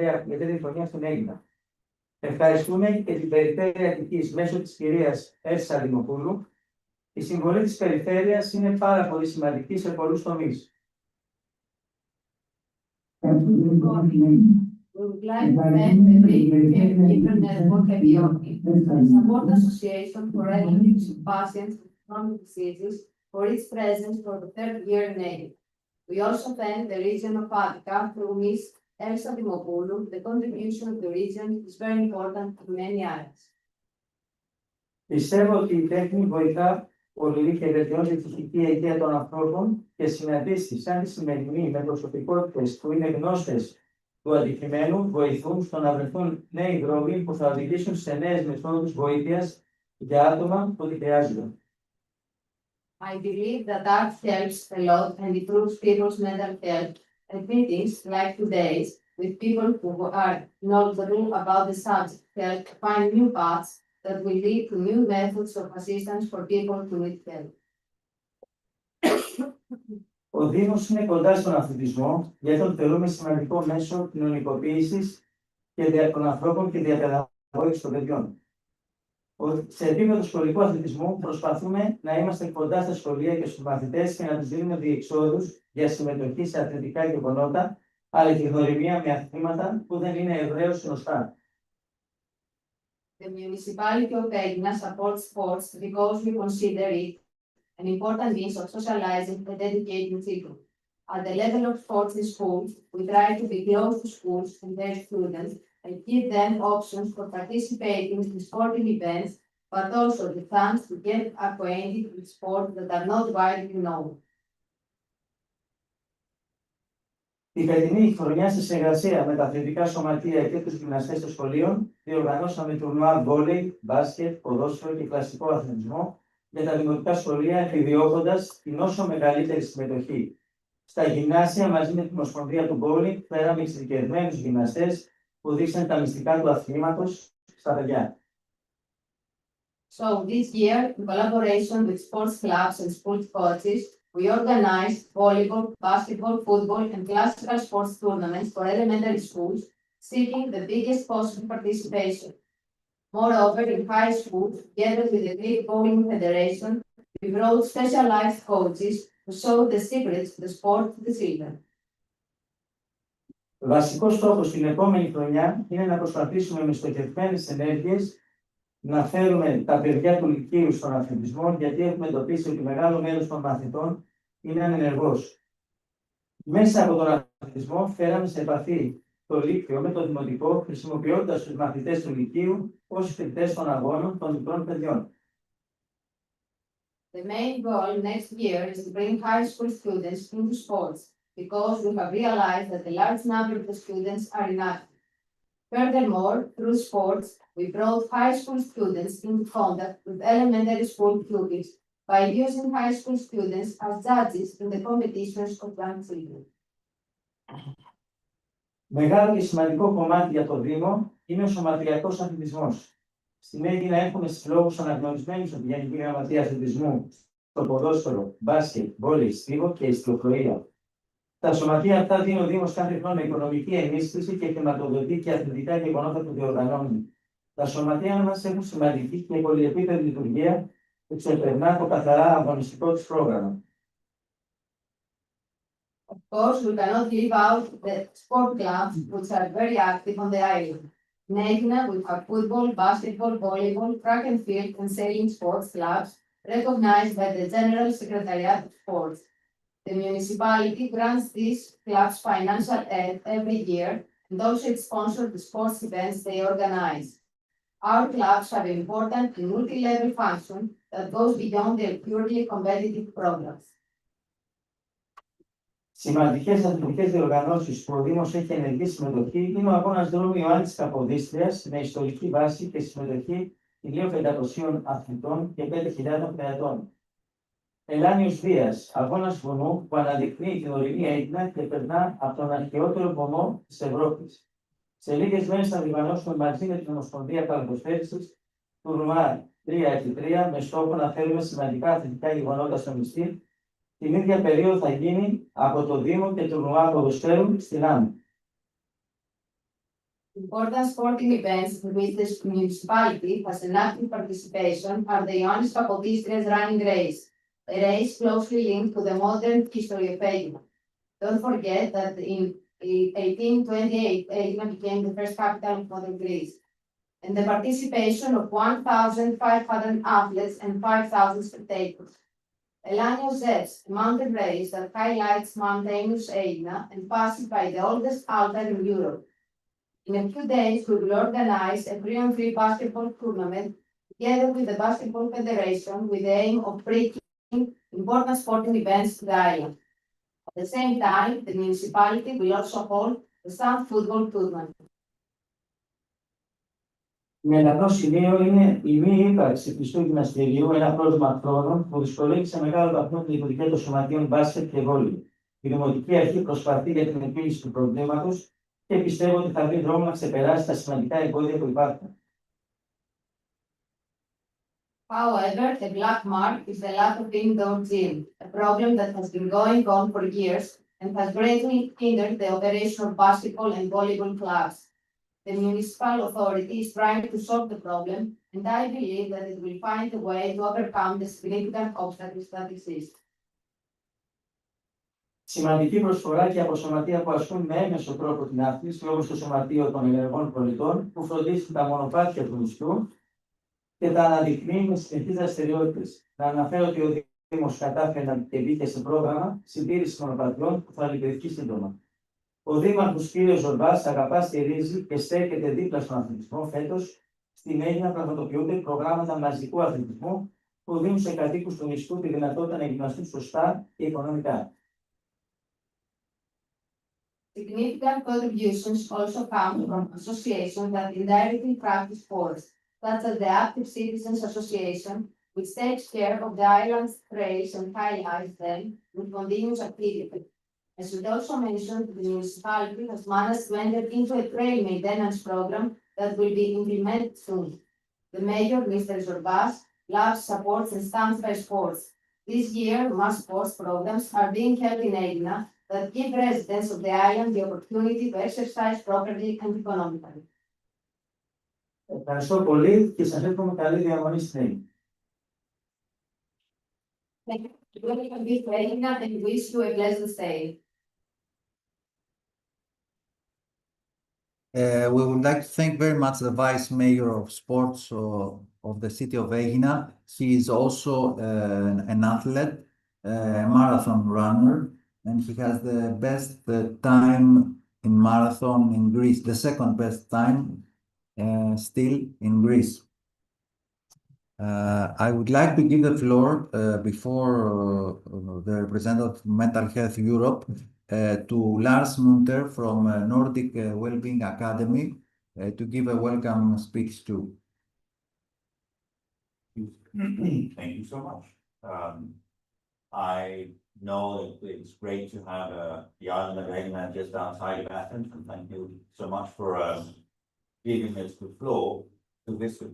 για την χρονιά στην Έλληνα. Ευχαριστούμε και την Περιφέρεια Αττικής μέσω της κυρίας Έρσα Δημοπούλου. Η συμβολή της Περιφέρειας είναι πάρα πολύ σημαντική σε πολλούς τομείς. We would like to thank the Greek Network EPIONI, the Support Association for Relatives of Patients with Chronic Diseases, for its presence for the third year in April. We also thank the region of Attica through Ms. Elsa Dimopoulou. The contribution of the region is very important in many areas. Πιστεύω ότι η τέχνη βοηθά πολύ και βελτιώνει τη ψυχική υγεία των ανθρώπων και συναντήσεις σαν τη σημερινή με προσωπικότητες που είναι γνώστες του αντικειμένου βοηθούν στο να βρεθούν νέοι δρόμοι που θα οδηγήσουν σε νέες μεθόδους βοήθειας για άτομα που τη χρειάζονται. I believe that art helps a lot and improves people's mental health. And meetings like today's with people who are knowledgeable about the subject help find new paths that will lead to new methods of assistance for people who need help. Ο Δήμος είναι κοντά στον αθλητισμό, γιατί τον θεωρούμε σημαντικό μέσο κοινωνικοποίησης και των ανθρώπων και διαπαιδαγώγησης των παιδιών. Σε επίπεδο σχολικού αθλητισμού, προσπαθούμε να είμαστε κοντά στα σχολεία και στους μαθητές και να τους δίνουμε διεξόδους για συμμετοχή σε αθλητικά γεγονότα, αλλά και γνωριμία με αθλήματα που δεν είναι ευρέως γνωστά. The municipality of Egina supports sports because we consider it an important means of socializing and educating children. At the level of sports in schools, we try to be close to schools and their students and give them options for participating in sporting events, but also the chance to get acquainted with sports that are not widely known. Η φετινή χρονιά σε συνεργασία με τα αθλητικά σωματεία και τους γυμναστές των σχολείων, διοργανώσαμε τουρνουά βόλεϊ, μπάσκετ, ποδόσφαιρο και κλασικό αθλητισμό για τα δημοτικά σχολεία, επιδιώκοντας την όσο μεγαλύτερη συμμετοχή. Στα γυμνάσια, μαζί με την Ομοσπονδία του Μπόλινγκ, φέραμε εξειδικευμένους γυμναστές που δείξαν τα μυστικά του αθλήματος στα παιδιά. So this year, in collaboration with sports clubs and sports coaches, we organized volleyball, basketball, football, and classical sports tournaments for elementary schools, seeking the biggest possible participation. Moreover, in high schools, together with the Greek Bowling Federation, we brought specialized coaches to show the secrets of the sport to the children. Βασικός στόχος στην επόμενη χρονιά είναι να προσπαθήσουμε με στοχευμένες ενέργειες να φέρουμε τα παιδιά του Λυκείου στον αθλητισμό, γιατί έχουμε εντοπίσει ότι μεγάλο μέρος των μαθητών είναι ανενεργός. Μέσα από τον αθλητισμό φέραμε σε επαφή το Λύκειο με το Δημοτικό, χρησιμοποιώντας τους μαθητές του Λυκείου ως κριτές των αγώνων των μικρών παιδιών. The main goal next year is to bring high school students into sports, because we have realized that a large number of the students are inactive. Furthermore, through sports, we brought high school students into contact with elementary school pupils by using high school students as judges in the competitions of young children. Μεγάλο και σημαντικό κομμάτι για το Δήμο είναι ο σωματιακός αθλητισμός. Στην Αίγινα έχουμε συλλόγους αναγνωρισμένους από τη Γενική Γραμματεία Αθλητισμού στο ποδόσφαιρο, μπάσκετ, βόλεϊ, στίβο και ιστιοφορία. Τα σωματεία αυτά δίνουν ο Δήμος κάθε χρόνο οικονομική ενίσχυση και χρηματοδοτεί και αθλητικά γεγονότα που διοργανώνουν. Τα σωματεία μας έχουν σημαντική και πολυεπίπεδη λειτουργία που ξεπερνά το καθαρά αγωνιστικό τους πρόγραμμα. Of course, we cannot leave out the sport clubs, which are very active on the island. In Egina, we have football, basketball, volleyball, track and field, and sailing sports clubs recognized by the General Secretariat of Sports. The municipality grants these clubs financial aid every year, and also it sponsors the sports events they organize. Our clubs have important multi-level function that goes beyond their purely competitive programs. Σημαντικές αθλητικές διοργανώσεις που ο Δήμος έχει ενεργή συμμετοχή είναι ο αγώνας δρόμου Ιωάννης Καποδίστριας με ιστορική βάση και συμμετοχή 1.500 αθλητών και 5.000 θεατών. Ελάνιος Δίας, αγώνας βουνού που αναδεικνύει την ορεινή Αίγινα και περνά από τον αρχαιότερο βωμό της Ευρώπης. Σε λίγες μέρες θα διοργανώσουμε μαζί με την Ομοσπονδία Καλαθοσφαίρισης τουρνουά 3x3 με στόχο να φέρουμε σημαντικά αθλητικά γεγονότα στο νησί. Την ίδια περίοδο θα γίνει από το Δήμο και τουρνουά ποδοσφαίρου στην Άμμο. Important sporting events in which the municipality has an active participation are the Ioannis Kapodistrias running race, a race closely linked to the modern history of Aegina. Don't forget that in 1828, Aegina became the first capital of modern Greece, and the participation of 1,500 athletes and 5,000 spectators. Elanio Zets, a mountain race that highlights mountainous Aegina and passes by the oldest altar in Europe. In a few days, we will organize a 3-on-3 basketball tournament together with the Basketball Federation with the aim of bringing important sporting events to the island. At the same time, the municipality will also hold the sand football tournament. Μελανό σημείο είναι η μη ύπαρξη κλειστού γυμναστηρίου, ένα πρόβλημα χρόνων που δυσκολεύει σε μεγάλο βαθμό την λειτουργία των σωματείων μπάσκετ και βόλεϊ. Η Δημοτική Αρχή προσπαθεί για την επίλυση του προβλήματος και πιστεύω ότι θα βρει δρόμο να ξεπεράσει τα σημαντικά εμπόδια που υπάρχουν. However, a black mark is the lack of indoor gym, a problem that has been going on for years and has greatly hindered the operation of basketball and volleyball clubs. The municipal authority is trying to solve the problem, and I believe that it will find a way to overcome the significant obstacles that exist. Σημαντική προσφορά και από σωματεία που ασκούν με έμεσο τρόπο την άθληση, όπως το Σωματείο των Ενεργών Πολιτών, που φροντίζει τα μονοπάτια του νησιού και τα αναδεικνύει με συνεχείς δραστηριότητες. Να αναφέρω ότι ο Δήμος κατάφερε και μπήκε σε πρόγραμμα συντήρησης μονοπατιών που θα λειτουργήσει σύντομα. Ο Δήμαρχος κ. Ζορμπάς αγαπά, στηρίζει και στέκεται δίπλα στον αθλητισμό. Φέτος, στην Αίγινα πραγματοποιούνται προγράμματα μαζικού αθλητισμού που δίνουν σε κατοίκους του νησιού τη δυνατότητα να γυμναστούν σωστά και οικονομικά. Significant contributions also come from associations that indirectly practice sports, such as the Active Citizens Association, which takes care of the island's trails and highlights them with continuous activity. I should also mention that the municipality has managed to enter into a trail maintenance program that will be implemented soon. The mayor, Mr. Zorbas, loves, supports, and stands by sports. This year, mass sports programs are being held in Aegina that give residents of the island the opportunity to exercise properly and economically. Ευχαριστώ πολύ και σας εύχομαι καλή διαμονή στην Αίγινα. Thank you. Welcome to Aegina and wish you a pleasant stay. We would like to thank very much the Vice Mayor of Sports of the city of Aegina. He is also an athlete, a marathon runner, and he has the best time in marathon in Greece, the second best time still in Greece. I would like to give the floor before the representative of Mental Health Europe to Lars Munter from Nordic Wellbeing Academy to give a welcome speech too. Thank you so much. I know that it's great to have the island of Aegina just outside of Athens, and thank you so much for giving us the floor to visit.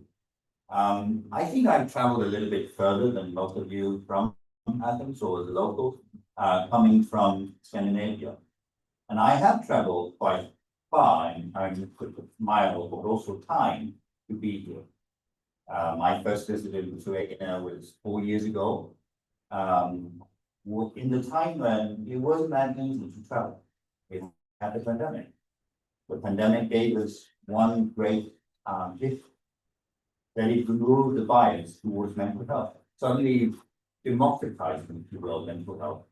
I think I've traveled a little bit further than most of you from Athens or the locals, coming from Scandinavia. And I have traveled quite far in terms of miles, but also time to be here. My first visit to Aegina was 4 years ago, in the time when it wasn't that easy to travel. It had the pandemic. The pandemic gave us one great gift, that it removed the bias towards mental health. Suddenly democratized, if you will, mental health,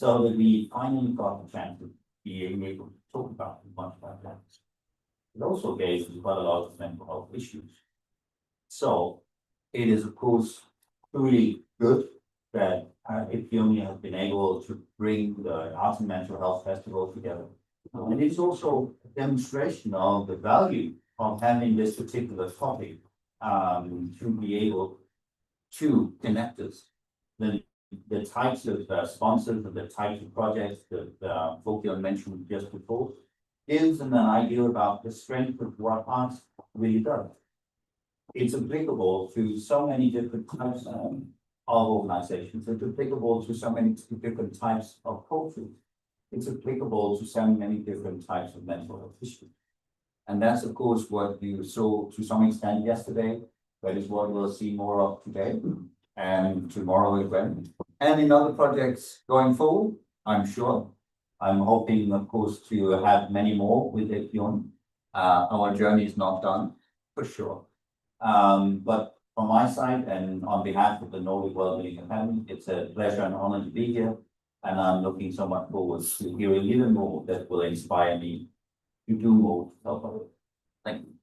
so that we finally got the chance to be able to talk about much about that. It also gave us quite a lot of mental health issues. So it is, of course, truly good that EPIONI has been able to bring the Arts and Mental Health Festival together. And it's also a demonstration of the value of having this particular topic to be able to connect us. The types of sponsors and the types of projects that Volker mentioned just before gives them an idea about the strength of what arts really does. It's applicable to so many different types of organizations. It's applicable to so many different types of cultures. It's applicable to so many different types of mental health issues. And that's, of course, what you saw to some extent yesterday. That is what we'll see more of today and tomorrow as well. And in other projects going forward, I'm sure. I'm hoping, of course, to have many more with EPIONI. Our journey is not done, for sure. But from my side and on behalf of the Nordic Wellbeing Academy, it's a pleasure and honor to be here. And I'm looking so much forward to hearing even more that will inspire me to do more to help others. Thank you.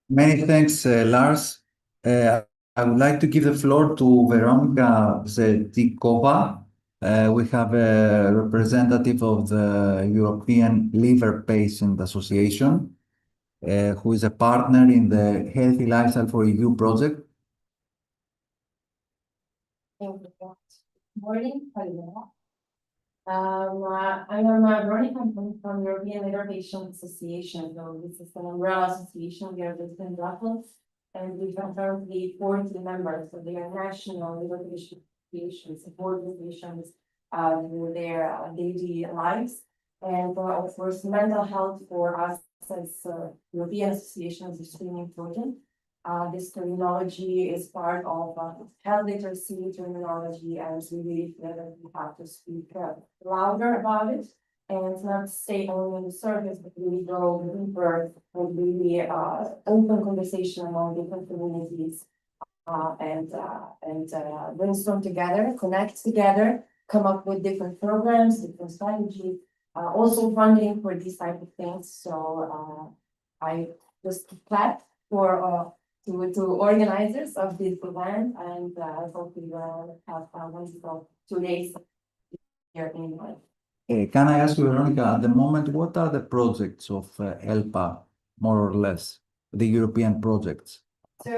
Many thanks, Lars. I would like to give the floor to Veronica Zetikova. We have a representative of the European Liver Patient Association, who is a partner in the Healthy Lifestyle for EU project. Thank you. Good morning. I'm Veronica. I'm from European Liver Patient Association. So this is an umbrella association. We are based in Brussels, and we have currently 40 members. So they are national liver patient associations, support the patients in their daily lives. And of course, mental health for us as European association is extremely important. This terminology is part of health literacy terminology, and we really feel that we have to speak louder about it and not stay only on the surface, but really go deeper and really open conversation among different communities and brainstorm together, connect together, come up with different programs, different strategies, also funding for these type of things. So I just clap for to organizers of this event, and I hope we will have a wonderful 2 days here in England. Can I ask you, Veronica, at the moment, what are the projects of ELPA, more or less, the European projects? So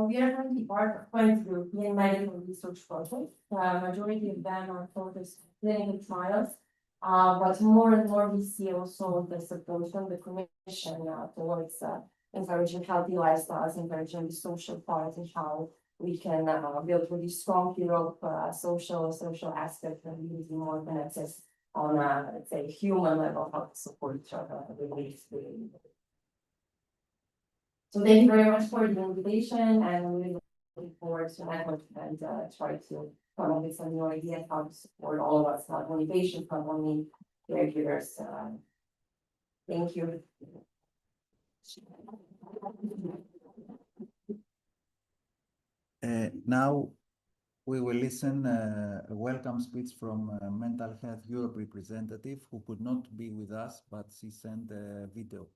we are currently part of 20 European medical research projects. Majority of them are focused on clinical trials, but more and more we see also the support from the Commission towards encouraging healthy lifestyles, encouraging the social part, and how we can build really strong Europe social aspect and really be more connected on a, let's say, human level, how to support each other. So thank you very much for the invitation, and we look forward to network and try to come up with some new ideas how to support all of us, not only patients, not only caregivers. Thank you. Now we will listen a welcome speech from a Mental Health Europe representative who could not be with us, but she sent a video.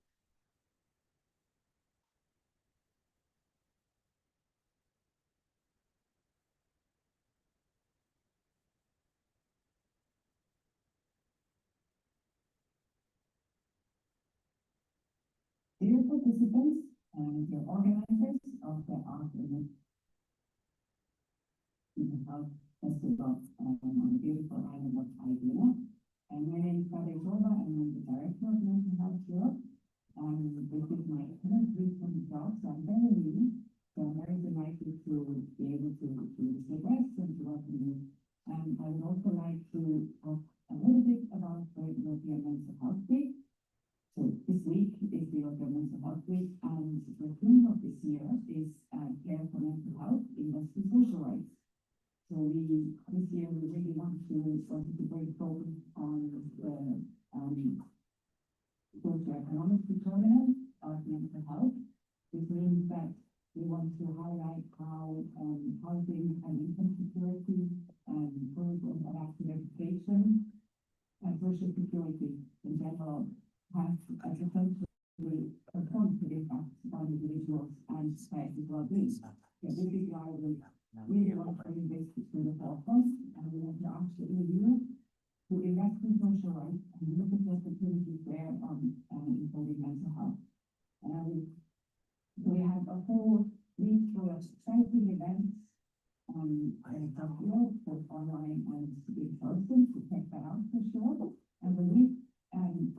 Dear participants and the organizers of the afternoon Health Festival on the beautiful island of Iberia. And my name is Padikova, and I'm the director of Mental Health Europe. This is my current week from the job, so I'm very new. So I'm very delighted to be able to do this address and to welcome you. And I would also like to talk a little bit about the European Mental Health Week. So this week is the European Mental Health Week, and the theme of this year is care for mental health in Western social rights. So this year we really want to bring focus on socioeconomic determinants of mental health. This means that we want to highlight how housing and income security and programs of active education and social security in general has a potentially positive impact on individuals and society's well-being. So this is why we really want to bring this to the forefront, and we want to ask the EU to invest in social rights and look at the opportunities there on improving mental health. So we have a whole week full of exciting events across Europe, both online and in person, to check that out for sure. And the week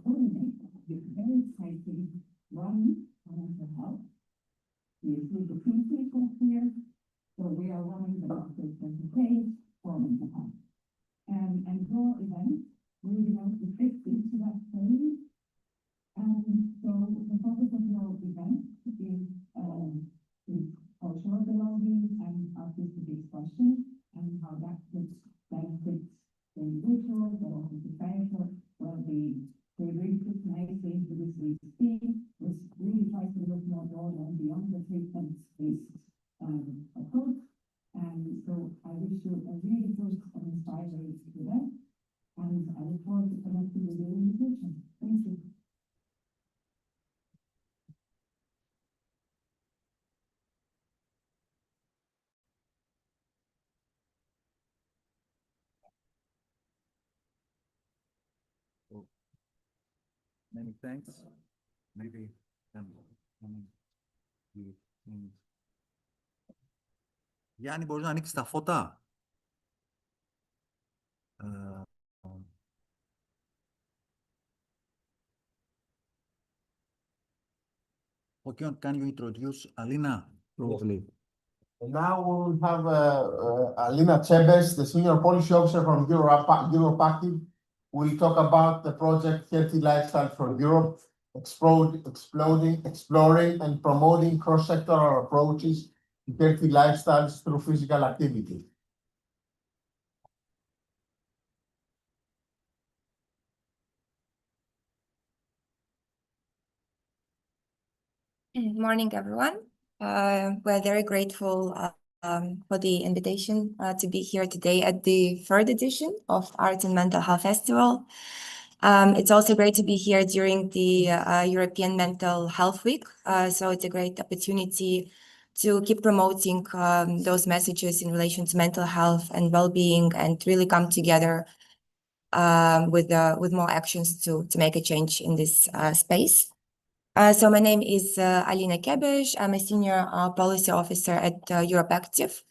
coordinate with very exciting run on mental health. We include the team people here. So we are running the Doctors 20K for mental health. And your event really wants to fit into that Many thanks. Maybe. Γιάννη, μπορείς να ανοίξεις τα φώτα. Okay, can you introduce Alina? Probably. Now we will have Alina Chebes, the Senior Policy Officer from Europe Active, will talk about the project Healthy Lifestyle for Europe, exploring and promoting cross-sectoral approaches to healthy lifestyles through physical activity. Good morning, everyone. We're very grateful for the invitation to be here today at the third edition of Arts and Mental Health Festival. It's also great to be here during the European Mental Health Week. So it's a great opportunity to keep promoting those messages in relation to mental health and well-being, and really come together with more actions to make a change in this space. So my name is Alina Chebes. I'm a Senior Policy Officer at Europe Active.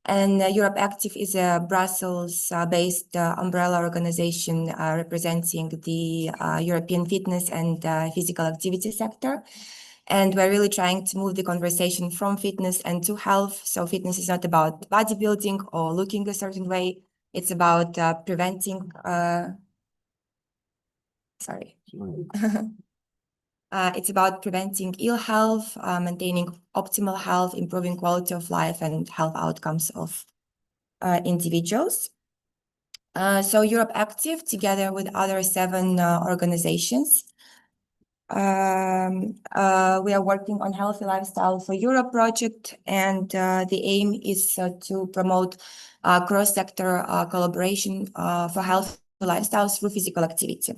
And Europe Active is a Brussels-based umbrella organization representing the European fitness and physical activity sector. And we're really trying to move the conversation from fitness and to health. So fitness is not about bodybuilding or looking a certain way. It's about preventing, it's about preventing ill health, maintaining optimal health, improving quality of life and health outcomes of individuals. So Europe Active, together with other 7 organizations, we are working on Healthy Lifestyle for Europe project, and the aim is to promote cross-sector collaboration for healthy lifestyles through physical activity.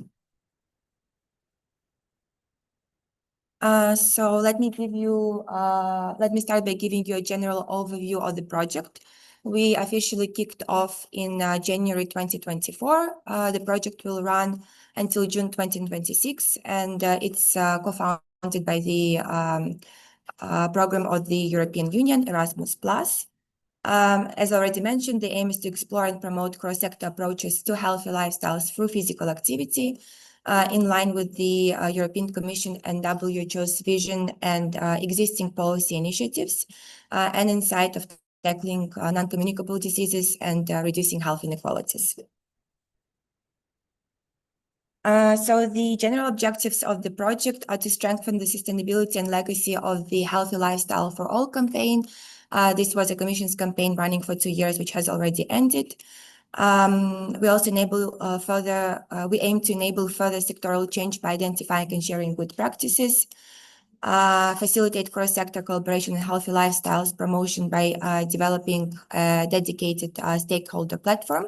So let me start by giving you a general overview of the project. We officially kicked off in January 2024. The project will run until June 2026, and it's co-founded by the program of the European Union, Erasmus+. As already mentioned, the aim is to explore and promote cross-sector approaches to healthy lifestyles through physical activity, in line with the European Commission and WHO's vision and existing policy initiatives, and in sight of tackling non-communicable diseases and reducing health inequalities. So the general objectives of the project are to strengthen the sustainability and legacy of the Healthy Lifestyle for All campaign. This was a Commission's campaign running for 2 years, which has already ended. We also we aim to enable further sectoral change by identifying and sharing good practices, facilitate cross-sector collaboration in healthy lifestyles promotion by developing a dedicated stakeholder platform,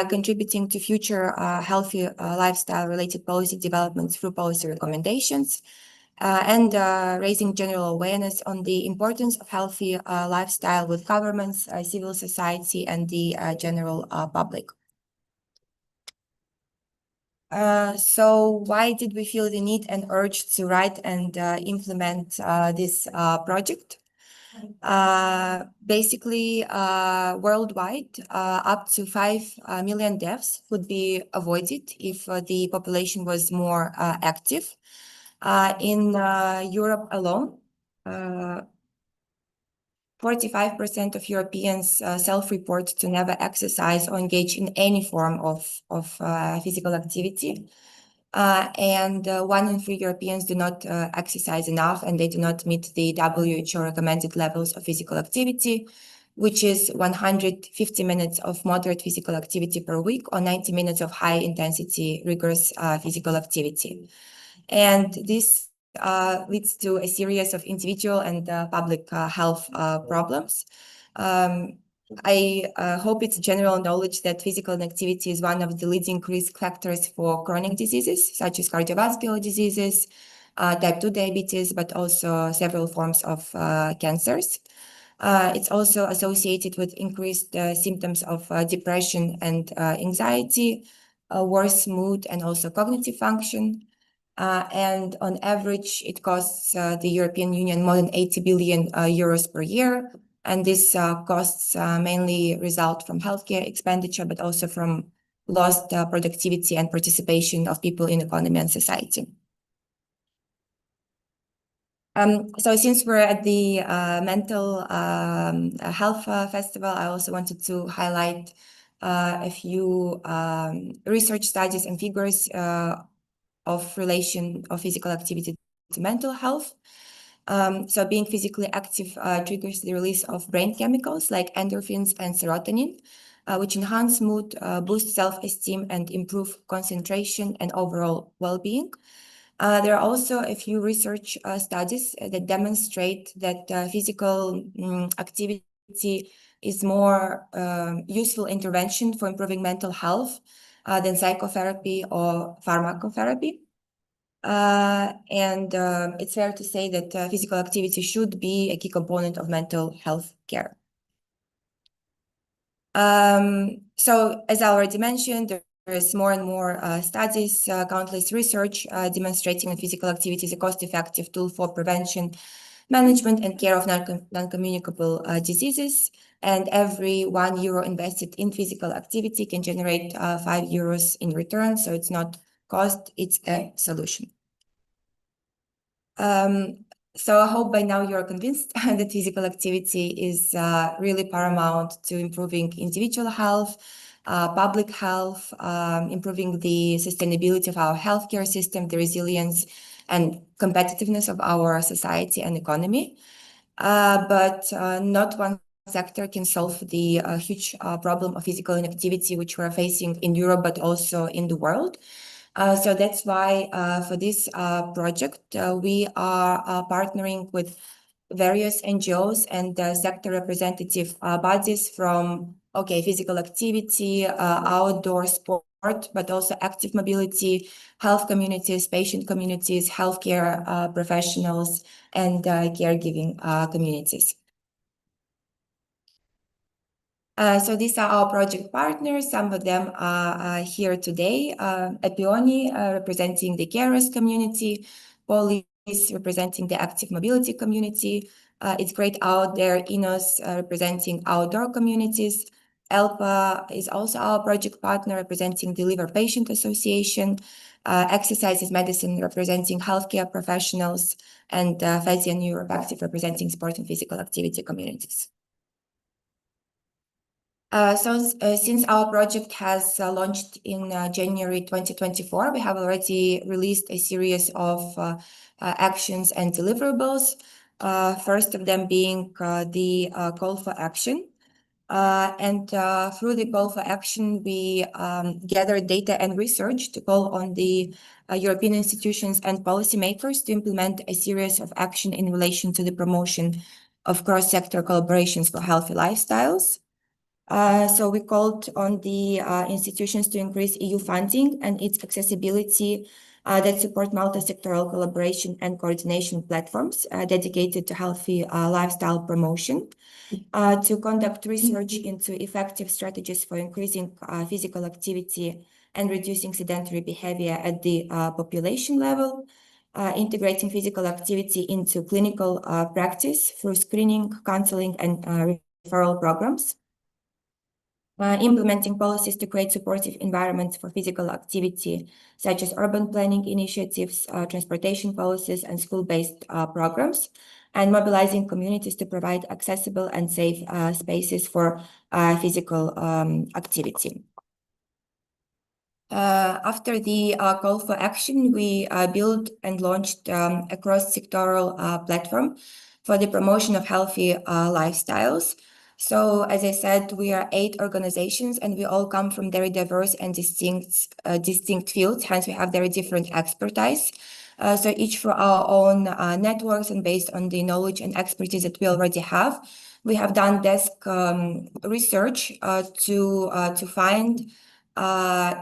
contributing to future healthy lifestyle-related policy developments through policy recommendations, and raising general awareness on the importance of healthy lifestyle with governments, civil society, and the general public. So why did we feel the need and urge to write and implement this project? Basically, worldwide, up to 5 million deaths could be avoided if the population was more active. In Europe alone, 45% of Europeans self-report to never exercise or engage in any form of physical activity. And 1 in 3 Europeans do not exercise enough, and they do not meet the WHO recommended levels of physical activity, which is 150 minutes of moderate physical activity per week or 90 minutes of high intensity rigorous physical activity. And this leads to a series of individual and public health problems. I hope it's general knowledge that physical inactivity is one of the leading risk factors for chronic diseases, such as cardiovascular diseases, type 2 diabetes, but also several forms of cancers. It's also associated with increased symptoms of depression and anxiety, worse mood, and also cognitive function. And on average, it costs the European Union more than 80 billion euros per year. And these costs mainly result from healthcare expenditure, but also from lost productivity and participation of people in economy and society. So since we're at the mental health festival, I also wanted to highlight a few research studies and figures of relation of physical activity to mental health. So being physically active triggers the release of brain chemicals like endorphins and serotonin, which enhance mood, boost self-esteem, and improve concentration and overall well-being. There are also a few research studies that demonstrate that physical activity is more useful intervention for improving mental health than psychotherapy or pharmacotherapy. And it's fair to say that physical activity should be a key component of mental health care. So as I already mentioned, there is more and more studies, countless research demonstrating that physical activity is a cost-effective tool for prevention, management, and care of non-communicable diseases. And every €1 invested in physical activity can generate €5 in return. So it's not cost, it's a solution. So I hope by now you're convinced that physical activity is really paramount to improving individual health, public health, improving the sustainability of our healthcare system, the resilience and competitiveness of our society and economy. But not one sector can solve the huge problem of physical inactivity which we're facing in Europe, but also in the world. So that's why for this project, we are partnering with various NGOs and sector representative bodies from, physical activity, outdoor sport, but also active mobility, health communities, patient communities, healthcare professionals, and caregiving communities. So these are our project partners. Some of them are here today. EPIONI, representing the carers community, Police representing the active mobility community. It's Great Out There, INOS representing outdoor communities. ELPA is also our project partner representing the Liver Patient Association. Exercise is Medicine representing healthcare professionals, and Physio and Europe Active representing sport and physical activity communities. Since our project has launched in January 2024, we have already released a series of actions and deliverables. First of them being the call for action. And through the call for action, we gathered data and research to call on the European institutions and policymakers to implement a series of action in relation to the promotion of cross-sector collaborations for healthy lifestyles. So we called on the institutions to increase EU funding and its accessibility that support multi-sectoral collaboration and coordination platforms dedicated to healthy lifestyle promotion, to conduct research into effective strategies for increasing physical activity and reducing sedentary behavior at the population level, integrating physical activity into clinical practice through screening, counseling, and referral programs. Implementing policies to create supportive environments for physical activity, such as urban planning initiatives, transportation policies, and school-based programs, and mobilizing communities to provide accessible and safe spaces for physical activity. After the call for action, we built and launched a cross-sectoral platform for the promotion of healthy lifestyles. So, as I said, we are 8 organizations, and we all come from very diverse and distinct fields. Hence, we have very different expertise. So each for our own networks and based on the knowledge and expertise that we already have, we have done desk research to find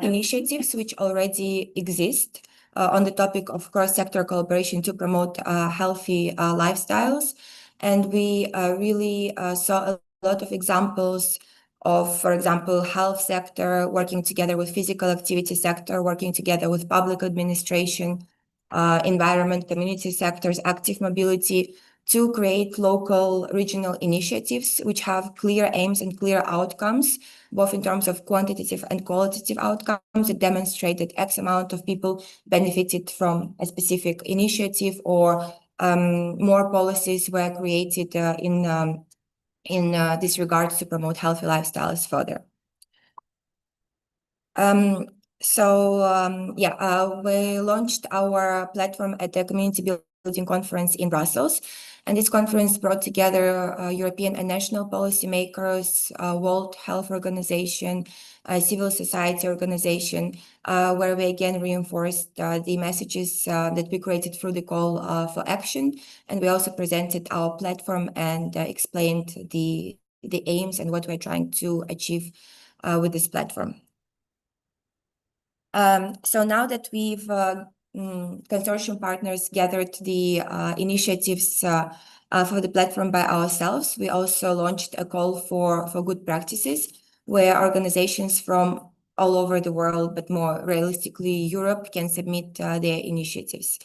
initiatives which already exist on the topic of cross-sector collaboration to promote healthy lifestyles. And we really saw a lot of examples of, for example, health sector working together with physical activity sector, working together with public administration, environment, community sectors, active mobility, to create local regional initiatives which have clear aims and clear outcomes, both in terms of quantitative and qualitative outcomes that demonstrate that X amount of people benefited from a specific initiative, or more policies were created in this regard to promote healthy lifestyles further. We launched our platform at the Community Building Conference in Brussels, and this conference brought together European and national policymakers, World Health Organization, civil society organization, where we again reinforced the messages that we created through the call for action, and we also presented our platform and explained the aims and what we're trying to achieve with this platform. So now that we've consortium partners gathered the initiatives for the platform by ourselves, we also launched a call for good practices, where organizations from all over the world, but more realistically Europe, can submit their initiatives.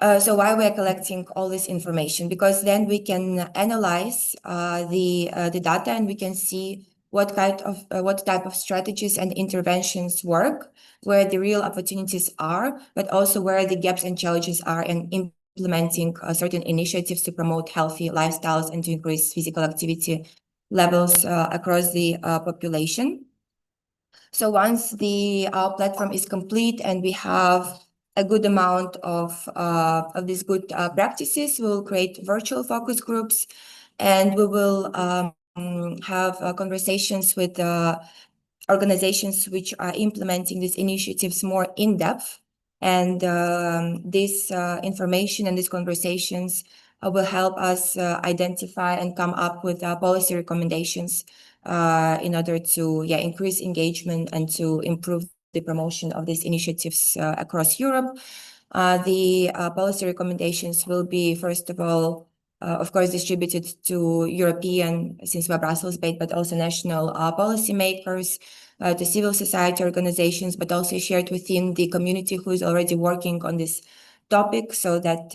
So why we're collecting all this information? Because then we can analyze the data, and we can see what type of strategies and interventions work, where the real opportunities are, but also where the gaps and challenges are in implementing certain initiatives to promote healthy lifestyles and to increase physical activity levels across the population. So once our platform is complete and we have a good amount of these good practices, we'll create virtual focus groups, and we will have conversations with organizations which are implementing these initiatives more in depth. And this information and these conversations will help us identify and come up with policy recommendations in order to increase engagement and to improve the promotion of these initiatives across Europe. The policy recommendations will be, first of all, of course, distributed to European, since we're Brussels-based, but also national policymakers, to civil society organizations, but also shared within the community who is already working on this topic, so that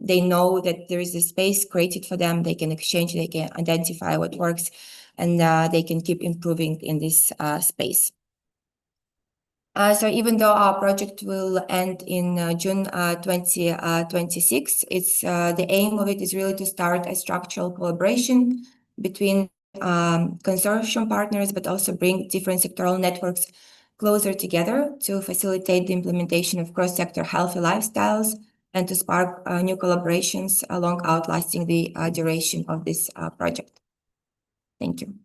they know that there is a space created for them. They can exchange, they can identify what works, and they can keep improving in this space. So even though our project will end in June 2026, the aim of it is really to start a structural collaboration between consortium partners, but also bring different sectoral networks closer together to facilitate the implementation of cross-sector healthy lifestyles and to spark new collaborations along outlasting the duration of this project. Thank you.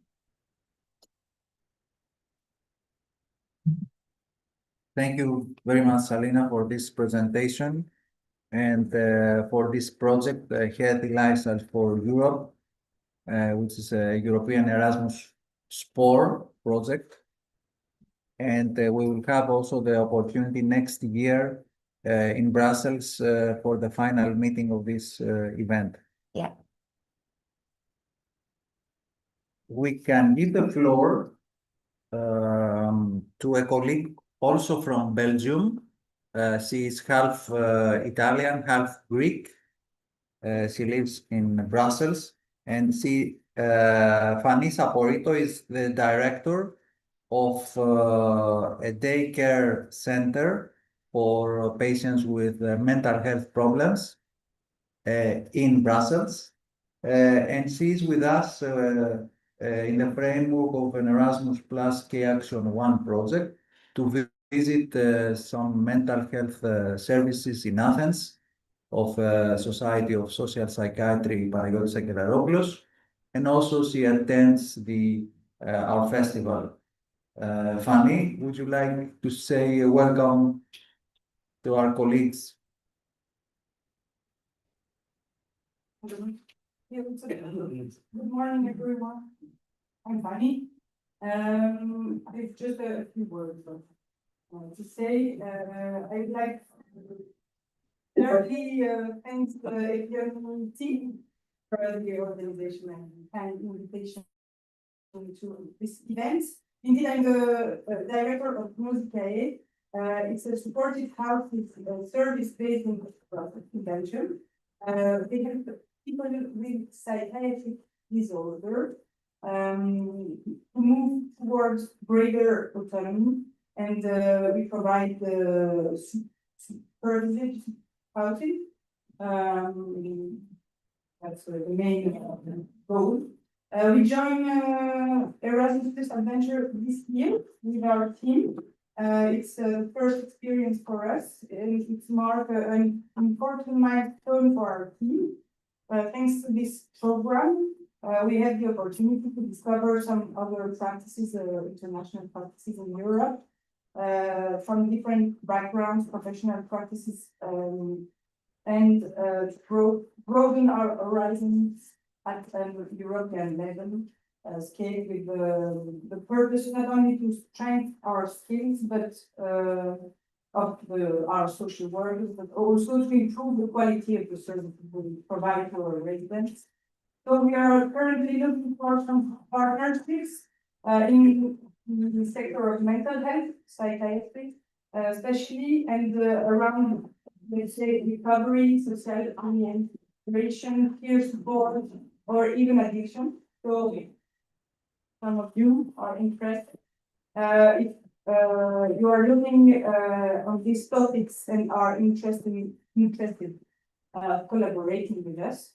Thank you very much, Alina, for this presentation and for this project, Healthy Lifestyle for Europe, which is a European Erasmus Sport project. And we will have also the opportunity next year in Brussels for the final meeting of this event. Yeah. We can give the floor to a colleague also from Belgium. She is half Italian, half Greek. She lives in Brussels, and Fanny Saporito is the director of a daycare center for patients with mental health problems in Brussels. And she's with us in the framework of an Erasmus Plus K Action 1 project to visit some mental health services in Athens of Society of Social Psychiatry Panagiotis Sakelaropoulos, and also she attends our festival. Fanny, would you like to say welcome to our colleagues? Good morning, everyone. I'm Fanny. I have just a few words to say. I would like thirdly thank the EPIONI team for the organization and kind invitation to this event. Indeed, I'm the director of Musicae, It's a supported house with service based in Belgium. They have people with psychiatric disorder to move towards greater autonomy, and we provide the supervision housing. That's the main goal. We joined Erasmus Adventure this year with our team. It's a first experience for us, and it's marked an important milestone for our team. Thanks to this program, we had the opportunity to discover some other practices, international practices in Europe, from different backgrounds, professional practices, and broaden our horizons at European level. Scale with the purpose not only to strengthen our skills, but of our social workers, but also to improve the quality of the services we provide to our residents. So we are currently looking for some partnerships in the sector of mental health, psychiatry, especially, and around, let's say, recovery, social integration, peer support, or even addiction. So some of you are interested. If you are looking on these topics and are interested collaborating with us,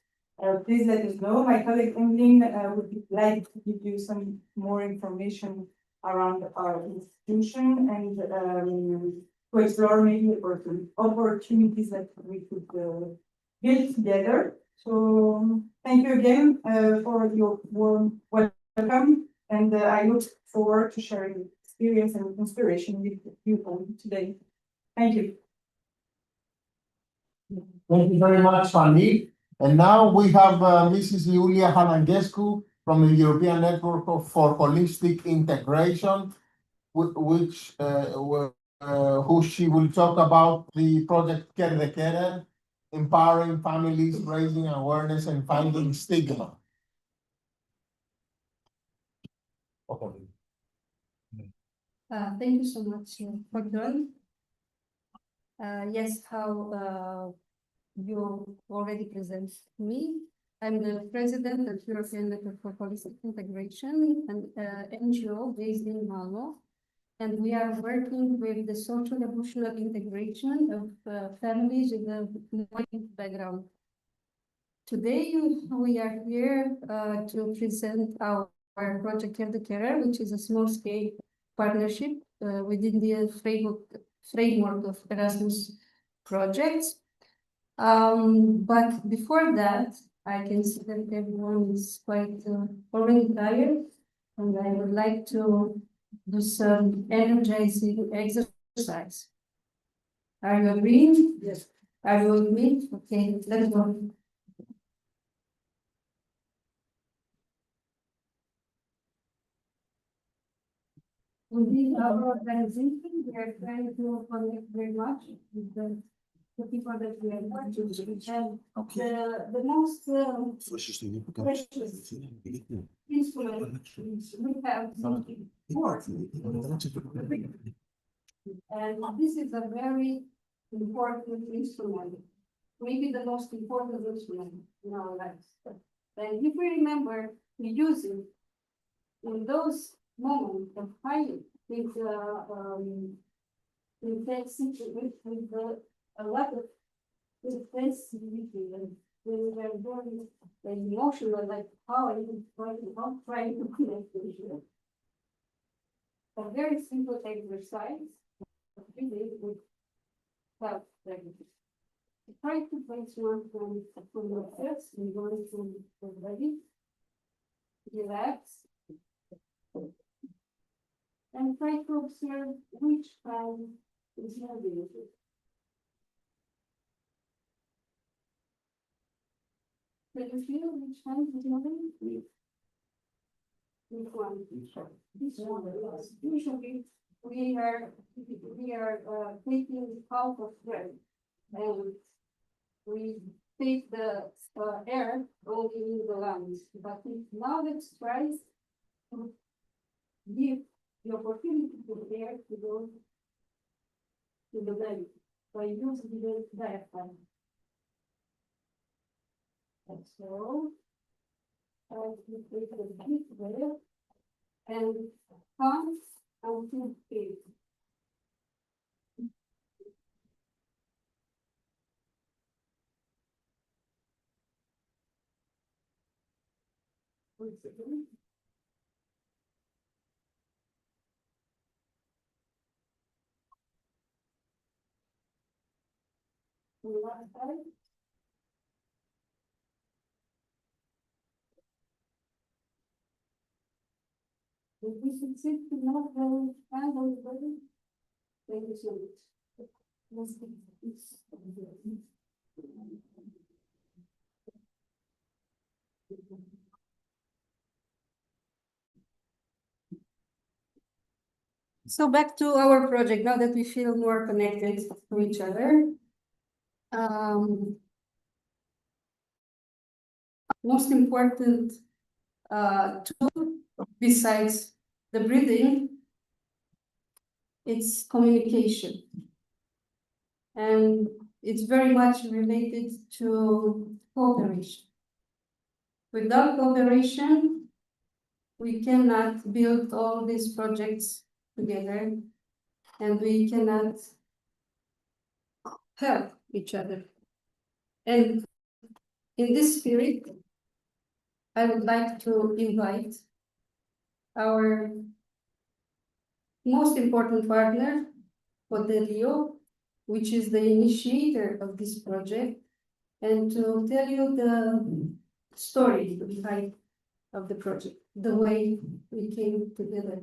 please let us know. My colleague Emmeline would like to give you some more information around our institution and to explore maybe opportunities that we could build together. So thank you again for your warm welcome, and I look forward to sharing experience and inspiration with you all today. Thank you. Thank you very much, Fanny. And now we have Mrs. Iulia Hanangescu from the European Network for Holistic Integration, who she will talk about the project Care the Carer, empowering families, raising awareness, and fighting stigma. Okay. Thank you so much for joining. Yes, how you already present me. I'm the president of European Network for Holistic Integration, an NGO based in Malmo, and we are working with the social emotional integration of families with a minority background. Today, we are here to present our project Care the Carer, which is a small-scale partnership within the framework of Erasmus projects. But before that, I can see that everyone is quite already tired, and I would like to do some energizing exercise. Are you agreeing? Yes. Are you with me? Okay, let's go. Within our organization, we are trying to connect very much with the people that we are working with. And the most precious instrument we have work. And this is a very important instrument, maybe the most important instrument in our lives. And if we remember, we use it in those moments of high intensity with a lot of intensity, and when we are very emotional, like how I trying to connect with you. A very simple exercise, really would help everything. Try to place one from your chest and going to the body. Relax. And try to observe which hand is moving. Can you feel which hand is moving? Which one? This one. Usually we are taking half of breath, and we take the air only in the lungs. But now let's try to give the opportunity to the air to go to the belly. So I use the diaphragm. And so, I take a deep breath and count until 8. Once again. On the last side. If we succeed to not have hand on the body, thank you so much. Let's take this. So back to our project, now that we feel more connected to each other. Most important tool besides the breathing, it's communication. And it's very much related to cooperation. Without cooperation, we cannot build all these projects together, and we cannot help each other. And in this spirit, I would like to invite our most important partner, Poderio, which is the initiator of this project, and to tell you the story behind of the project, the way we came together.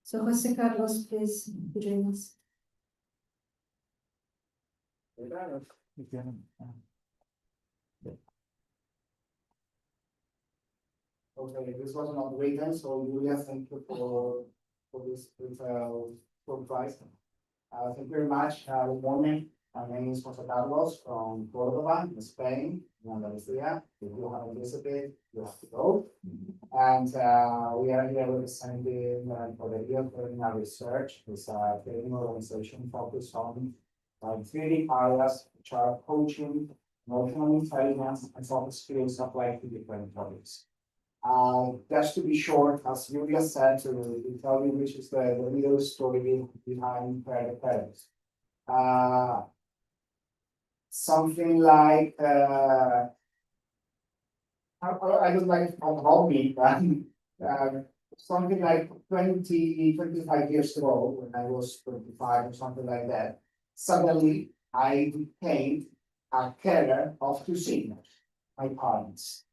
So Jose Carlos, please join us. Okay, this was not written, so Julia, thank you for this surprise. Thank you very much. Good morning. My name is Jose Carlos from Córdoba, Spain, Andalusia. If you haven't visited, you have to go. And we are here representing for the European Research. It's a training organization focused on 3 areas, which are coaching, emotional intelligence, and soft skills applied to different topics. Just to be short, as Julia said, to tell you which is the real story behind the parents. Something like I don't like to talk about me, but something like 25 years ago, when I was 25 or something like that, suddenly I became a carer of 2 seniors, my parents.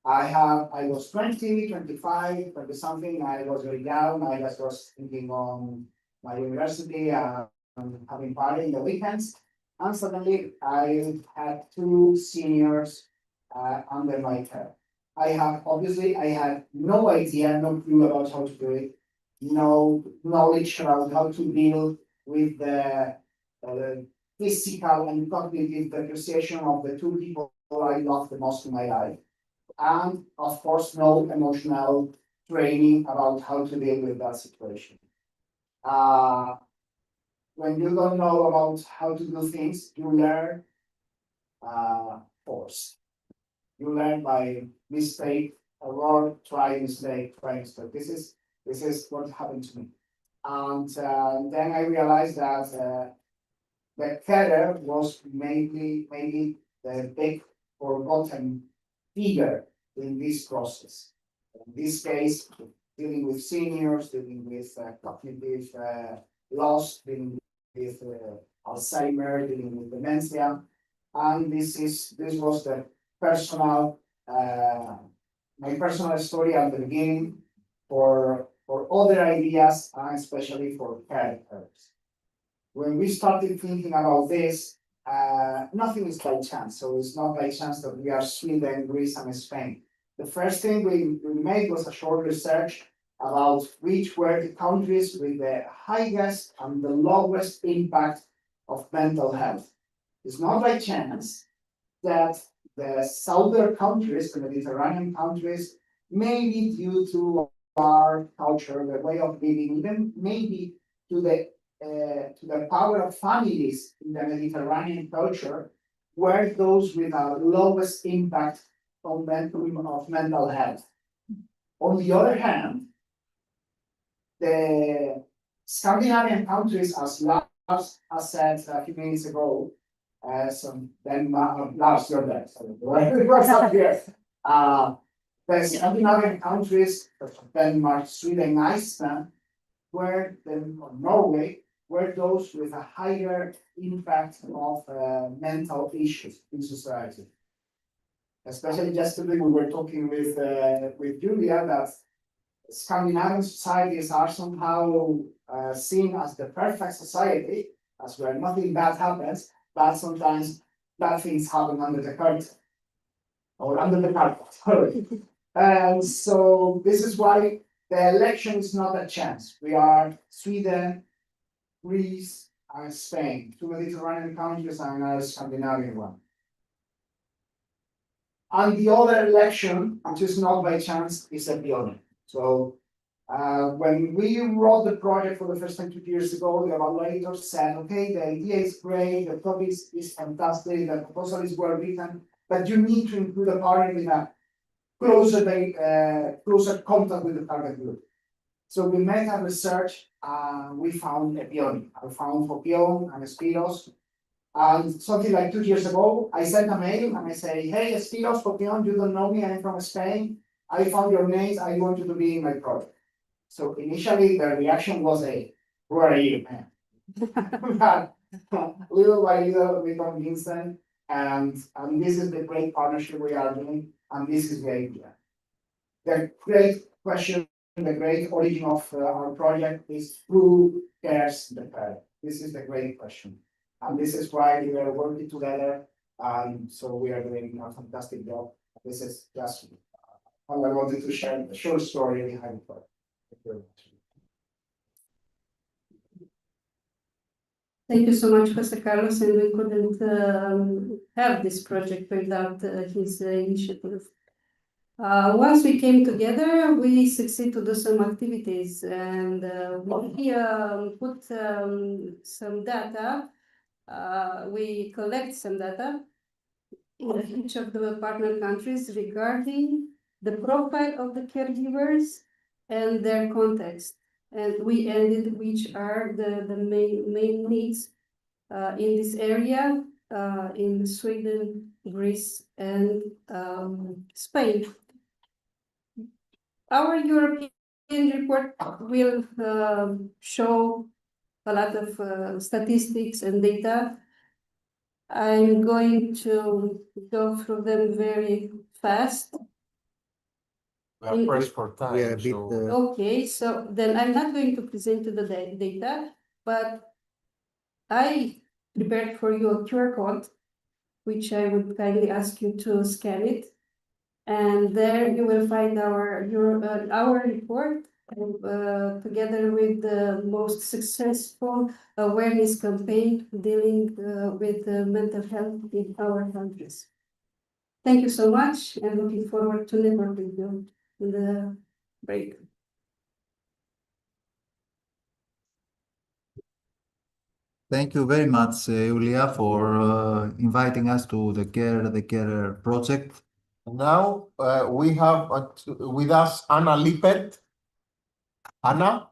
I was 20, 25, 20 something. I was very young. I just was thinking on my university and having party in the weekends. And suddenly I had 2 seniors under my care. I had no idea, no clue about how to do it, no knowledge about how to deal with the physical and cognitive depreciation of the 2 people I loved the most in my life. And of course, no emotional training about how to deal with that situation. When you don't know about how to do things, you learn force. You learn by mistake, or try mistake. This is what happened to me. And then I realized that the carer was maybe the big forgotten figure in this process. In this case, dealing with seniors, dealing with cognitive loss, dealing with Alzheimer, dealing with dementia, and this was the personal my personal story at the beginning for other ideas and especially for characters. When we started thinking about this, nothing is by chance. So it's not by chance that we are Sweden, Greece, and Spain. The first thing we made was a short research about which were the countries with the highest and the lowest impact of mental health. It's not by chance that the southern countries, the Mediterranean countries, maybe due to our culture, the way of living, even maybe to the to the power of families in the Mediterranean culture were those with the lowest impact on mental health. On the other hand, the Scandinavian countries, as Lars has said a few minutes ago, Lars, you're there. Sorry. What's up here? The Scandinavian countries, Denmark, Sweden, Iceland, or Norway, were those with a higher impact of mental issues in society. Especially yesterday, we were talking with Julia that Scandinavian societies are somehow seen as the perfect society, as where nothing bad happens, but sometimes bad things happen under the curtain or under the carpet. Sorry. And so this is why the election is not a chance. We are Sweden, Greece, and Spain, two Mediterranean countries and another Scandinavian one. And the other election, which is not by chance, is EPIONI. So when we wrote the project for the first time 2 years ago, the evaluator said, okay, the idea is great, the topic is fantastic, the proposal is well written, but you need to include a partner in a closer contact with the target group. So we made a research, we found EPIONI. I found Hopion and Spiros. And something like 2 years ago, I sent a mail and I say, hey, Spiros, Hopion, you don't know me, I'm from Spain. I found your names, I want you to be in my project. So initially the reaction was who are you, man? But little by little we convinced them, and this is the great partnership we are doing, and this is the idea. The great question, the great origin of our project is who cares the parent? This is the great question. And this is why we are working together, and so we are doing a fantastic job. This is just how I wanted to share the short story behind the project. Thank you very much. Thank you so much, Jose Carlos, and we couldn't have this project without his initiative. Once we came together, we succeeded to do some activities, and we put some data. We collect some data in each of the partner countries regarding the profile of the caregivers and their context. And we ended which are the main needs in this area in Sweden, Greece, and Spain. Our European report will show a lot of statistics and data. I'm going to go through them very fast. We are pressed for time. We are a bit, Okay, so then I'm not going to present the data, but I prepared for you a QR code, which I would kindly ask you to scan it. And there you will find our report together with the most successful awareness campaign dealing with mental health in our countries. Thank you so much, and looking forward to network with you in the break. Thank you very much, Julia, for inviting us to the Carer project. Now we have with us Anna Lippert. Anna?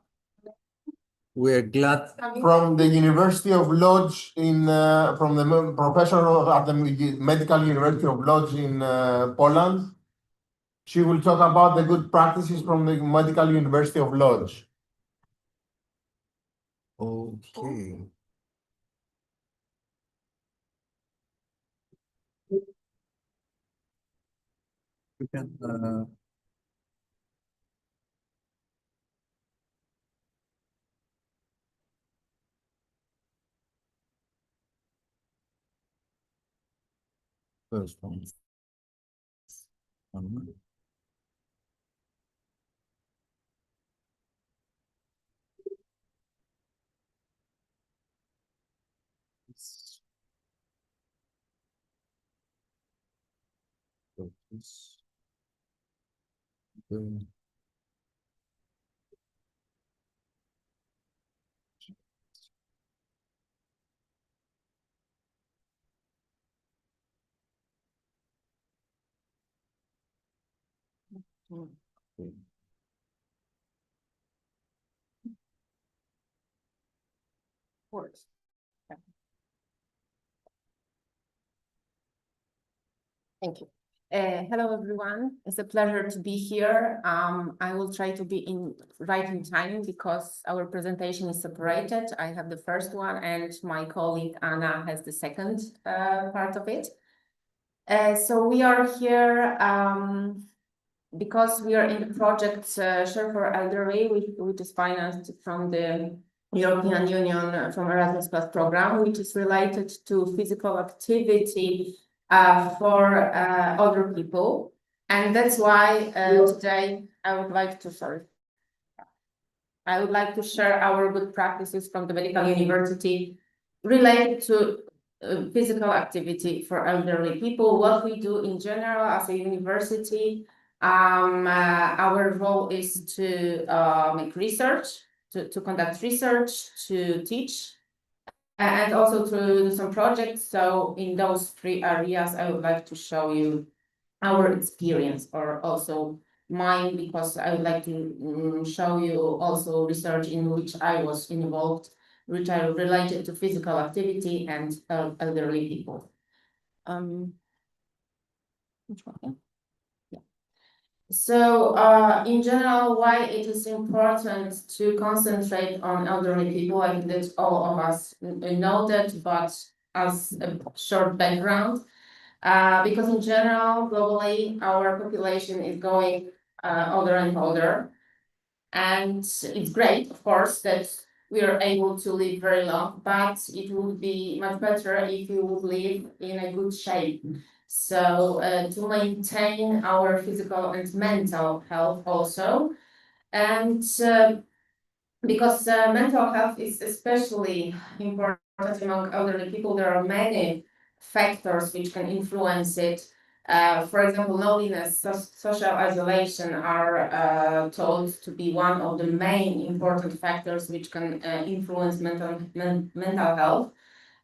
We're glad. From the University of Lodz from the professor at the Medical University of Lodz in Poland. She will talk about the good practices from the Medical University of Lodz. Okay. You can. First one. Works. Thank you. Hello, everyone. It's a pleasure to be here. I will try to be right in time because our presentation is separated. I have the first one and my colleague Anna has the second part of it. So we are here because we are in the project Share for Elderly, which is financed from the European Union from Erasmus Plus program, which is related to physical activity for older people. And that's why today I would like to share our good practices from the Medical University related to physical activity for elderly people, what we do in general as a university. Our role is to make research, to conduct research, to teach, and also to do some projects. So in those three areas, I would like to show you our experience, or also mine, because I would like to show you also research in which I was involved, which are related to physical activity and elderly people. Which one? Yeah. So in general, why it is important to concentrate on elderly people, I think that all of us know that, but as a short background, because in general, globally, our population is going older and older. And it's great, of course, that we are able to live very long, but it would be much better if you would live in a good shape. So to maintain our physical and mental health also. And because mental health is especially important among elderly people, there are many factors which can influence it. For example, loneliness, social isolation are told to be one of the main important factors which can influence mental health.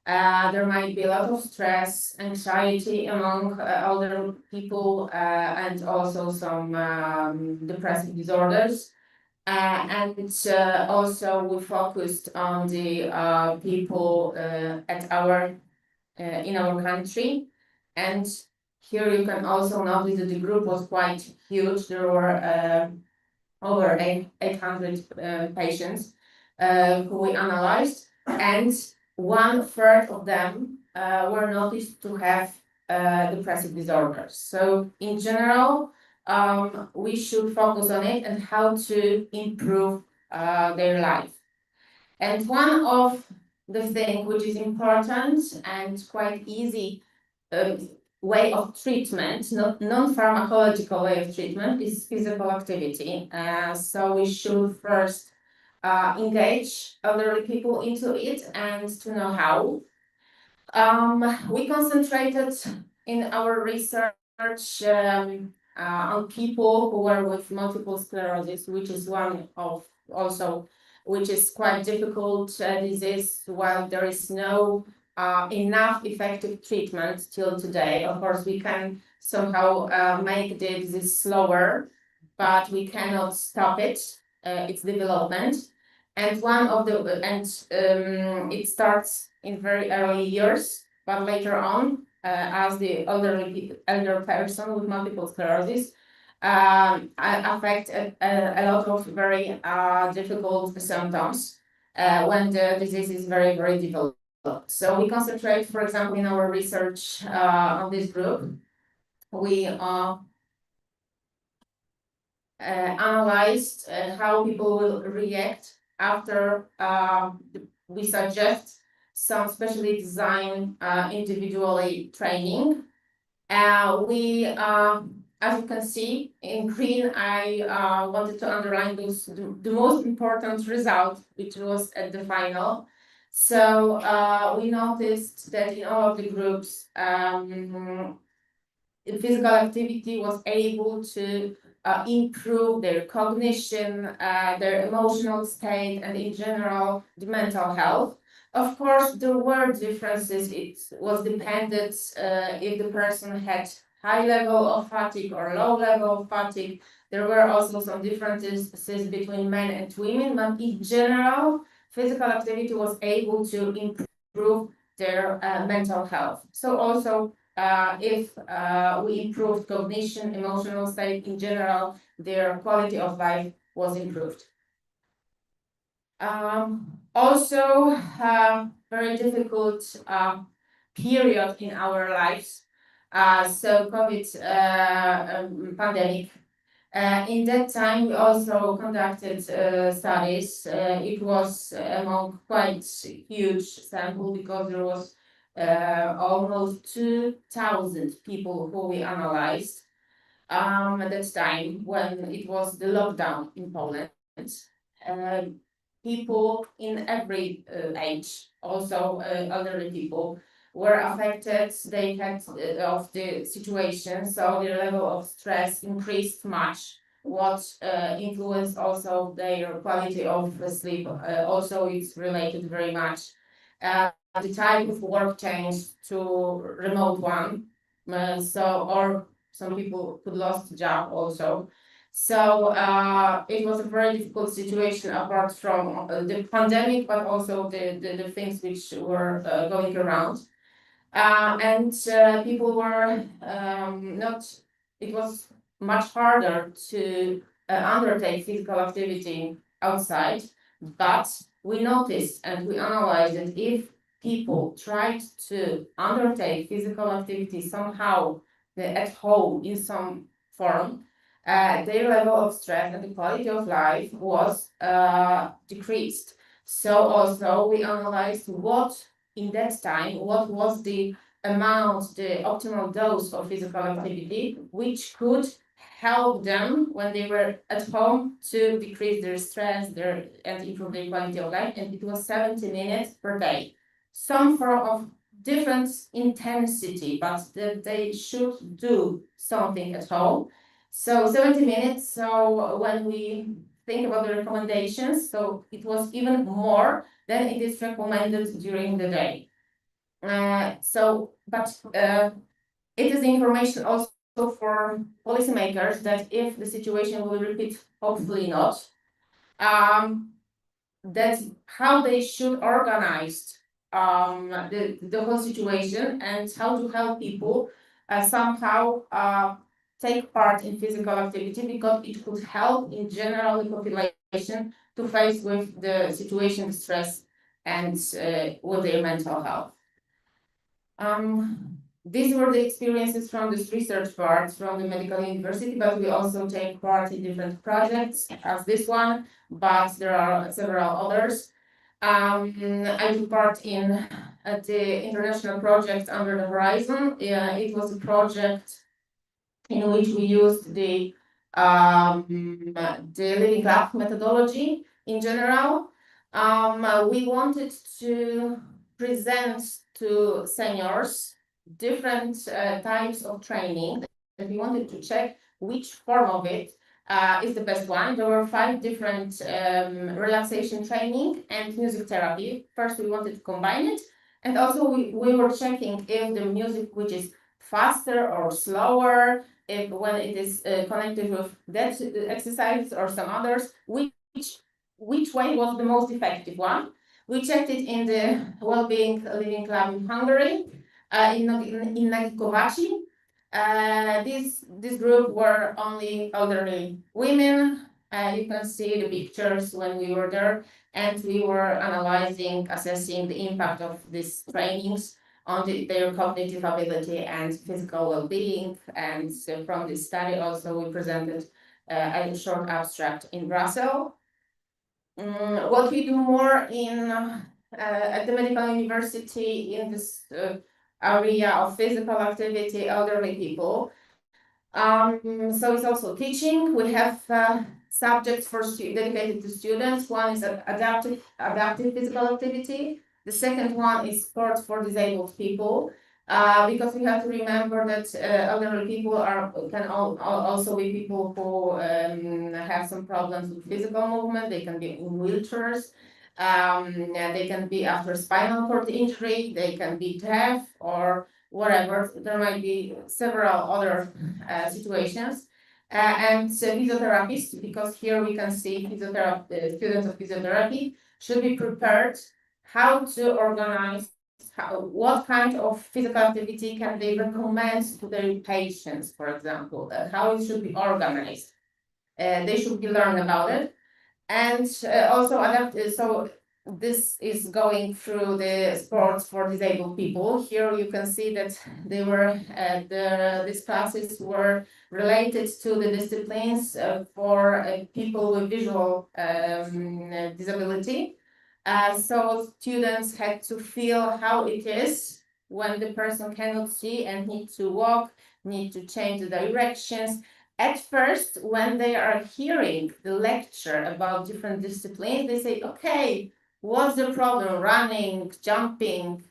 There might be a lot of stress, anxiety among older people, and also some depressive disorders. And also we focused on the people at our in our country. And here you can also notice that the group was quite huge. There were over 800 patients who we analyzed, and 1/3 of them were noticed to have depressive disorders. So in general, we should focus on it and how to improve their life. And one of the things which is important and quite easy way of treatment, non-pharmacological way of treatment, is physical activity. So we should first engage elderly people into it and to know how. We concentrated in our research on people who were with multiple sclerosis, which is one of also, which is quite difficult disease, while there is no enough effective treatment till today. Of course, we can somehow make the disease slower, but we cannot stop its development. And it starts in very early years, but later on, as the elder person with multiple sclerosis affect a lot of very difficult symptoms when the disease is very, very developed. So we concentrate, for example, in our research on this group. We analyzed how people will react after we suggest some specially designed individually training. As you can see in green, I wanted to underline the most important result, which was at the final. So we noticed that in all of the groups, physical activity was able to improve their cognition, their emotional state, and in general, the mental health. Of course, there were differences. It was dependent if the person had high level of fatigue or low level of fatigue. There were also some differences between men and women, but in general, physical activity was able to improve their mental health. So also, if we improved cognition, emotional state in general, their quality of life was improved. Also, very difficult period in our lives. So COVID pandemic. In that time, we also conducted studies. It was among quite huge sample because there was almost 2,000 people who we analyzed at that time when it was the lockdown in Poland. People in every age, also elderly people, were affected. They had of the situation, so their level of stress increased much. What influenced also their quality of sleep. Also, it's related very much. The type of work changed to remote one. Or some people could lost job also. So it was a very difficult situation apart from the pandemic, but also the things which were going around. And people were not, it was much harder to undertake physical activity outside, but we noticed and we analyzed that if people tried to undertake physical activity somehow at home in some form, their level of stress and the quality of life was decreased. So also we analyzed what in that time, what was the amount, the optimal dose of physical activity, which could help them when they were at home to decrease their stress, and improve their quality of life. And it was 70 minutes per day. Some form of different intensity, but that they should do something at home. So 70 minutes. So when we think about the recommendations, so it was even more than it is recommended during the day. It is information also for policymakers that if the situation will repeat, hopefully not, that's how they should organize the whole situation and how to help people somehow take part in physical activity, because it could help in general the population to face with the situation, stress, and with their mental health. These were the experiences from this research part from the medical university, but we also take part in different projects as this one, but there are several others. I took part in the international project Under the Horizon. It was a project in which we used the Living Lab methodology in general. We wanted to present to seniors different types of training, and we wanted to check which form of it is the best one. There were 5 different relaxation training and music therapy. First, we wanted to combine it, and also we were checking if the music which is faster or slower, if when it is connected with that exercise or some others, which way was the most effective one. We checked it in the Well-being Living Club in Hungary, in Nagykovácsi. This group were only elderly women. You can see the pictures when we were there, and we were analyzing, assessing the impact of these trainings on their cognitive ability and physical well-being. And so from this study also we presented a short abstract in Brussels. What we do more in at the medical university in this area of physical activity, elderly people. So it's also teaching. We have subjects dedicated to students. One is adaptive physical activity. The second one is sports for disabled people. Because we have to remember that elderly people can also be people who have some problems with physical movement. They can be in wheelchairs. They can be after spinal cord injury. They can be deaf, or whatever. There might be several other situations. And physiotherapists, because here we can see physiotherapy, students of physiotherapy should be prepared how to organize, what kind of physical activity can they recommend to their patients, for example, how it should be organized. They should be learned about it. And also adapt, so this is going through the sports for disabled people. Here you can see that they were these classes were related to the disciplines for people with visual disability. So students had to feel how it is when the person cannot see and need to walk, need to change the directions. At first, when they are hearing the lecture about different disciplines, they say, okay, what's the problem? Running, jumping,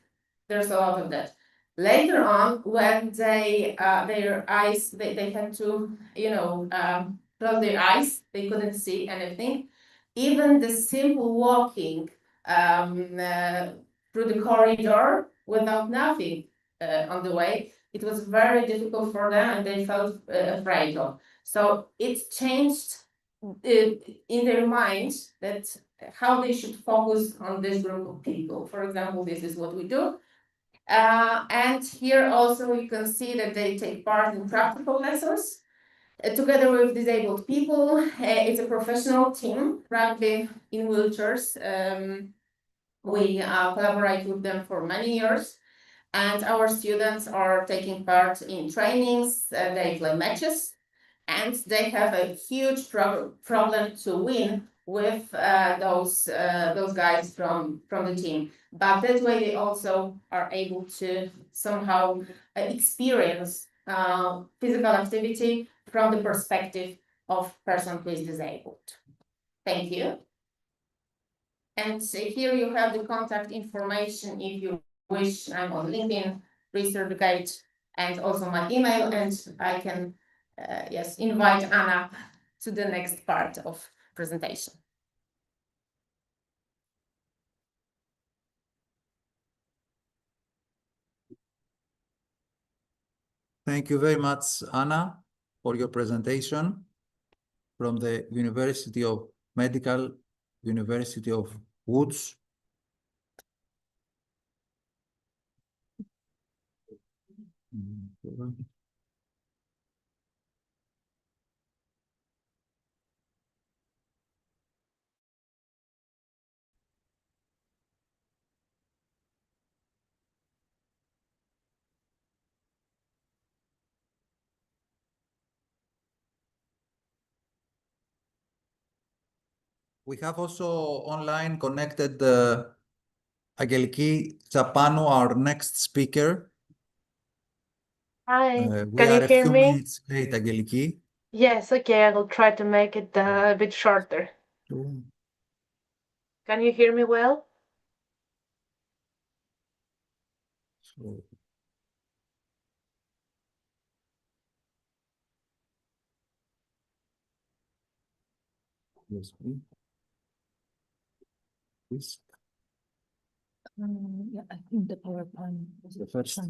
there's a lot of that. Later on, when they their eyes, they had to, close their eyes, they couldn't see anything. Even the simple walking through the corridor without nothing on the way, it was very difficult for them and they felt afraid of. So it changed in their minds that how they should focus on this group of people. For example, this is what we do. And here also you can see that they take part in practical lessons together with disabled people. It's a professional team, rugby in wheelchairs. We collaborate with them for many years. And our students are taking part in trainings, they play matches, and they have a huge problem to win with those guys from the team. But that way they also are able to somehow experience physical activity from the perspective of person who is disabled. Thank you. And here you have the contact information if you wish. I'm on LinkedIn, ResearchGate, and also my email, and I can invite Anna to the next part of presentation. Thank you very much, Anna, for your presentation from the University of Medical University of Woods. We have also online connected Angeliki Tsapanu, our next speaker. Hi, We can are you a hear few me? minutes late, Angeliki. Yes, okay, I will try to make it a bit shorter. Can you hear me well? So, yes, please. Yeah, I think the PowerPoint was The first. So,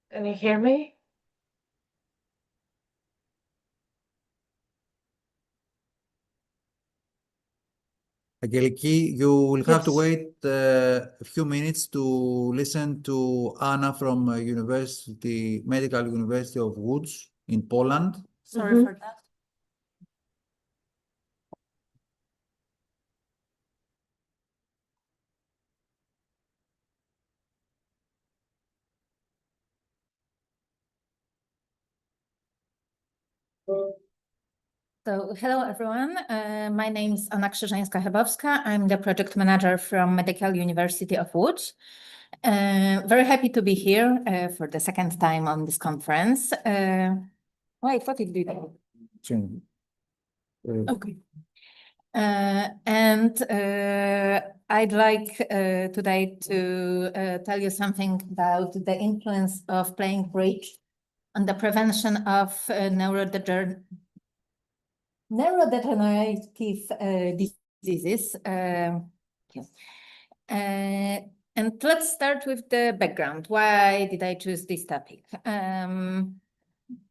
Can you hear me? Angeliki, you will have to Yes. wait a few minutes to listen to Anna from Medical University of Woods in Poland. Sorry for that. So, hello everyone. My name is Anna Krzyżańska-Hebowska. I'm the project manager from Medical University of Łódź. Very happy to be here for the second time on this conference. Wait, what did we do? Okay. I'd like today to tell you something about the influence of playing bridge on the prevention of neurodegenerative diseases. And let's start with the background. Why did I choose this topic? I'm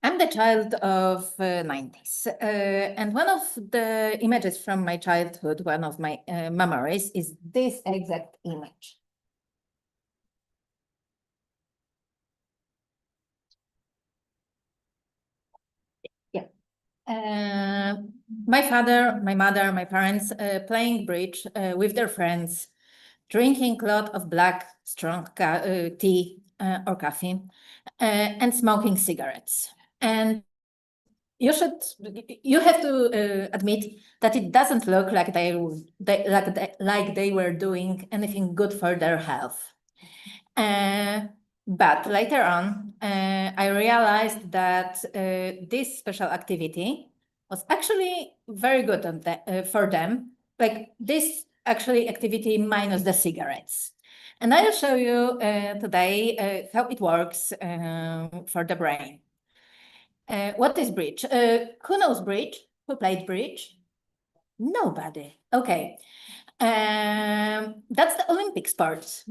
the child of 90s, and one of the images from my childhood, one of my memories, is this exact image. Yeah. My father, my mother, my parents playing bridge with their friends, drinking a lot of black, strong tea or coffee, and smoking cigarettes. And you have to admit that it doesn't look like they were doing anything good for their health. But later on, I realized that this special activity was actually very good for them. Like this actually activity minus the cigarettes. And I'll show you today how it works for the brain. What is bridge? Who knows bridge? Who played bridge? Nobody. Okay. That's the Olympic sport.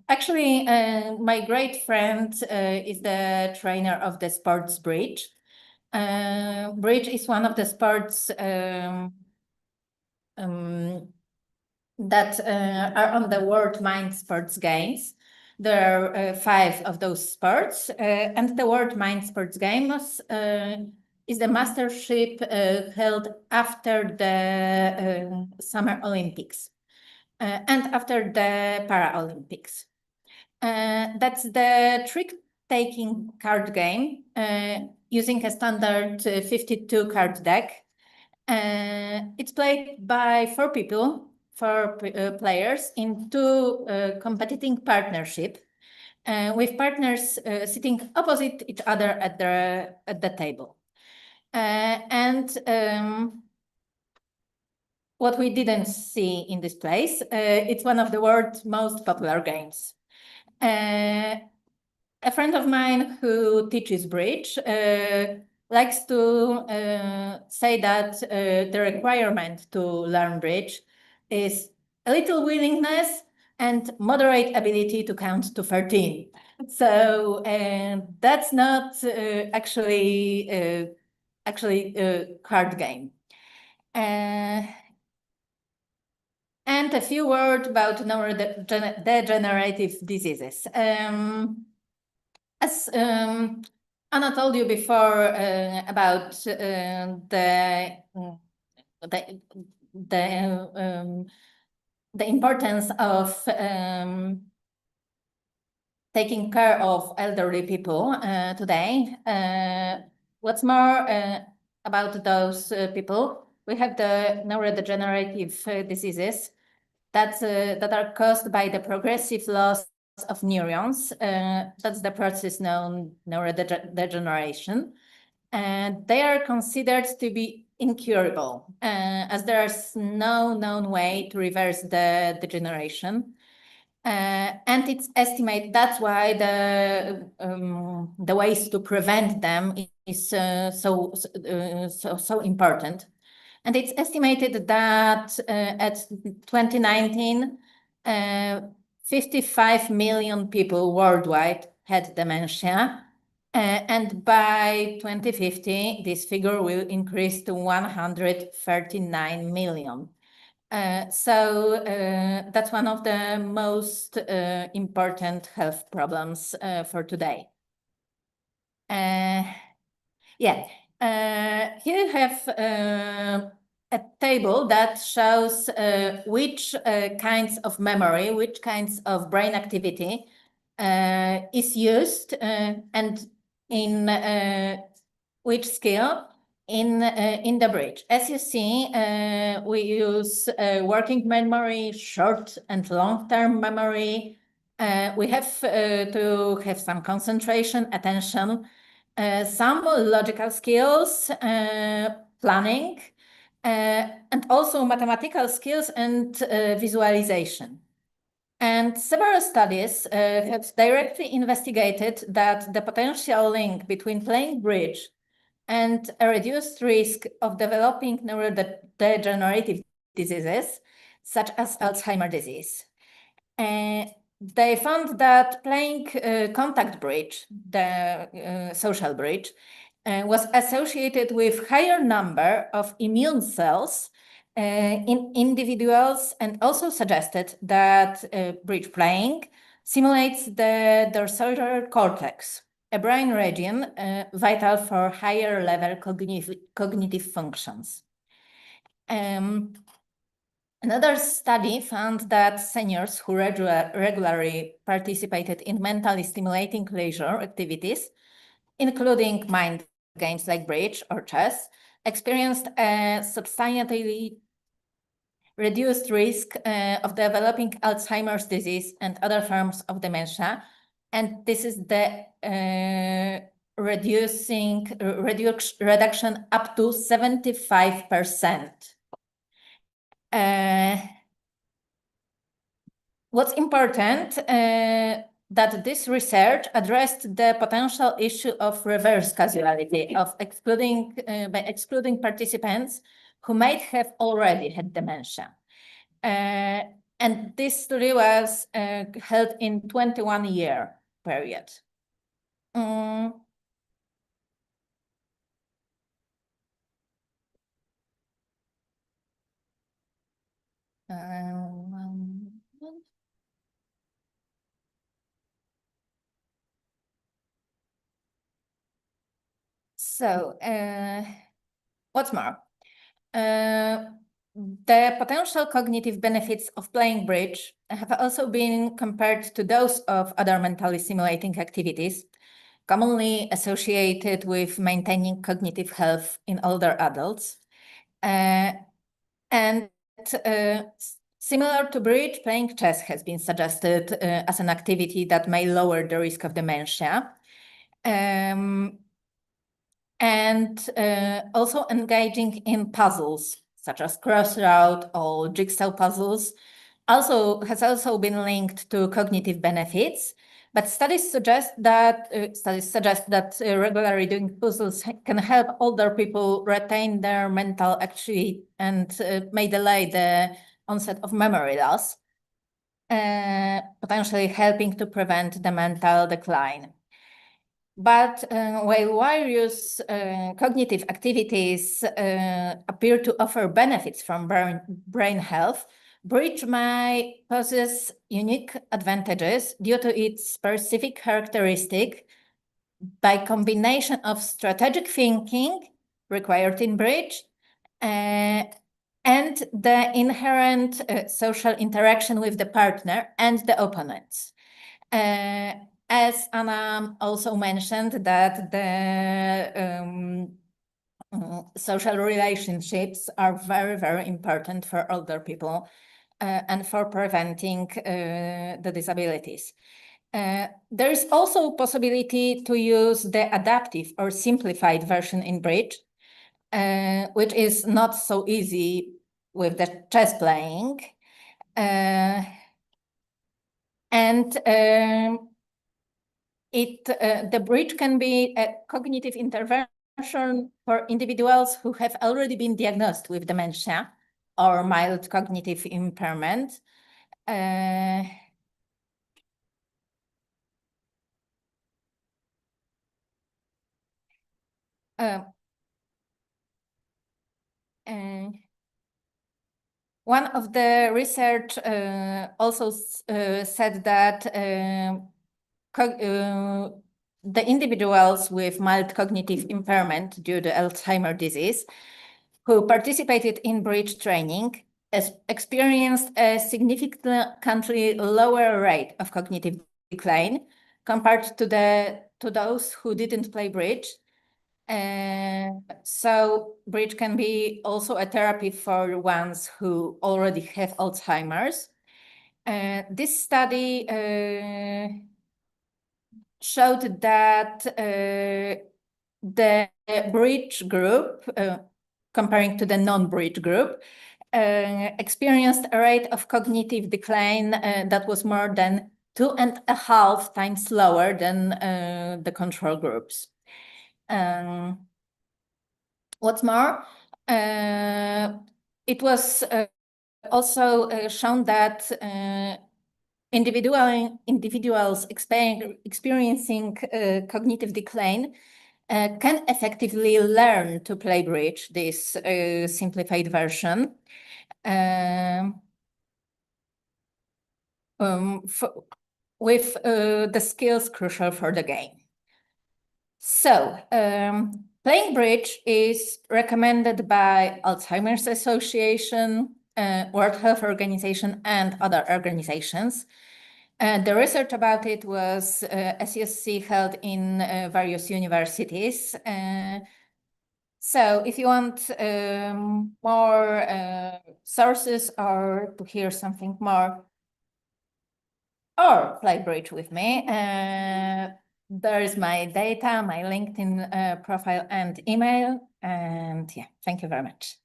Actually, my great friend is the trainer of the sports bridge. Bridge is one of the sports that are on the World Mind Sports Games. There are 5 of those sports, and the World Mind Sports Games is the mastership held after the Summer Olympics and after the Paralympics. That's the trick-taking card game using a standard 52 card deck. It's played by 4 people. 4 players in 2 competing partnership with partners sitting opposite each other at the table. What we didn't see in this place, it's one of the world's most popular games. A friend of mine who teaches bridge likes to say that the requirement to learn bridge is a little willingness and moderate ability to count to 13. So that's not actually a card game. And a few words about neurodegenerative diseases. As Anna told you before about the importance of taking care of elderly people today. What's more about those people? We have the neurodegenerative diseases that are caused by the progressive loss of neurons. That's the process known neurodegeneration. And they are considered to be incurable, as there's no known way to reverse the degeneration. And it's estimated, that's why the ways to prevent them is so important. And it's estimated that at 2019, 55 million people worldwide had dementia. And by 2050, this figure will increase to 139 million. So that's one of the most important health problems for today. Yeah, here you have a table that shows which kinds of memory, which kinds of brain activity is used and in which scale in the bridge. As you see, we use working memory, short and long-term memory. We have to have some concentration, attention, some logical skills, planning, and also mathematical skills and visualization. And several studies have directly investigated that the potential link between playing bridge and a reduced risk of developing neurodegenerative diseases, such as Alzheimer's disease. They found that playing contact bridge, the social bridge, was associated with higher number of immune cells in individuals, and also suggested that bridge playing simulates the dorsal cortex, a brain region vital for higher level cognitive functions. Another study found that seniors who regularly participated in mentally stimulating leisure activities, including mind games like bridge or chess, experienced a substantially reduced risk of developing Alzheimer's disease and other forms of dementia. And this is the reduction up to 75%. What's important that this research addressed the potential issue of reverse causality, of excluding by excluding participants who might have already had dementia. And this study was held in 21-year period. So, what's more? The potential cognitive benefits of playing bridge have also been compared to those of other mentally stimulating activities, commonly associated with maintaining cognitive health in older adults. And similar to bridge, playing chess has been suggested as an activity that may lower the risk of dementia. And also engaging in puzzles, such as crossroad or jigsaw puzzles, has also been linked to cognitive benefits. But studies suggest that regularly doing puzzles can help older people retain their mental acuity and may delay the onset of memory loss, potentially helping to prevent the mental decline. But while various cognitive activities appear to offer benefits from brain health, bridge may possess unique advantages due to its specific characteristic by combination of strategic thinking required in bridge and the inherent social interaction with the partner and the opponents. As Anna also mentioned, that the social relationships are very, very important for older people and for preventing the disabilities. There is also possibility to use the adaptive or simplified version in bridge, which is not so easy with the chess playing. The bridge can be a cognitive intervention for individuals who have already been diagnosed with dementia or mild cognitive impairment. One of the research also said that the individuals with mild cognitive impairment due to Alzheimer's disease who participated in bridge training experienced a significantly lower rate of cognitive decline compared to those who didn't play bridge. So bridge can be also a therapy for ones who already have Alzheimer's. This study showed that the bridge group, comparing to the non-bridge group, experienced a rate of cognitive decline that was more than 2.5 times lower than the control groups. What's more, it was also shown that individuals experiencing cognitive decline can effectively learn to play bridge, this simplified version, with the skills crucial for the game. So, playing bridge is recommended by Alzheimer's Association, World Health Organization, and other organizations. The research about it was, as you see, held in various universities. So if you want more sources or to hear something more, or play bridge with me, there is my data, my LinkedIn profile and email. And yeah, thank you very much.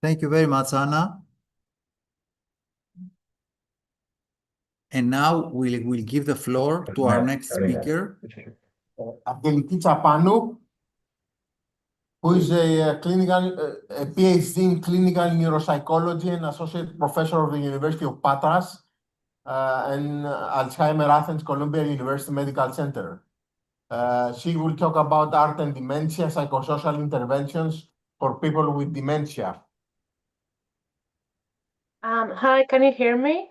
Thank you very much, Anna. And now we'll give the floor to our next speaker. Angeliki Tsapanu, who is a PhD in clinical neuropsychology and associate professor of the University of Patras and Alzheimer Athens Columbia University Medical Center. She will talk about art and dementia, psychosocial interventions for people with dementia. Hi, can you hear me?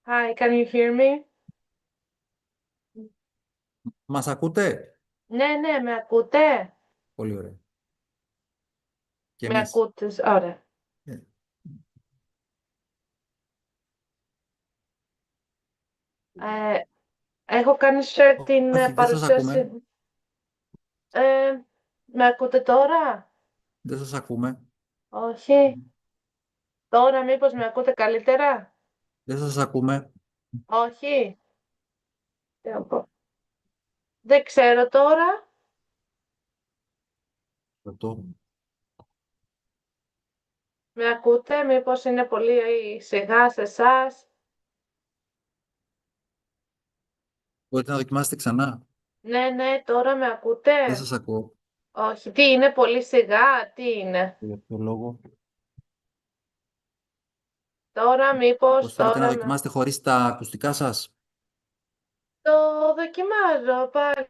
Hi, can you hear me? Μας ακούτε? Ναι, με ακούτε? Πολύ ωραία. Και Με εμείς. ακούτε, ωραία. Έχω κάνει share την Όχι, δεν σας ακούμε. παρουσίαση. Με ακούτε τώρα? Δεν σας ακούμε. Όχι. Τώρα μήπως με ακούτε καλύτερα? Δεν σας ακούμε. Όχι. Δεν ξέρω τώρα. Ρωτώ. Με ακούτε, μήπως είναι πολύ σιγά σε εσάς? Μπορείτε να δοκιμάσετε ξανά. Ναι, τώρα με ακούτε? Δεν σας ακούω. Όχι, τι είναι, πολύ σιγά, τι είναι? Για ποιο λόγο. Τώρα μήπως, Πώς θέλετε τώρα να δοκιμάσετε χωρίς τα ακουστικά σας. Το δοκιμάζω πάλι.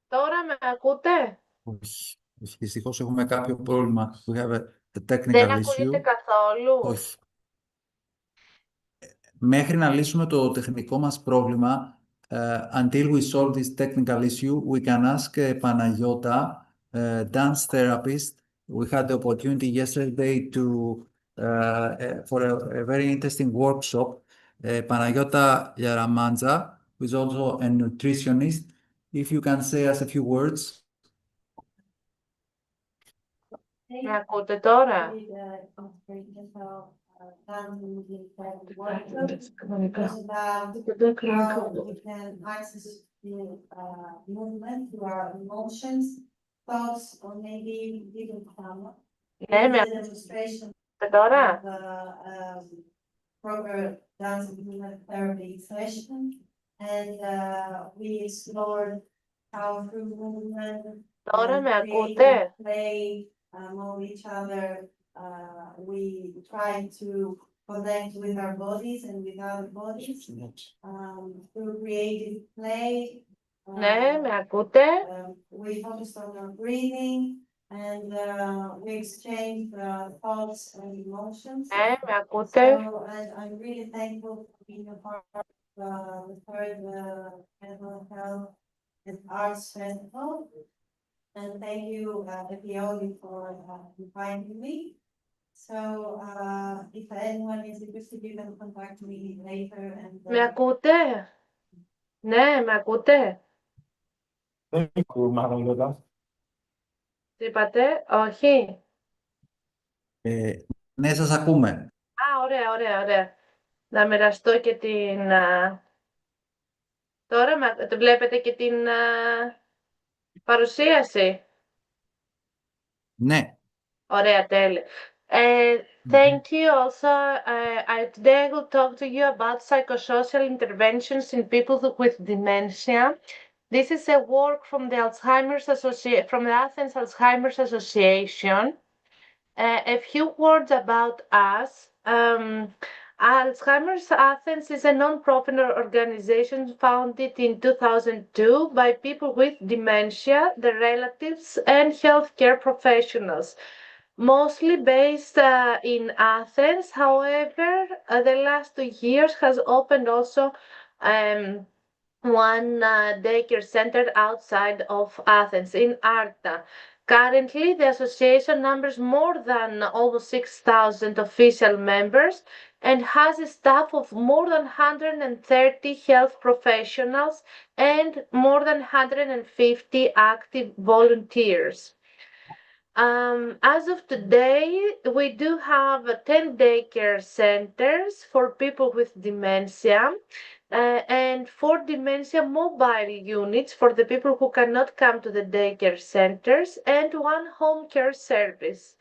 Τώρα με ακούτε? Όχι. Δυστυχώς έχουμε κάποιο πρόβλημα. We have a technical Δεν issue. ακούγεται καθόλου? Όχι. Μέχρι να λύσουμε το τεχνικό μας πρόβλημα, until we solve this technical issue, we can ask Panayota, dance therapist. We had the opportunity yesterday to for a very interesting workshop. Panayota Yaramandza, who is also a nutritionist. If you can say us a few words. Με ακούτε τώρα? Ναι, με ακούτε τώρα? Proper dance movement therapy session, and we explored how through movement Τώρα με creative ακούτε? play among each other. We try to connect with our bodies and with other bodies through creative play. Ναι, με ακούτε? We focused on our breathing and we exchanged thoughts and emotions. Ναι, με ακούτε? So I'm really thankful for being a part of the third mental health and arts festival. And thank you, EPIONI, for inviting me. So, if anyone is interested, you can contact me later and. Με ακούτε? Ναι, με ακούτε? Δεν ακούμε, Μαργαρίτα. Τι είπατε? Όχι. Ναι, σας ακούμε. Α, ωραία. Να μοιραστώ και την... Τώρα βλέπετε και την παρουσίαση. Ναι. Ωραία, τέλεια. Thank you also. Today I will talk to you about psychosocial interventions in people with dementia. This is a work from the Athens Alzheimer's Association. A few words about us. Alzheimer's Athens is a non-profit organization founded in 2002 by people with dementia, their relatives, and healthcare professionals. Mostly based in Athens. However, the last 2 years has opened also one daycare center outside of Athens in Arta. Currently, the association numbers more than almost 6,000 official members and has a staff of more than 130 health professionals and more than 150 active volunteers. As of today, we do have 10 daycare centers for people with dementia and 4 dementia mobile units for the people who cannot come to the daycare centers and 1 home care service.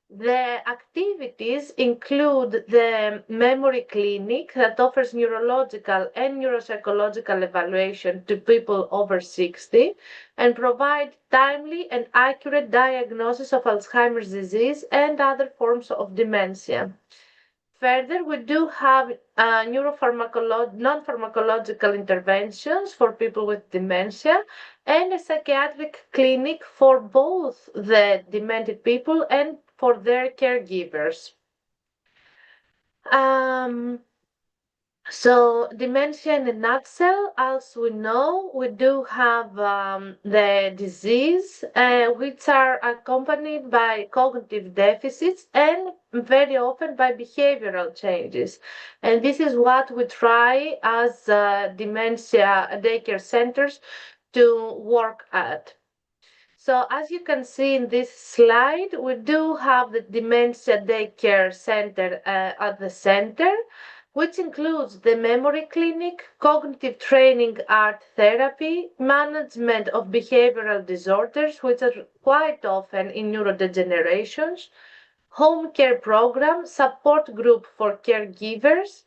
The activities include the memory clinic that offers neurological and neuropsychological evaluation to people over 60 and provide timely and accurate diagnosis of Alzheimer's disease and other forms of dementia. Further, we do have non-pharmacological interventions for people with dementia and a psychiatric clinic for both the demented people and for their caregivers. So dementia in a nutshell, as we know, we do have the disease, which are accompanied by cognitive deficits and very often by behavioral changes. And this is what we try as dementia daycare centers to work at. So as you can see in this slide, we do have the dementia daycare center at the center, which includes the memory clinic, cognitive training, art therapy, management of behavioral disorders, which are quite often in neurodegenerations, home care program, support group for caregivers,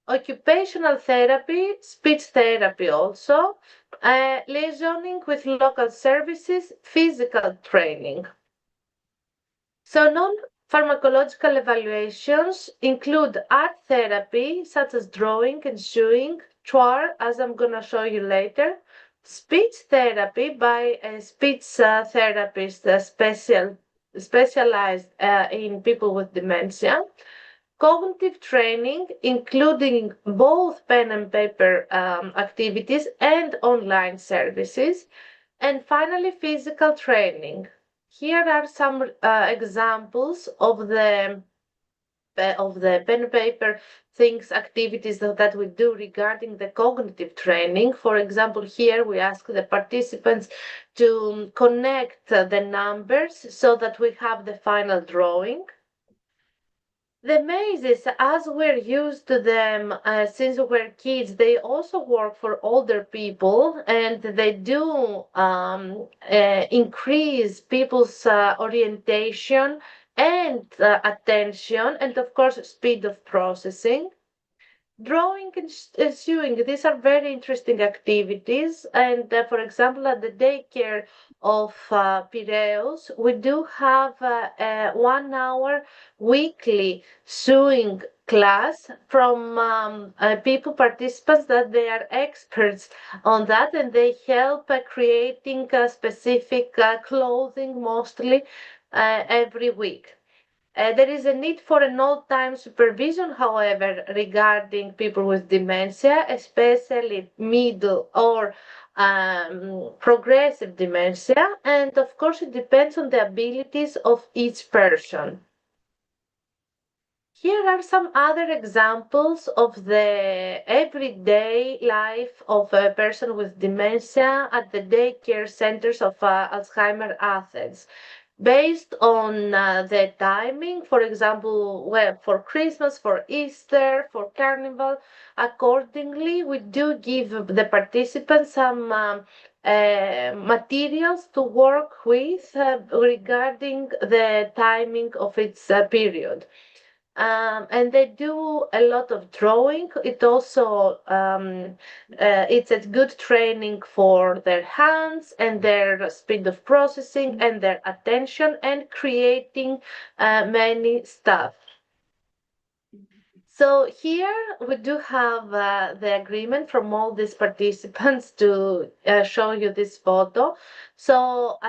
occupational therapy, speech therapy also, liaisoning with local services, physical training. So non-pharmacological evaluations include art therapy, such as drawing and sewing, TWAR, as I'm going to show you later, speech therapy by a speech therapist specialized in people with dementia, cognitive training, including both pen and paper activities and online services, and finally, physical training. Here are some examples of the pen and paper things, activities that we do regarding the cognitive training. For example, here we ask the participants to connect the numbers so that we have the final drawing. The mazes, as we're used to them since we were kids, they also work for older people and they do increase people's orientation and attention and of course speed of processing. Drawing and sewing, these are very interesting activities. And for example, at the daycare of Piraeus, we do have a 1 hour weekly sewing class from people, participants that they are experts on that and they help creating specific clothing mostly every week. There is a need for an all-time supervision, however, regarding people with dementia, especially middle or progressive dementia, and of course it depends on the abilities of each person. here are some other examples of the everyday life of a person with dementia at the daycare centers of Alzheimer Athens. Based on the timing, for example, well, for Christmas, for Easter, for Carnival, accordingly, we do give the participants some materials to work with regarding the timing of its period. And they do a lot of drawing. It also it's a good training for their hands and their speed of processing and their attention and creating many stuff. So here we do have the agreement from all these participants to show you this photo. So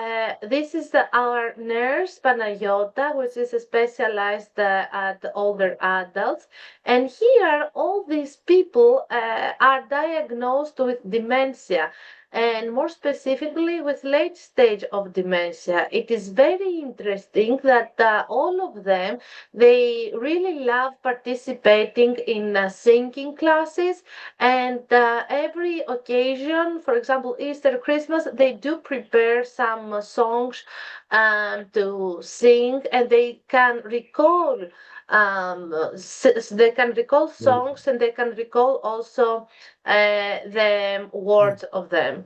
this is our nurse Panayota, which is specialized at older adults. And here all these people are diagnosed with dementia, and more specifically with late stage of dementia. It is very interesting that all of them, they really love participating in singing classes, and every occasion, for example, Easter, Christmas, they do prepare some songs to sing, and they can recall they can recall songs, and they can recall also the words of them.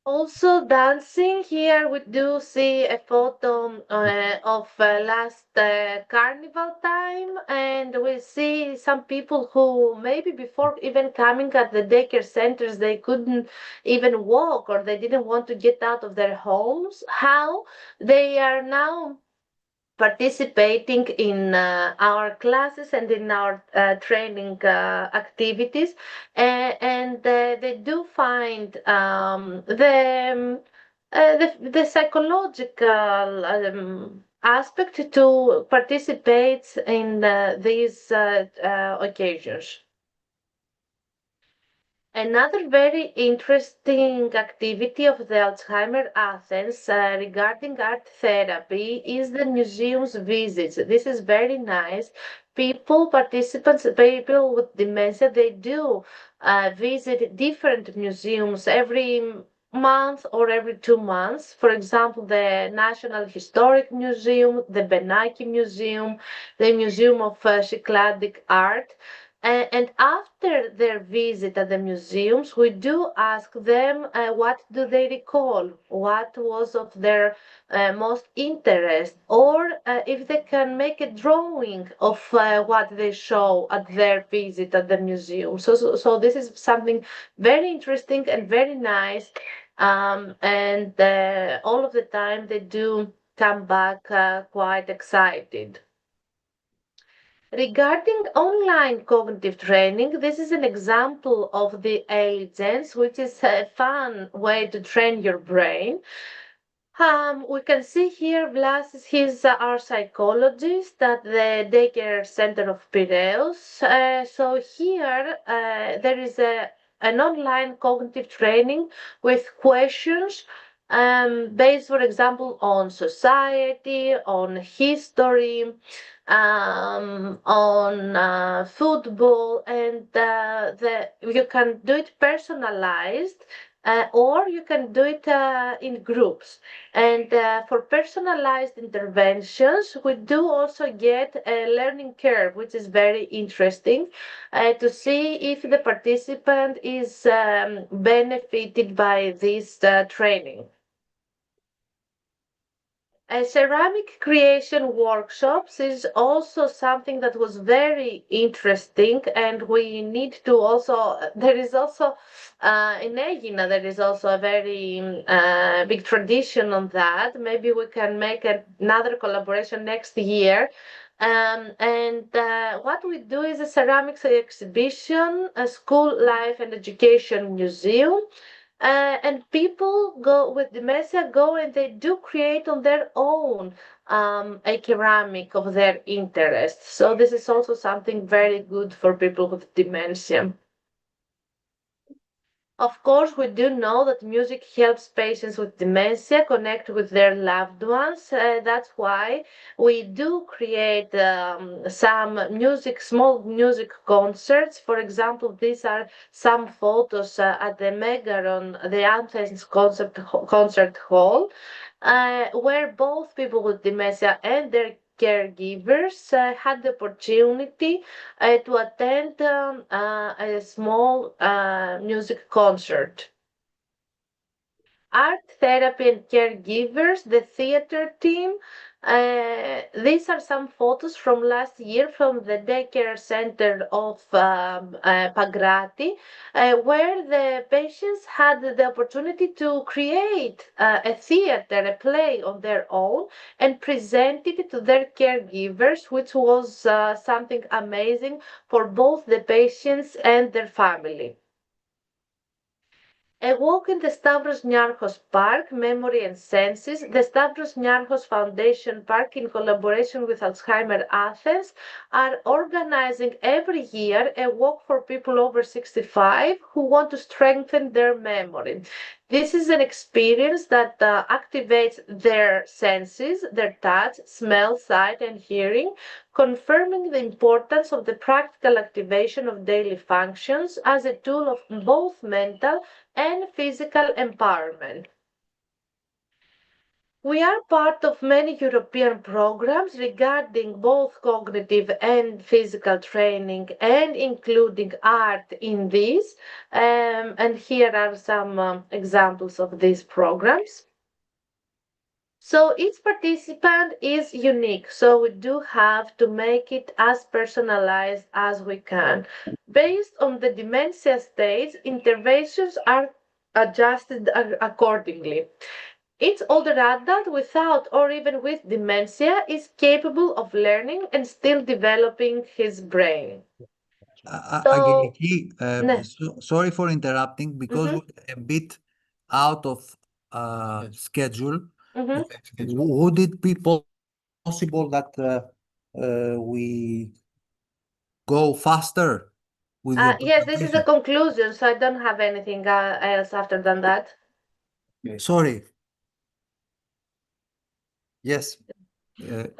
Also dancing, here we do see a photo of last carnival time, and we see some people who maybe before even coming at the daycare centers, they couldn't even walk, or they didn't want to get out of their homes. How they are now participating in our classes and in our training activities, and they do find the psychological aspect to participate in these occasions. Another very interesting activity of the Alzheimer Athens regarding art therapy is the museums visits. This is very nice. Participants, people with dementia, they do visit different museums every month or every 2 months. For example, the National Historic Museum, the Benaki Museum, the Museum of Cycladic Art. And after their visit at the museums, we do ask them what do they recall, what was of their most interest, or if they can make a drawing of what they show at their visit at the museum. So this is something very interesting and very nice, and all of the time they do come back quite excited. Regarding online cognitive training, this is an example of the agents, which is a fun way to train your brain. We can see here Blas, he's our psychologist at the daycare center of Piraeus. So here there is an online cognitive training with questions based, for example, on society, on history, on football, and you can do it personalized, or you can do it in groups. And for personalized interventions, we do also get a learning curve, which is very interesting to see if the participant is benefited by this training. Ceramic creation workshops is also something that was very interesting, and we need to also, there is also in Egina, there is also a very big tradition on that. Maybe we can make another collaboration next year. And what we do is a ceramics exhibition, a school life and education museum. And people go with dementia, go and they do create on their own a ceramic of their interest. So this is also something very good for people with dementia. Of course, we do know that music helps patients with dementia connect with their loved ones. That's why we do create some small music concerts. For example, these are some photos at the Megaron, the Athens concert hall, where both people with dementia and their caregivers had the opportunity to attend a small music concert. Art therapy and caregivers, the theater team. These are some photos from last year from the daycare center of Pagrati, where the patients had the opportunity to create a theater, a play on their own, and present it to their caregivers, which was something amazing for both the patients and their family. A walk in the Stavros Niarchos Park, Memory and Senses, the Stavros Niarchos Foundation Park, in collaboration with Alzheimer Athens, are organizing every year a walk for people over 65 who want to strengthen their memory. This is an experience that activates their senses, their touch, smell, sight, and hearing, confirming the importance of the practical activation of daily functions as a tool of both mental and physical empowerment. We are part of many European programs regarding both cognitive and physical training and including art in these. And here are some examples of these programs. So each participant is unique, so we do have to make it as personalized as we can. Based on the dementia stage, interventions are adjusted accordingly. Each older adult without or even with dementia is capable of learning and still developing his brain. So, Angeliki, ne- sorry for interrupting because mhm, we're a bit out of schedule. mhm. Would it be possible that we go faster with your Yes, this is the presentation? conclusion, so I don't have anything else after than that. Sorry. Yes.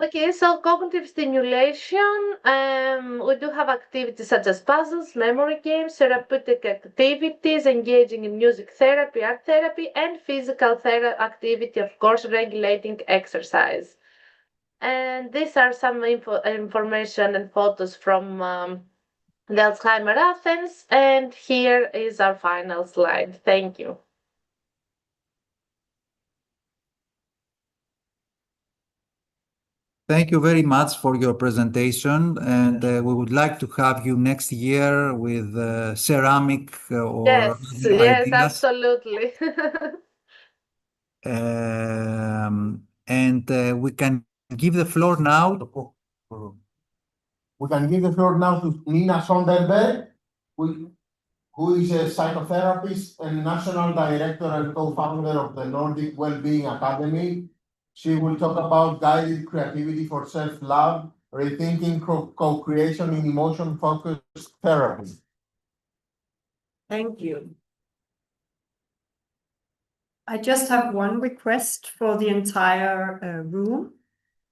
Okay, so cognitive stimulation, we do have activities such as puzzles, memory games, therapeutic activities, engaging in music therapy, art therapy, and physical activity, of course, regulating exercise. And these are some information and photos from the Alzheimer Athens, and here is our final slide. Thank you. Thank you very much for your presentation, and we would like to have you next year with ceramic or Yes, other yes, ideas. absolutely. And we can give the floor now. We can give the floor now to Nina Sonderberg, who is a psychotherapist and national director and co-founder of the Nordic Wellbeing Academy. She will talk about guided creativity for self-love, rethinking co-creation in emotion-focused therapy. Thank you. I just have one request for the entire room.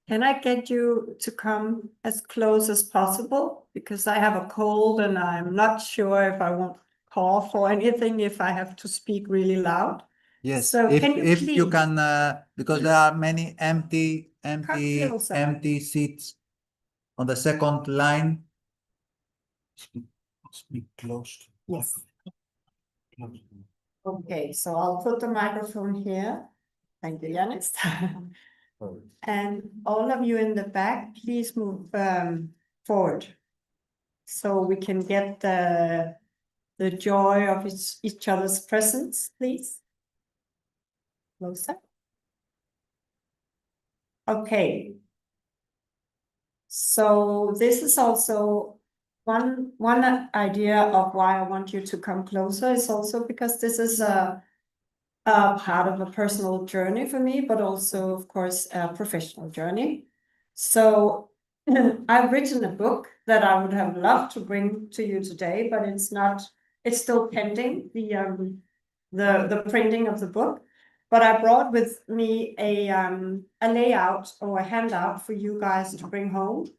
Can I get you to come as close as possible? Because I have a cold and I'm not sure if I won't cough or anything if I have to speak really loud. Yes, So can you if you please can, because there are many empty seats on the second line. Speak close. Yes. Okay, so I'll put the microphone here. Thank you, Yanis. And all of you in the back, please move forward so we can get the joy of each other's presence, please. Closer. Okay. So this is also one idea of why I want you to come closer is also because this is a part of a personal journey for me, but also, of course, a professional journey. So I've written a book that I would have loved to bring to you today, but it's not it's still pending the printing of the book. But I brought with me a layout or a handout for you guys to bring home.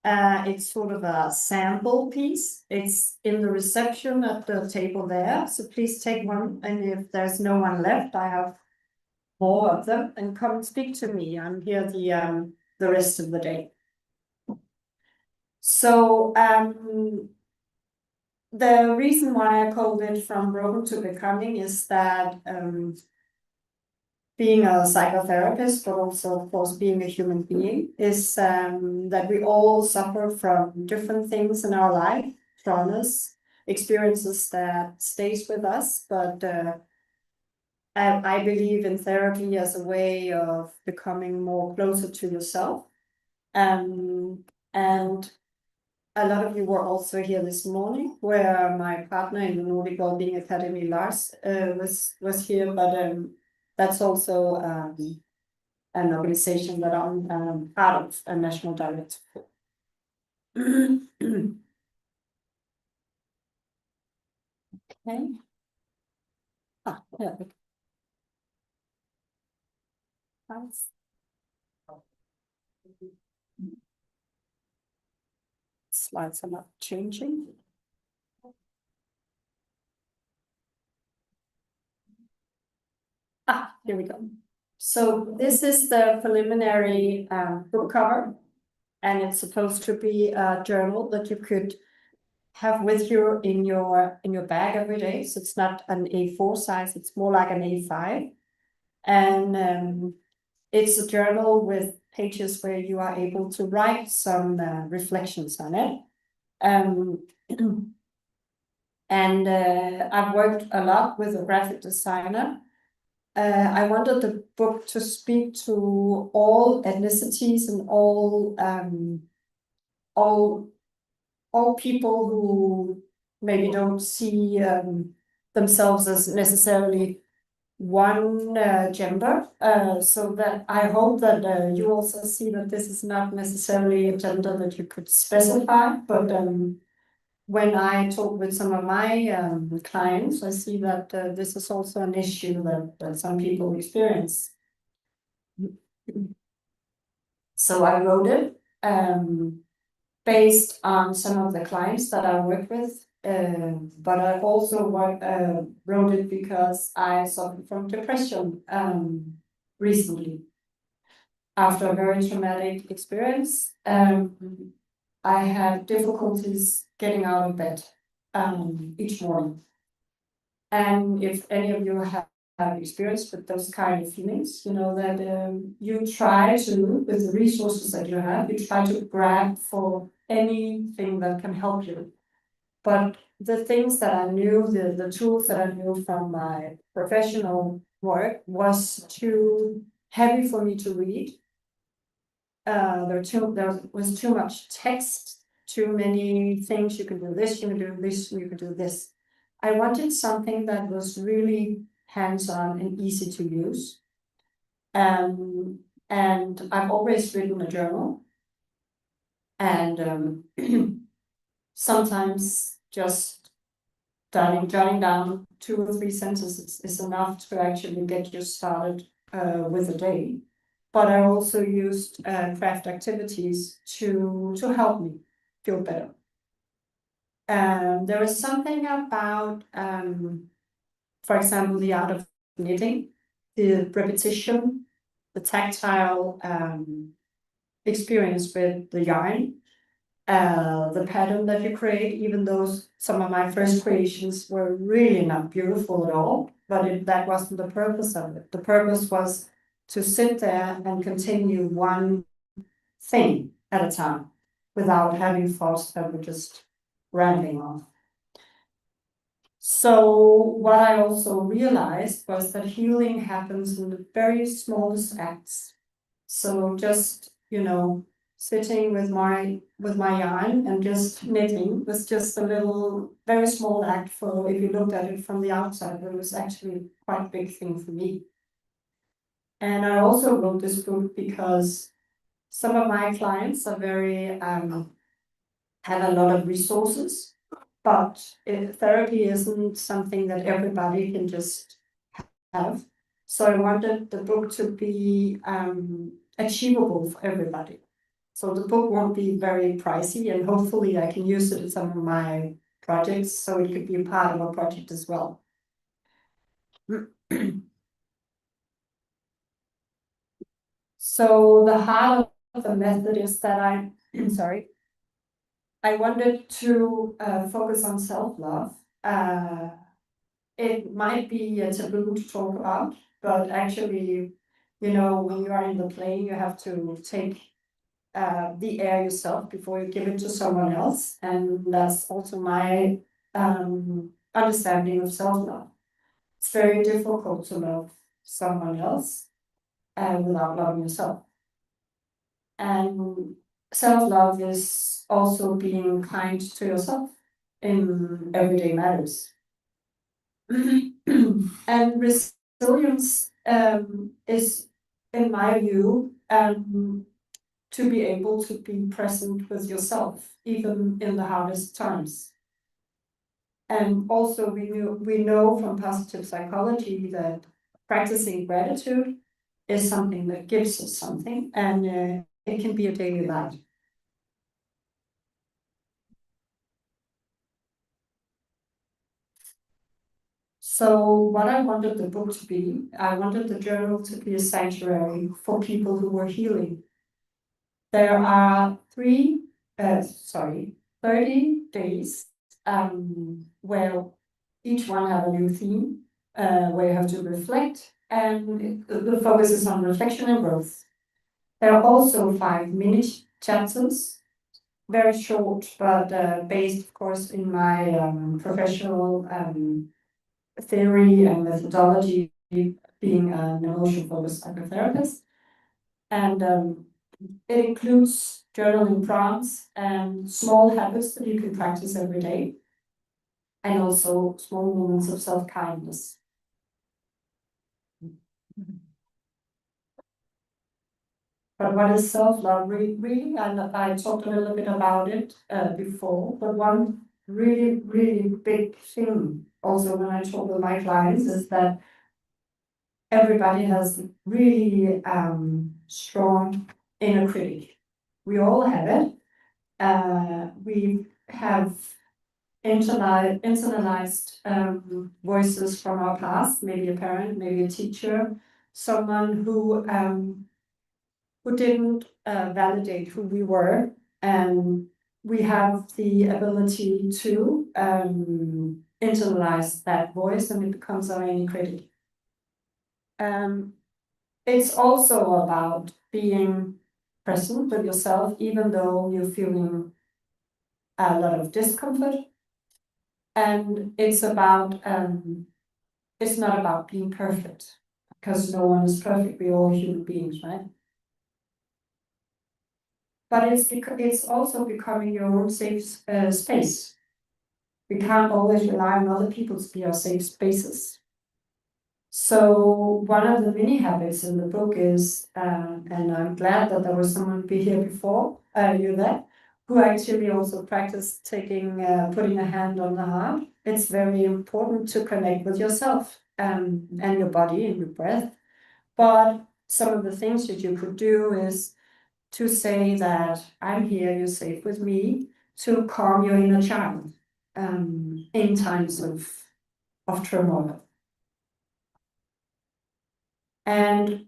It's sort of a sample piece. It's in the reception at the table there. So please take one. And if there's no one left, I have more of them, and come and speak to me. I'm here the rest of the day. So the reason why I called it From Broken to Becoming is that being a psychotherapist, but also, of course, being a human being, is that we all suffer from different things in our life, traumas, experiences that stays with us. But I believe in therapy as a way of becoming more closer to yourself. And a lot of you were also here this morning, where my partner in the Nordic Wellbeing Academy, Lars, was here. But that's also an organization that I'm part of, a national director for. Okay. Yeah. Thanks. Slides are not changing. Here we go. So this is the preliminary book cover, and it's supposed to be a journal that you could have with you in your bag every day. So it's not an A4 size; it's more like an A5, and it's a journal with pages where you are able to write some reflections on it. And I've worked a lot with a graphic designer. I wanted the book to speak to all ethnicities and all people who maybe don't see themselves as necessarily one gender. So that I hope that you also see that this is not necessarily a gender that you could specify, but when I talk with some of my clients, I see that this is also an issue that some people experience. So I wrote it based on some of the clients that I work with, but I also wrote it because I suffered from depression recently. After a very traumatic experience, I had difficulties getting out of bed each morning. And if any of you have experience with those kind of feelings, you know that you try to, with the resources that you have, you try to grab for anything that can help you. But the things that I knew, the tools that I knew from my professional work was too heavy for me to read. There was too much text, too many things. You can do this, you can do this, you can do this. I wanted something that was really hands-on and easy to use. And I've always written a journal. And sometimes just jotting down 2 or 3 sentences is enough to actually get you started with the day. But I also used craft activities to help me feel better. There is something about, for example, the art of knitting, the repetition, the tactile experience with the yarn, the pattern that you create, even though some of my first creations were really not beautiful at all, but that wasn't the purpose of it. The purpose was to sit there and continue one thing at a time without having thoughts that were just rambling off. So what I also realized was that healing happens in the very smallest acts. So just, you know, sitting with my yarn and just knitting was just a little, very small act for, if you looked at it from the outside, it was actually quite a big thing for me. And I also wrote this book because some of my clients are very, have a lot of resources, but therapy isn't something that everybody can just have. So I wanted the book to be achievable for everybody. So the book won't be very pricey, and hopefully I can use it in some of my projects, so it could be a part of a project as well. So the heart of the method is that I wanted to focus on self-love. It might be a taboo to talk about, but actually, you know, when you are in the plane, you have to take the air yourself before you give it to someone else. And that's also my understanding of self-love. It's very difficult to love someone else without loving yourself. And self-love is also being kind to yourself in everyday matters. And resilience is, in my view, to be able to be present with yourself, even in the hardest times. And also we know from positive psychology that practicing gratitude is something that gives us something, and it can be a daily life. So what I wanted the book to be, I wanted the journal to be a sanctuary for people who were healing. There are 30 days where each one have a new theme, where you have to reflect, and the focus is on reflection and growth. There are also 5 mini chapters, very short, but based, of course, in my professional theory and methodology, being an emotion-focused psychotherapist. And it includes journaling prompts and small habits that you can practice every day, and also small moments of self-kindness. But what is self-love really? I talked a little bit about it before, but one really big thing also when I talk with my clients is that everybody has really strong inner critic. We all have it. We have internalized voices from our past, maybe a parent, maybe a teacher, someone who didn't validate who we were, and we have the ability to internalize that voice, and it becomes our inner critic. It's also about being present with yourself, even though you're feeling a lot of discomfort. And it's about, it's not about being perfect, because no one is perfect, we're all human beings, right? But it's also becoming your own safe space. We can't always rely on other people to be our safe spaces. So one of the mini habits in the book is, and I'm glad that there was someone be here before you there, who actually also practiced putting a hand on the heart. It's very important to connect with yourself and your body and your breath. But some of the things that you could do is to say that I'm here, you're safe with me, to calm your inner child in times of turmoil. And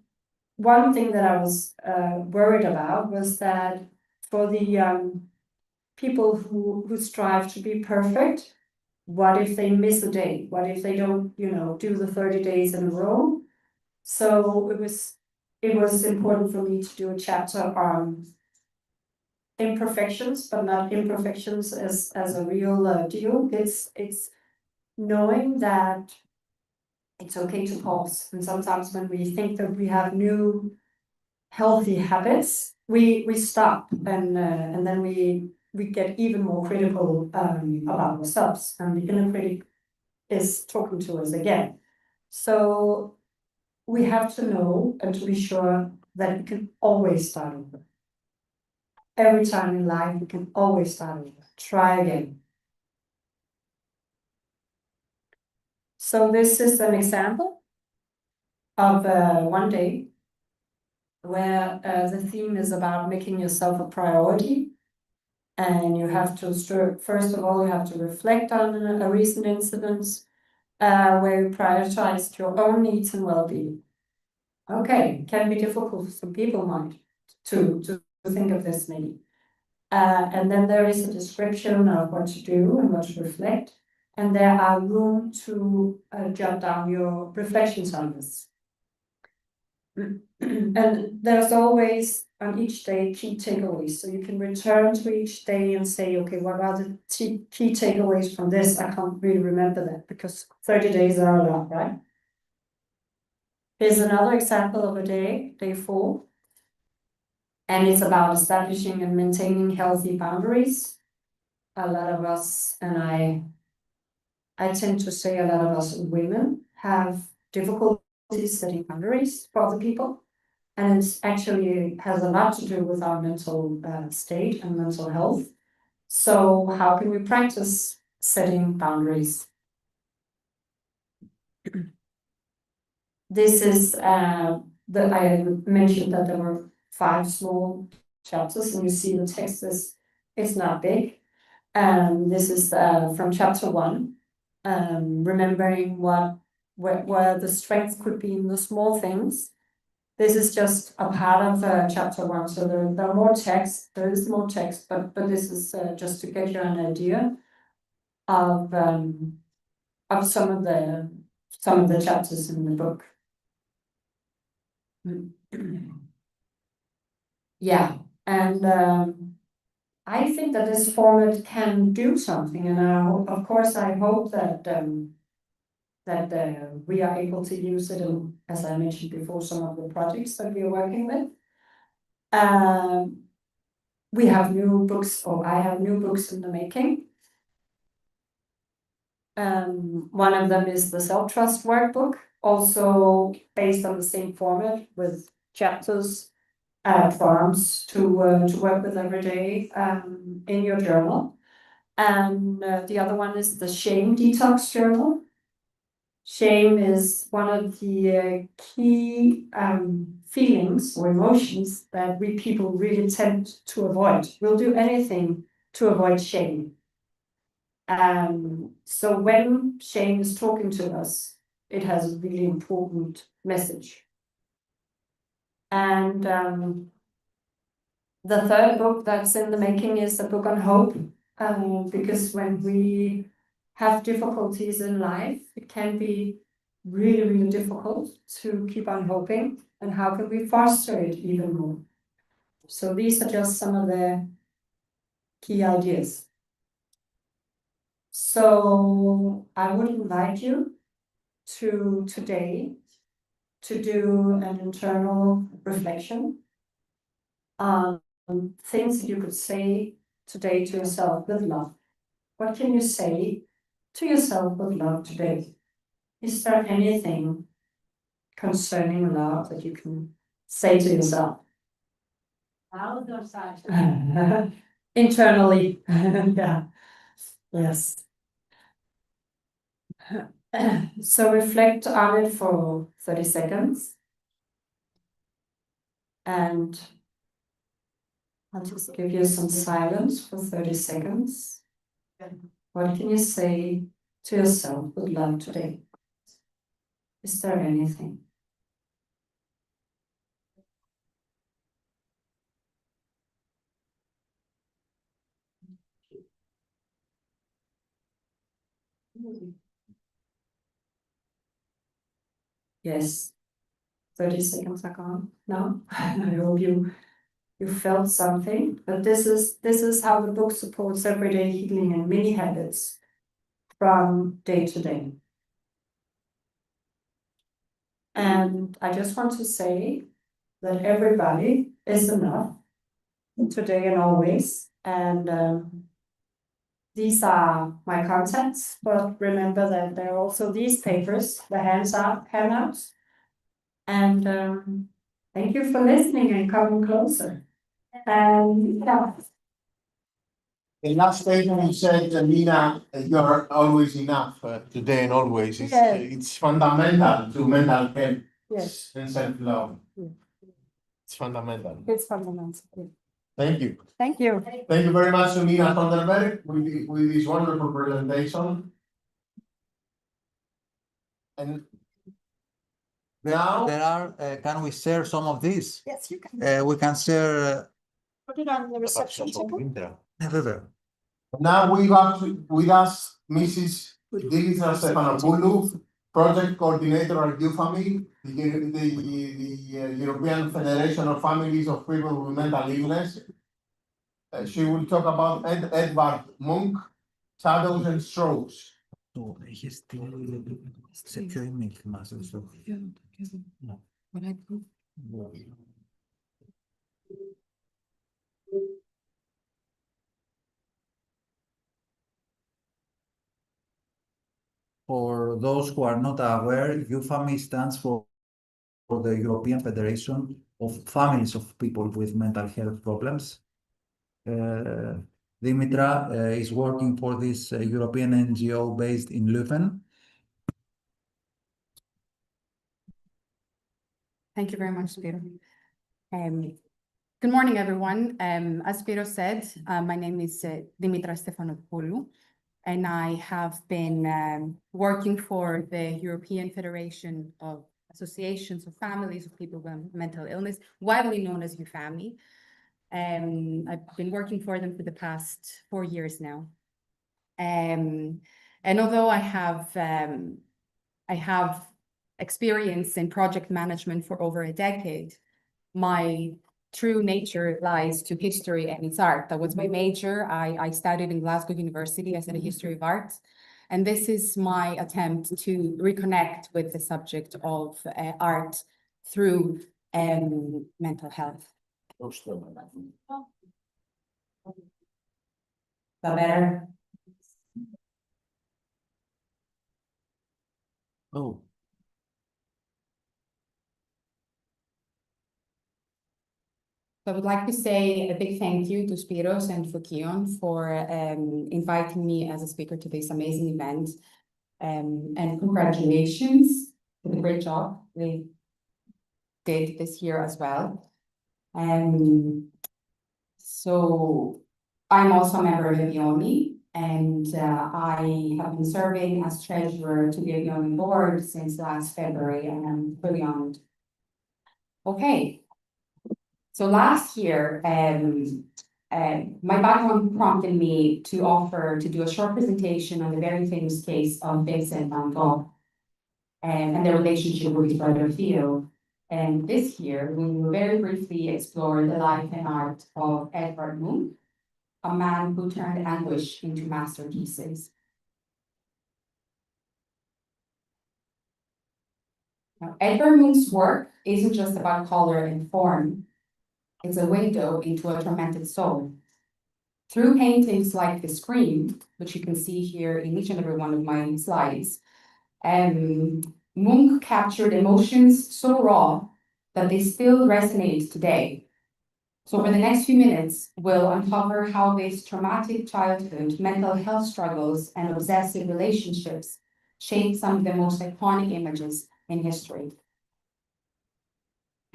one thing that I was worried about was that for the people who strive to be perfect, what if they miss a day? What if they don't, do the 30 days in a row? So it was important for me to do a chapter on imperfections, but not imperfections as a real deal. It's knowing that it's okay to pause. And sometimes when we think that we have new healthy habits, we stop, and then we get even more critical about ourselves, and the inner critic is talking to us again. So we have to know and to be sure that we can always start over. Every time in life, we can always start over. Try again. So this is an example of one day where the theme is about making yourself a priority. And you have to first of all, you have to reflect on a recent incident where you prioritized your own needs and well-being. Okay, can be difficult for some people might to think of this maybe. And then there is a description of what to do and what to reflect. And there are room to jot down your reflections on this. And there's always on each day key takeaways. So you can return to each day and say, okay, what are the key takeaways from this? I can't really remember that because 30 days are a lot, right? Here's another example of a day 4. And it's about establishing and maintaining healthy boundaries. A lot of us, and I tend to say a lot of us women have difficulties setting boundaries for other people. And it actually has a lot to do with our mental state and mental health. So how can we practice setting boundaries? This is I mentioned that there were 5 small chapters, and you see the text it's not big. This is from chapter 1, remembering where the strength could be in the small things. This is just a part of chapter 1, so there are more text. There is more text, but this is just to get you an idea of some of the chapters in the book. Yeah, and I think that this format can do something, and of course I hope that we are able to use it in, as I mentioned before, some of the projects that we are working with. We have new books, or I have new books in the making. One of them is the self-trust workbook, also based on the same format with chapters, prompts to work with every day in your journal. And the other one is the shame detox journal. Shame is one of the key feelings or emotions that we people really tend to avoid. We'll do anything to avoid shame. So when shame is talking to us, it has a really important message. And the third book that's in the making is a book on hope, because when we have difficulties in life, it can be really, really difficult to keep on hoping. And how can we foster it even more? So these are just some of the key ideas. So I would invite you to today to do an internal reflection on things that you could say today to yourself with love. What can you say to yourself with love today? Is there anything concerning love that you can say to yourself? Out or side? Internally. Yeah. Yes. So reflect on it for 30 seconds. And I'll just give you some silence for 30 seconds. What can you say to yourself with love today? Is there anything? Yes, 30 seconds are gone. No, I hope you felt something. But this is how the book supports everyday healing and mini habits from day to day. And I just want to say that everybody is enough today and always. And these are my contacts, but remember that there are also these papers, the handouts. And thank you for listening and coming closer. And yeah. In last statement, you said, Nina, you're always enough, today and always. Yeah. It's fundamental to mental health Yes, and self-love. Yeah. It's fundamental. it's fundamental. Thank you. Thank you. Thank you very much to Nina Thunderberg with this wonderful presentation. And now, There are, can we share some of these? Yes, you can. We can share. Put it on the reception table. Βέβαια. now we have with us Mrs. Dilisa Stefanopoulou, Project Coordinator at EPIONI, the European Federation of Families of People with Mental Illness. She will talk about Edvard Munch, Shadows and Strokes. Το έχεις στείλει σε ποιο email θυμάσαι αυτό? For those who are not aware, EPIONI stands for the European Federation of Families of People with Mental Health Problems. Dimitra is working for this European NGO based in Leuven. Thank you very much, Spiro. Good morning, everyone. As Spiro said, my name is Dimitra Stefanopoulou, and I have been working for the European Federation of Associations of Families of People with Mental Illness, widely known as EPIONI. I've been working for them for the past 4 years now. And although I have experience in project management for over a decade, my true nature lies to history and its art. That was my major. I studied in Glasgow University. I studied history of art. And this is my attempt to reconnect with the subject of art through mental health. Is that better? Oh. So I would like to say a big thank you to Spiros and Fokion for inviting me as a speaker to this amazing event. And congratulations for the great job they did this year as well. So I'm also a member of EPIONI, and I have been serving as treasurer to the EPIONI board since last February, and I'm pretty honored. Okay. So last year, my background prompted me to do a short presentation on the very famous case of Vincent van Gogh and the relationship with his brother Theo. And this year, we will very briefly explore the life and art of Edvard Munch, a man who turned anguish into masterpieces. Now, Edvard Munch's work isn't just about color and form. It's a window into a tormented soul. Through paintings like The Scream, which you can see here in each and every one of my slides, Munch captured emotions so raw that they still resonate today. So for the next few minutes, we'll uncover how this traumatic childhood, mental health struggles, and obsessive relationships shaped some of the most iconic images in history.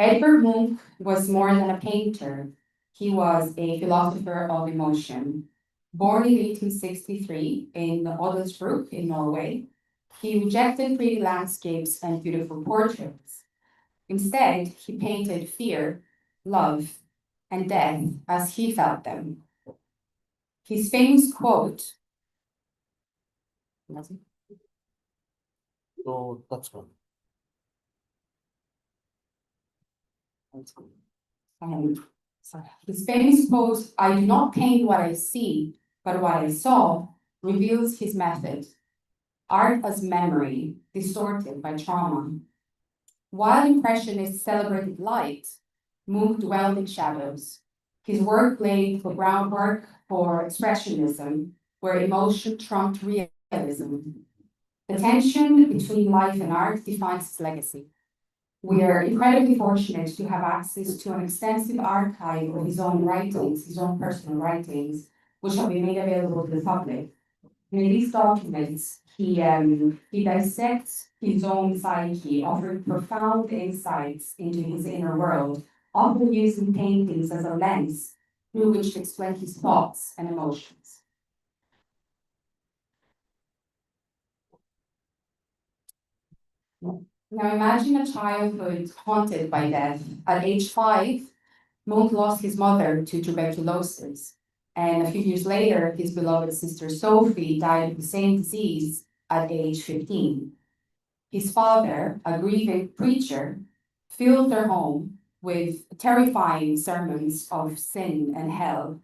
Edvard Munch was more than a painter. He was a philosopher of emotion. Born in 1863 in Odelsbruk in Norway, he rejected pretty landscapes and beautiful portraits. Instead, he painted fear, love, and death as he felt them. His famous quote, So that's one. His famous quote, "I do not paint what I see, but what I saw," reveals his method. Art as memory, distorted by trauma. While Impressionists celebrated light, Munch dwelled in shadows. His work laid the groundwork for Expressionism, where emotion trumped realism. The tension between life and art defines his legacy. We are incredibly fortunate to have access to an extensive archive of his own writings, his own personal writings, which have been made available to the public. In these documents, he dissects his own psyche, offering profound insights into his inner world, often using paintings as a lens through which to explain his thoughts and emotions. Now imagine a childhood haunted by death. At age 5, Munch lost his mother to tuberculosis. And a few years later, his beloved sister Sophie died of the same disease at age 15. His father, a grieving preacher, filled their home with terrifying sermons of sin and hell.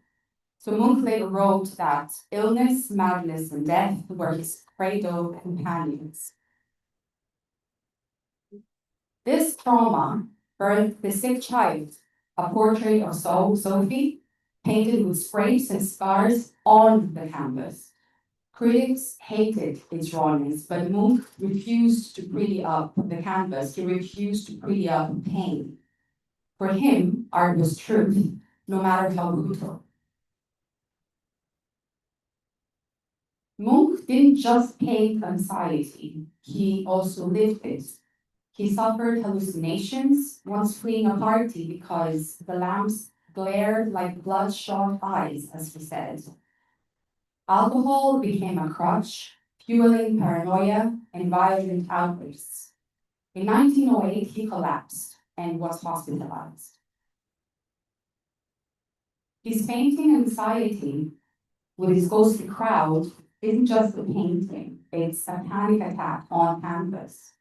So Munch later wrote that illness, madness, and death were his cradle companions. This trauma birthed the sick child, a portrait of Sophie, painted with scrapes and scars on the canvas. Critics hated its rawness, but Munch refused to pretty up the canvas. He refused to pretty up pain. For him, art was truth, no matter how brutal. Munch didn't just paint anxiety, he also lived it. He suffered hallucinations, once fleeing a party because the lamps glared like bloodshot eyes, as he said. Alcohol became a crutch, fueling paranoia and violent outbursts. In 1908, he collapsed and was hospitalized. His painting Anxiety, with his ghostly crowd, isn't just a painting, it's a panic attack on canvas.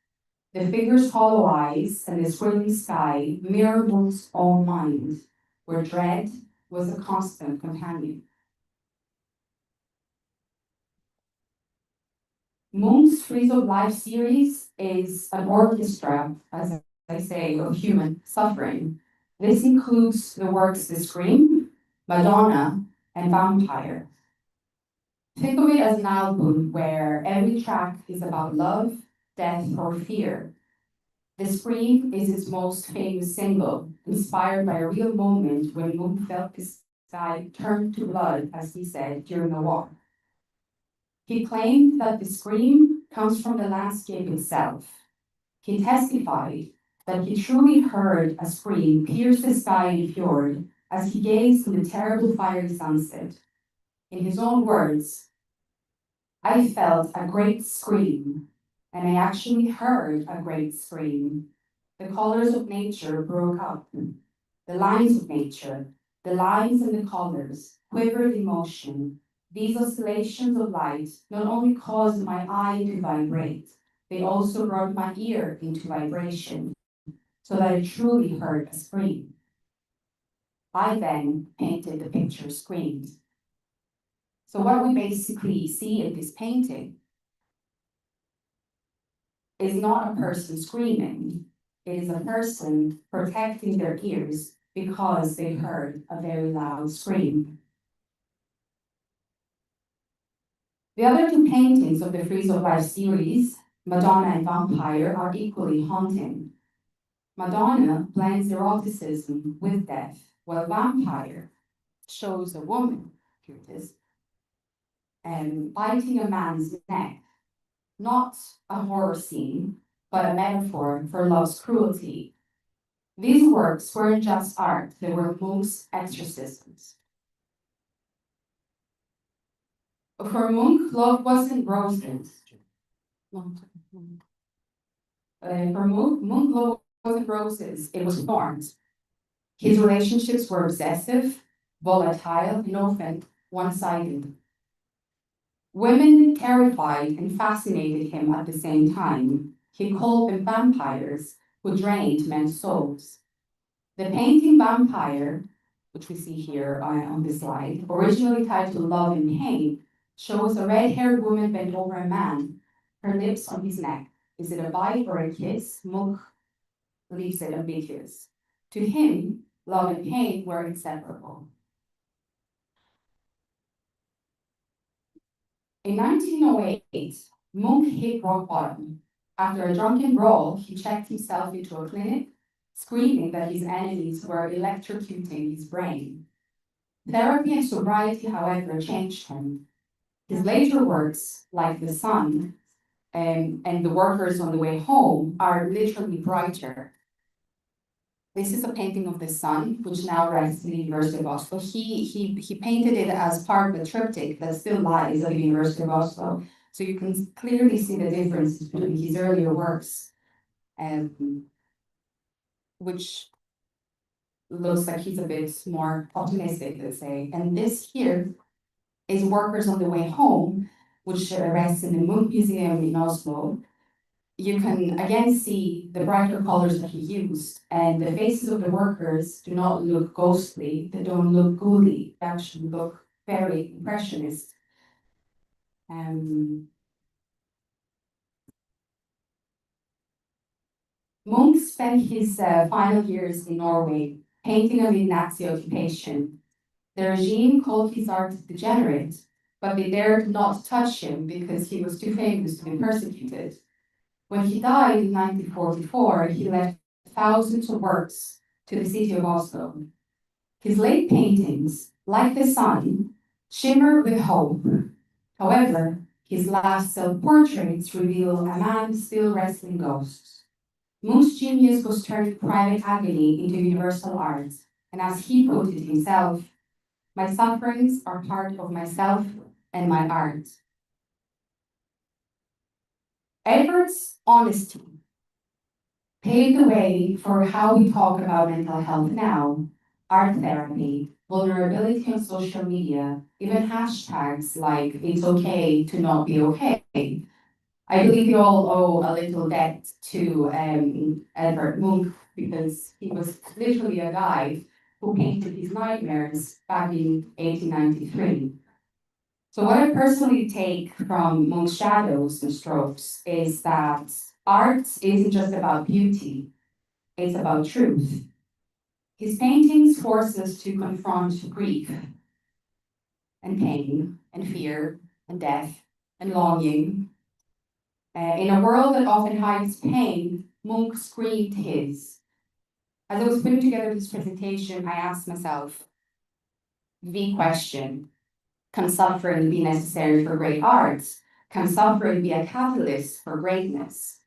The figure's hollow eyes and the swirling sky mirror Munch's own mind, where dread was a constant companion. Munch's Frieze of Life series is an orchestra, as I say, of human suffering. This includes the works The Scream, Madonna, and Vampire. Think of it as an album where every track is about love, death, or fear. The Scream is its most famous single, inspired by a real moment when Munch felt the sky turn to blood, as he said, during a war. He claimed that the scream comes from the landscape itself. He testified that he truly heard a scream pierce the sky in a fjord as he gazed in the terrible fiery sunset. In his own words, "I felt a great scream, and I actually heard a great scream. The colors of nature broke up. The lines of nature, the lines and the colors, quivered in motion. These oscillations of light not only caused my eye to vibrate, they also brought my ear into vibration, so that I truly heard a scream. I then painted the picture Screams." So what we basically see in this painting is not a person screaming, it is a person protecting their ears because they heard a very loud scream. The other two paintings of the Frieze of Life series, Madonna and Vampire, are equally haunting. Madonna blends eroticism with death, while Vampire shows a woman, here it is, biting a man's neck. Not a horror scene, but a metaphor for love's cruelty. These works weren't just art, they were Munch's exorcisms. For Munch, love wasn't roses. For Munch, love wasn't roses, it was thorns. His relationships were obsessive, volatile, and often one-sided. Women terrified and fascinated him at the same time. He called them vampires who drained men's souls. The painting Vampire, which we see here on this slide, originally titled Love and Pain, shows a red-haired woman bent over a man, her lips on his neck. Is it a bite or a kiss? Munch leaves it ambiguous. To him, love and pain were inseparable. In 1908, Munch hit rock bottom. After a drunken brawl, he checked himself into a clinic, screaming that his enemies were electrocuting his brain. Therapy and sobriety, however, changed him. His later works, like The Sun and The Workers on the Way Home, are literally brighter. This is a painting of the sun, which now rests in the University of Oslo. He painted it as part of a triptych that still lies at the University of Oslo. So you can clearly see the difference between his earlier works, which looks like he's a bit more optimistic, let's say. And this here is Workers on the Way Home, which rests in the Munch Museum in Oslo. You can again see the brighter colors that he used, and the faces of the workers do not look ghostly, they don't look ghouly, they actually look very impressionist. Munch spent his final years in Norway painting amid Nazi occupation. The regime called his art degenerate, but they dared not touch him because he was too famous to be persecuted. When he died in 1944, he left thousands of works to the city of Oslo. His late paintings, like The Sun, shimmer with hope. However, his last self-portraits reveal a man still wrestling ghosts. Munch's genius was turning private agony into universal art, and as he put it himself, my sufferings are part of myself and my art. Edward's honesty paved the way for how we talk about mental health now, art therapy, vulnerability on social media, even hashtags like it's okay to not be okay. I believe we all owe a little debt to Edvard Munch because he was literally a guy who painted his nightmares back in 1893. So what I personally take from Munch's shadows and strokes is that art isn't just about beauty, it's about truth. His paintings force us to confront grief and pain and fear and death and longing. In a world that often hides pain, Munch screamed his. As I was putting together this presentation, I asked myself the question: can suffering be necessary for great art? Can suffering be a catalyst for greatness?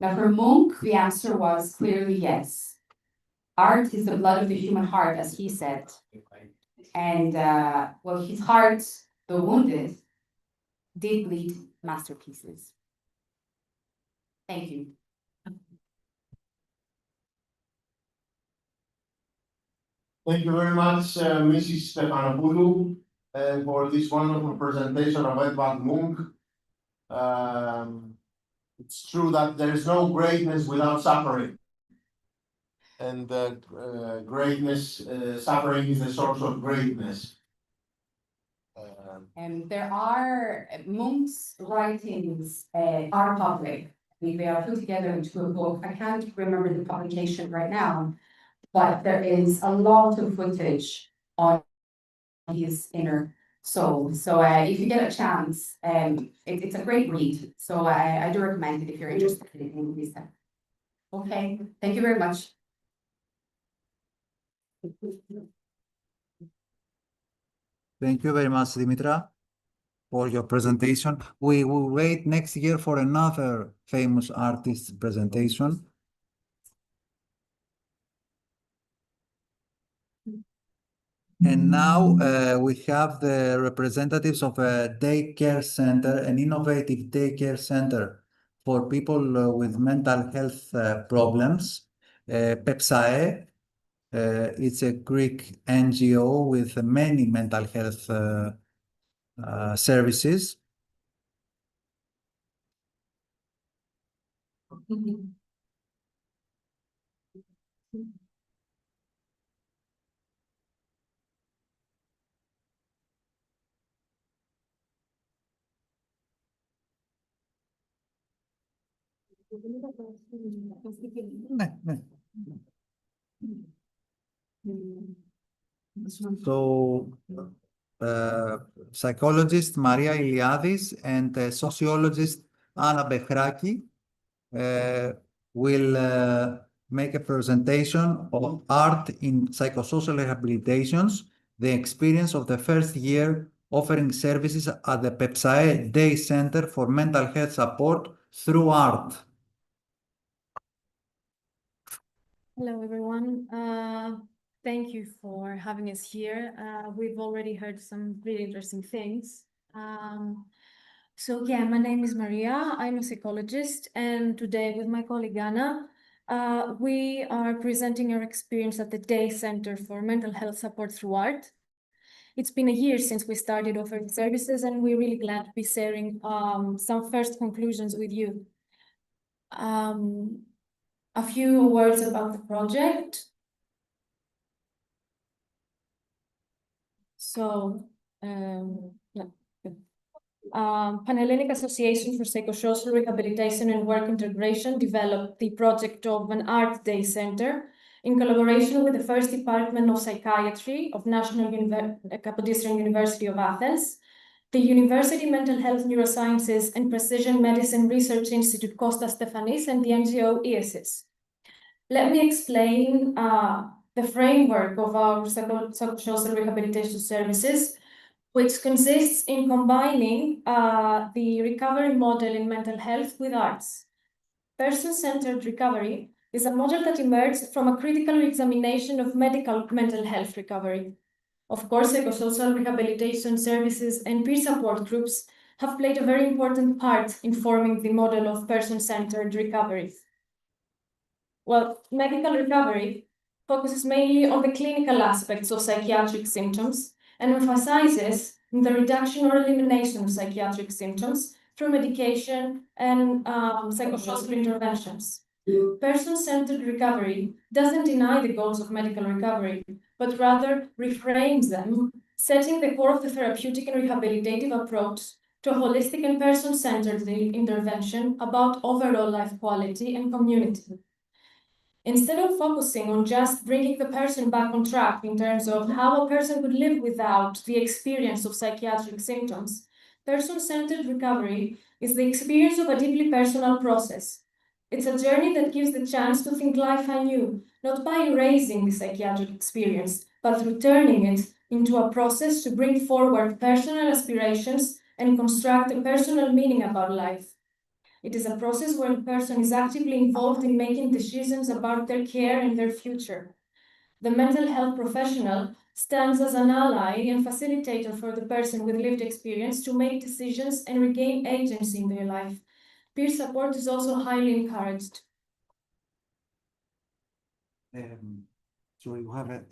Now, for Munch, the answer was clearly yes. Art is the blood of the human heart, as he said. And, well, his heart, though wounded, did bleed masterpieces. Thank you. Thank you very much, Mrs. Stefanopoulou, for this wonderful presentation of Edvard Munch. It's true that there is no greatness without suffering. And suffering is the source of greatness. There are Munch's writings are public. They are put together into a book. I can't remember the publication right now, but there is a lot of footage on his inner soul. So if you get a chance, it's a great read. So I do recommend it if you're interested in this. Okay, thank you very much. Thank you very much, Dimitra, for your presentation. We will wait next year for another famous artist's presentation. And now we have the representatives of a daycare center, an innovative daycare center for people with mental health problems, PEPSAE. It's a Greek NGO with many mental health services. So, psychologist Maria Iliadis and sociologist Anna Bechraki will make a presentation of art in psychosocial rehabilitations the experience of the first year offering services at the PEPSAE Day Center for Mental Health Support through art. Hello, everyone. Thank you for having us here. We've already heard some really interesting things. So yeah, my name is Maria. I'm a psychologist, and today with my colleague Anna, we are presenting our experience at the Day Center for Mental Health Support through Art. It's been a year since we started offering services, and we're really glad to be sharing some first conclusions with you. A few words about the project. So, Pan-Hellenic Association for Psychosocial Rehabilitation and Work Integration developed the project of an art day center in collaboration with the First Department of Psychiatry of National Kapodistrian University of Athens, the University Mental Health Neurosciences and Precision Medicine Research Institute Kostas Stefanis, and the NGO ESIS. Let me explain the framework of our psychosocial rehabilitation services, which consists in combining the recovery model in mental health with arts. Person-centered recovery is a model that emerged from a critical examination of medical mental health recovery. Of course, psychosocial rehabilitation services and peer support groups have played a very important part in forming the model of person-centered recovery. Well, medical recovery focuses mainly on the clinical aspects of psychiatric symptoms and emphasizes the reduction or elimination of psychiatric symptoms through medication and psychosocial interventions. Person-centered recovery doesn't deny the goals of medical recovery, but rather reframes them, setting the core of the therapeutic and rehabilitative approach to a holistic and person-centered intervention about overall life quality and community. Instead of focusing on just bringing the person back on track in terms of how a person could live without the experience of psychiatric symptoms, person-centered recovery is the experience of a deeply personal process. It's a journey that gives the chance to think life anew, not by erasing the psychiatric experience, but through turning it into a process to bring forward personal aspirations and construct a personal meaning about life. It is a process where a person is actively involved in making decisions about their care and their future. The mental health professional stands as an ally and facilitator for the person with lived experience to make decisions and regain agency in their life. Peer support is also highly encouraged. So you have a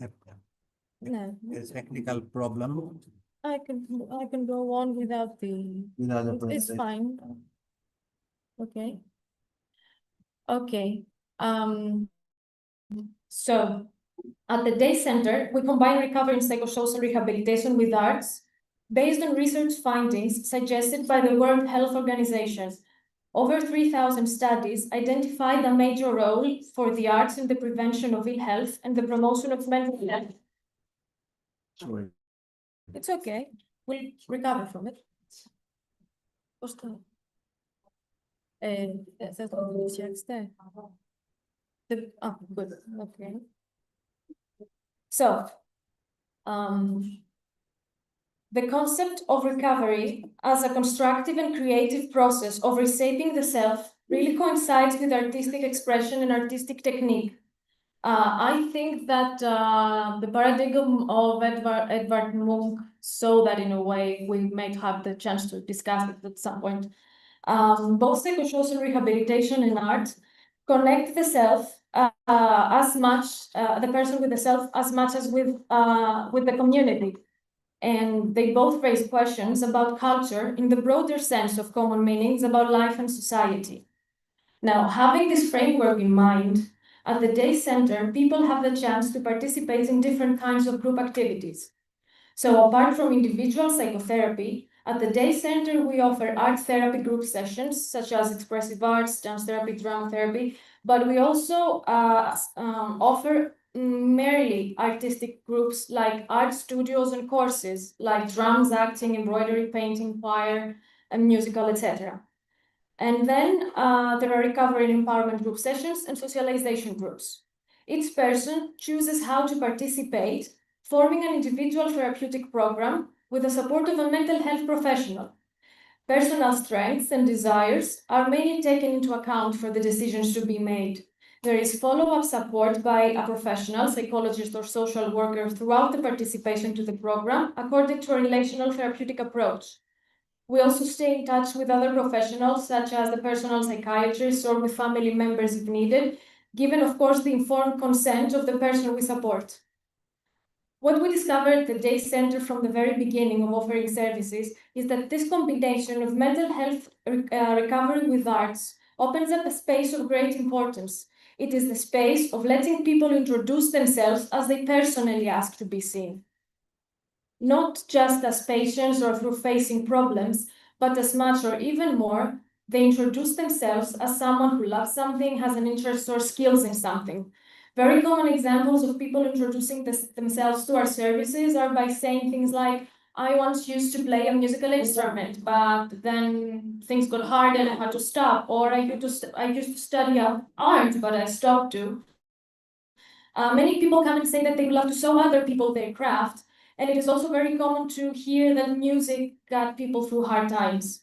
No. technical problem. I can go on without the. It's fine. Okay. Okay. So at the Day Center, we combine recovery and psychosocial rehabilitation with arts based on research findings suggested by the World Health Organization. Over 3,000 studies identified a major role for the arts in the prevention of ill health and the promotion of mental health. Sorry. It's okay. We'll recover from it. Good. Okay. So, the concept of recovery as a constructive and creative process of reshaping the self really coincides with artistic expression and artistic technique. I think that the paradigm of Edvard Munch saw that in a way. We might have the chance to discuss it at some point. Both psychosocial rehabilitation and art connect the self as much, the person with the self as much as with the community. And they both raise questions about culture in the broader sense of common meanings about life and society. Now, having this framework in mind, at the Day Center, people have the chance to participate in different kinds of group activities. So apart from individual psychotherapy, at the Day Center, we offer art therapy group sessions, such as expressive arts, dance therapy, drama therapy, but we also offer merely artistic groups like art studios and courses, like drums, acting, embroidery, painting, choir, and musical, etc. And then there are recovery and empowerment group sessions and socialization groups. Each person chooses how to participate forming an individual therapeutic program with the support of a mental health professional. Personal strengths and desires are mainly taken into account for the decisions to be made. There is follow-up support by a professional, psychologist or social worker throughout the participation to the program according to a relational therapeutic approach. We also stay in touch with other professionals such as the personal psychiatrist or with family members if needed, given of course the informed consent of the person we support. What we discovered at the Day Center from the very beginning of offering services is that this combination of mental health recovery with arts opens up a space of great importance. It is the space of letting people introduce themselves as they personally ask to be seen. Not just as patients or through facing problems, but as much or even more, they introduce themselves as someone who loves something, has an interest or skills in something. Very common examples of people introducing themselves to our services are by saying things like, I once used to play a musical instrument, but then things got hard and I had to stop. Or I used to study art, but I stopped to. Many people come and say that they would love to show other people their craft. And it is also very common to hear that music got people through hard times.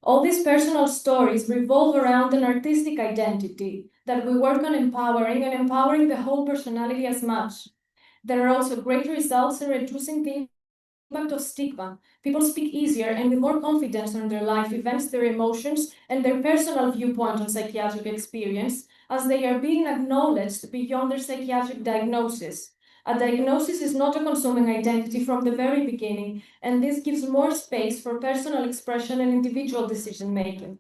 All these personal stories revolve around an artistic identity that we work on empowering and empowering the whole personality as much. There are also great results in reducing the impact of stigma. People speak easier and with more confidence on their life events, their emotions, and their personal viewpoint on psychiatric experience as they are being acknowledged beyond their psychiatric diagnosis. A diagnosis is not a consuming identity from the very beginning, and this gives more space for personal expression and individual decision-making.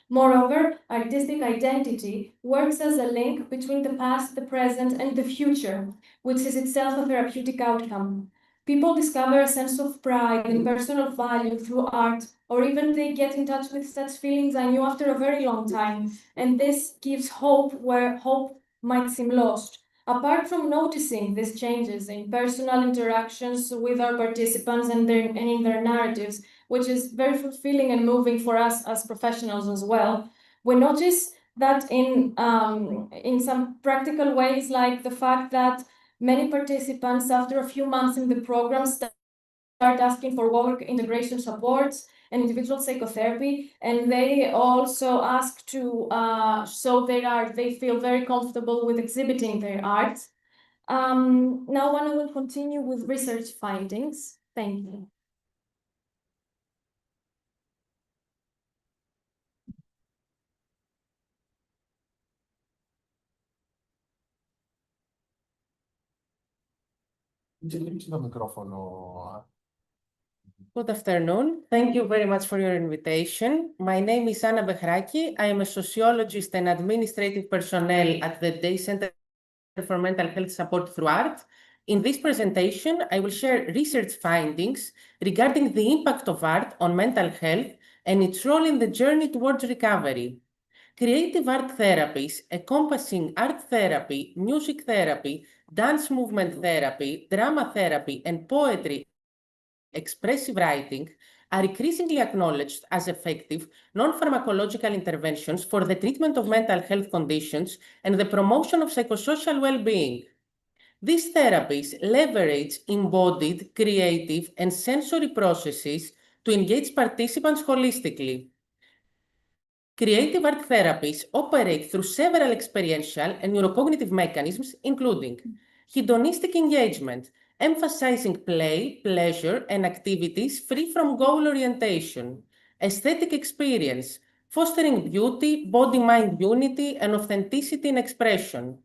Moreover, artistic identity works as a link between the past, the present, and the future, which is itself a therapeutic outcome. People discover a sense of pride and personal value through art, or even they get in touch with such feelings I knew after a very long time, and this gives hope where hope might seem lost. Apart from noticing these changes in personal interactions with our participants and in their narratives, which is very fulfilling and moving for us as professionals as well, we notice that in some practical ways, like the fact that many participants, after a few months in the program, start asking for work integration supports and individual psychotherapy, and they also ask to show their art. They feel very comfortable with exhibiting their art. Now I will continue with research findings. Thank you. Good afternoon. Thank you very much for your invitation. My name is Anna Behraki. I am a sociologist and administrative personnel at the Day Center for Mental Health Support through Art. In this presentation, I will share research findings regarding the impact of art on mental health and its role in the journey towards recovery. Creative art therapies encompassing art therapy, music therapy, dance movement therapy, drama therapy, and poetry expressive writing are increasingly acknowledged as effective non-pharmacological interventions for the treatment of mental health conditions and the promotion of psychosocial well-being. These therapies leverage embodied, creative, and sensory processes to engage participants holistically. Creative art therapies operate through several experiential and neurocognitive mechanisms, including hedonistic engagement, emphasizing play, pleasure, and activities free from goal orientation, aesthetic experience, fostering beauty, body-mind unity, and authenticity in expression,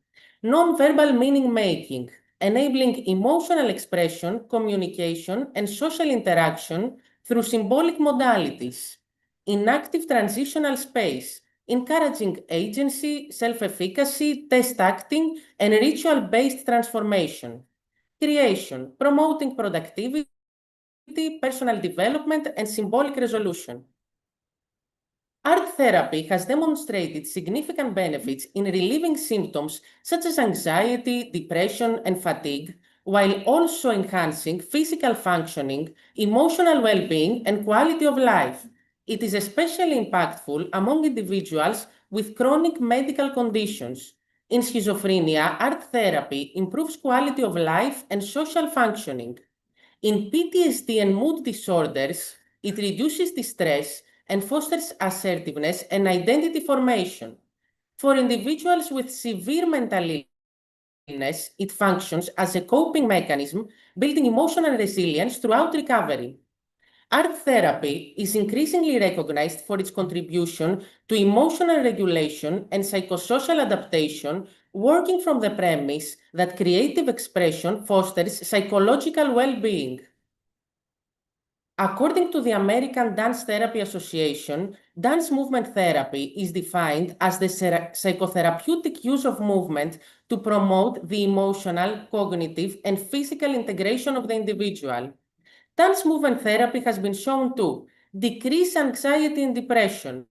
non-verbal meaning-making, enabling emotional expression, communication, and social interaction through symbolic modalities, inactive transitional space, encouraging agency, self-efficacy, test acting, and ritual-based transformation. Creation, promoting productivity, personal development, and symbolic resolution. Art therapy has demonstrated significant benefits in relieving symptoms such as anxiety, depression, and fatigue, while also enhancing physical functioning, emotional well-being, and quality of life. It is especially impactful among individuals with chronic medical conditions. In schizophrenia, art therapy improves quality of life and social functioning. In PTSD and mood disorders, it reduces distress and fosters assertiveness and identity formation. For individuals with severe mental illness, it functions as a coping mechanism, building emotional resilience throughout recovery. Art therapy is increasingly recognized for its contribution to emotional regulation and psychosocial adaptation, working from the premise that creative expression fosters psychological well-being. According to the American Dance Therapy Association, dance movement therapy is defined as the psychotherapeutic use of movement to promote the emotional, cognitive, and physical integration of the individual. Dance movement therapy has been shown to decrease anxiety and depression,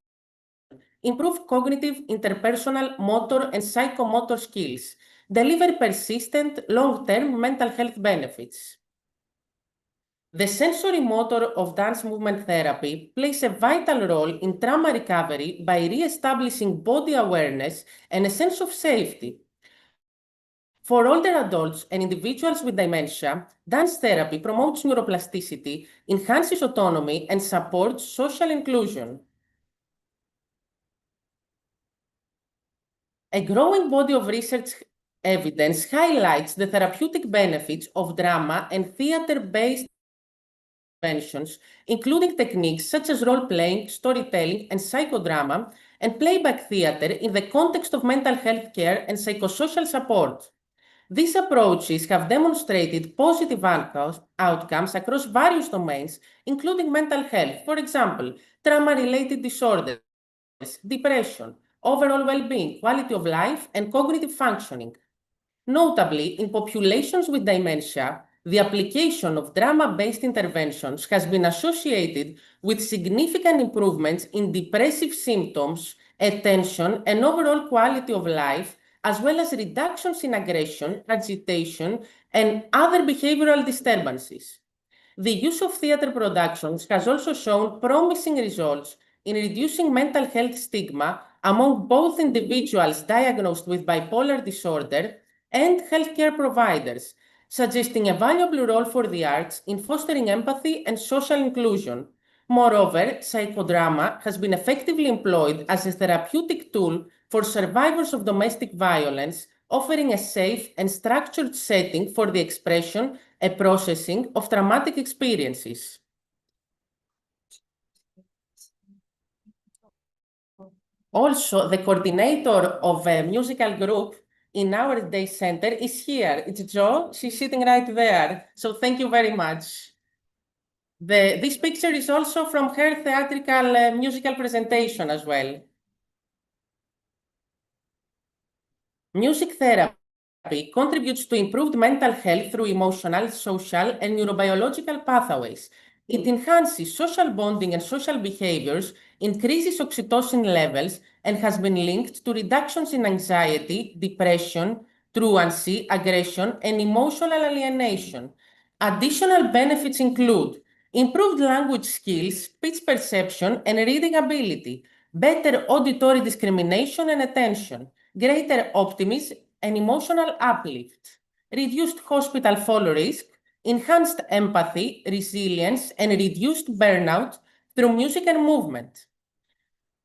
improve cognitive, interpersonal, motor, and psychomotor skills, deliver persistent, long-term mental health benefits. The sensory motor of dance movement therapy plays a vital role in trauma recovery by re-establishing body awareness and a sense of safety. For older adults and individuals with dementia, dance therapy promotes neuroplasticity, enhances autonomy, and supports social inclusion. A growing body of research evidence highlights the therapeutic benefits of drama and theater-based interventions, including techniques such as role-playing, storytelling, and psychodrama, and playback theater in the context of mental health care and psychosocial support. These approaches have demonstrated positive outcomes across various domains, including mental health, for example, trauma-related disorders, depression, overall well-being, quality of life, and cognitive functioning. Notably, in populations with dementia, the application of drama-based interventions has been associated with significant improvements in depressive symptoms, attention, and overall quality of life, as well as reductions in aggression, agitation, and other behavioral disturbances. The use of theater productions has also shown promising results in reducing mental health stigma among both individuals diagnosed with bipolar disorder and healthcare providers, suggesting a valuable role for the arts in fostering empathy and social inclusion. Moreover, psychodrama has been effectively employed as a therapeutic tool for survivors of domestic violence, offering a safe and structured setting for the expression and processing of traumatic experiences. Also, the coordinator of a musical group in our day center is here. It's Jo. She's sitting right there. So thank you very much. This picture is also from her theatrical musical presentation as well. Music therapy contributes to improved mental health through emotional, social, and neurobiological pathways. It enhances social bonding and social behaviors, increases oxytocin levels, and has been linked to reductions in anxiety, depression, truancy, aggression, and emotional alienation. Additional benefits include improved language skills, speech perception, and reading ability, better auditory discrimination and attention, greater optimism and emotional uplift, reduced hospital fall risk, enhanced empathy, resilience, and reduced burnout through music and movement.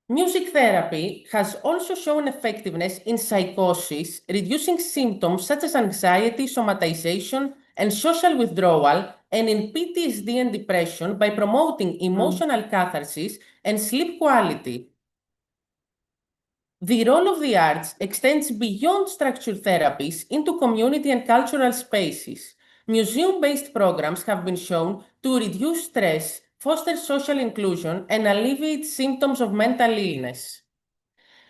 Music therapy has also shown effectiveness in psychosis, reducing symptoms such as anxiety, somatization, and social withdrawal, and in PTSD and depression by promoting emotional catharsis and sleep quality. The role of the arts extends beyond structured therapies into community and cultural spaces. Museum-based programs have been shown to reduce stress, foster social inclusion, and alleviate symptoms of mental illness.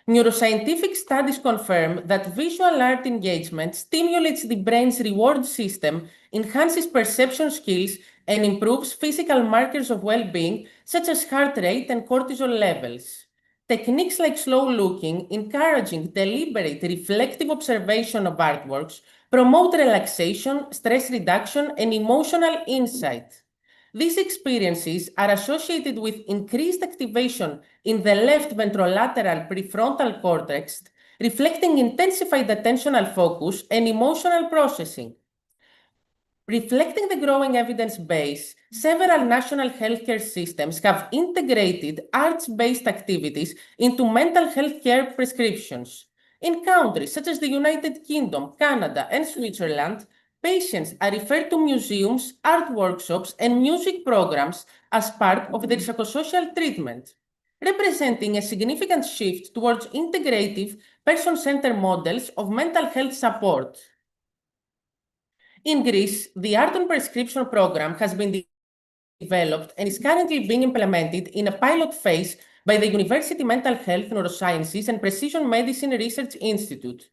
Neuroscientific studies confirm that visual art engagement stimulates the brain's reward system, enhances perception skills, and improves physical markers of well-being, such as heart rate and cortisol levels. Techniques like slow looking, encouraging deliberate, reflective observation of artworks, promote relaxation, stress reduction, and emotional insight. These experiences are associated with increased activation in the left ventrolateral prefrontal cortex, reflecting intensified attentional focus and emotional processing. Reflecting the growing evidence base, several national healthcare systems have integrated arts-based activities into mental health care prescriptions. In countries such as the United Kingdom, Canada, and Switzerland, patients are referred to museums, art workshops, and music programs as part of their psychosocial treatment, representing a significant shift towards integrative, person-centered models of mental health support. In Greece, the Art on Prescription program has been developed and is currently being implemented in a pilot phase by the University Mental Health, Neurosciences, and Precision Medicine Research Institute.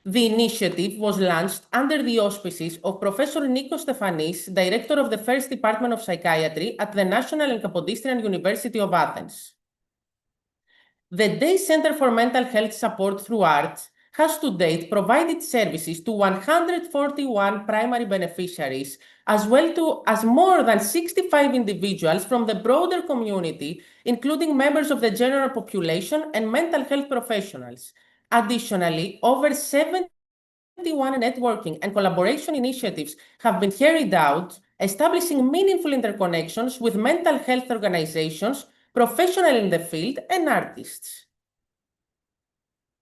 The initiative was launched under the auspices of Professor Nikos Stefanis, Director of the First Department of Psychiatry at the National and Kapodistrian University of Athens. The Day Center for Mental Health Support through Art has to date provided services to 141 primary beneficiaries, as well as more than 65 individuals from the broader community, including members of the general population and mental health professionals. Additionally, over 71 networking and collaboration initiatives have been carried out, establishing meaningful interconnections with mental health organizations, professionals in the field, and artists.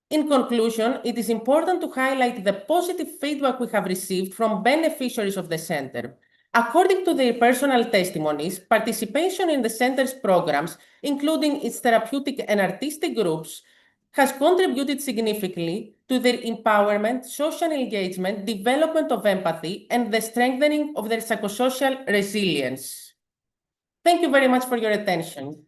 In conclusion, it is important to highlight the positive feedback we have received from beneficiaries of the center. According to their personal testimonies, participation in the center's programs, including its therapeutic and artistic groups, has contributed significantly to their empowerment, social engagement, development of empathy, and the strengthening of their psychosocial resilience. Thank you very much for your attention.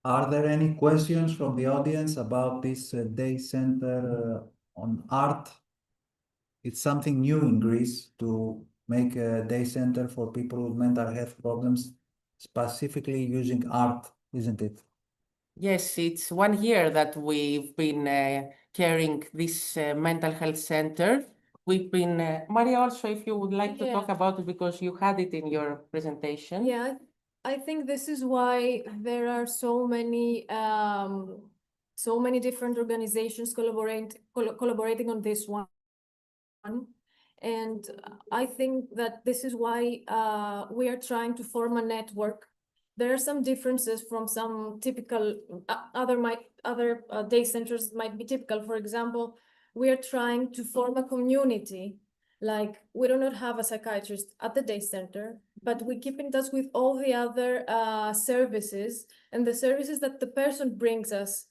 Are there any questions from the audience about this day center on art? It's something new in Greece to make a day center for people with mental health problems, specifically using art, isn't it? Yes, it's 1 year that we've been carrying this mental health center. We've been, Maria, also, if you would like to talk about it because you had it in your presentation. Yeah, I think this is why there are so many different organizations collaborating on this one. And I think that this is why we are trying to form a network. There are some differences from some typical other day centers might be typical. For example, we are trying to form a community. Like, we do not have a psychiatrist at the day center, but we keep in touch with all the other services and the services that the person brings us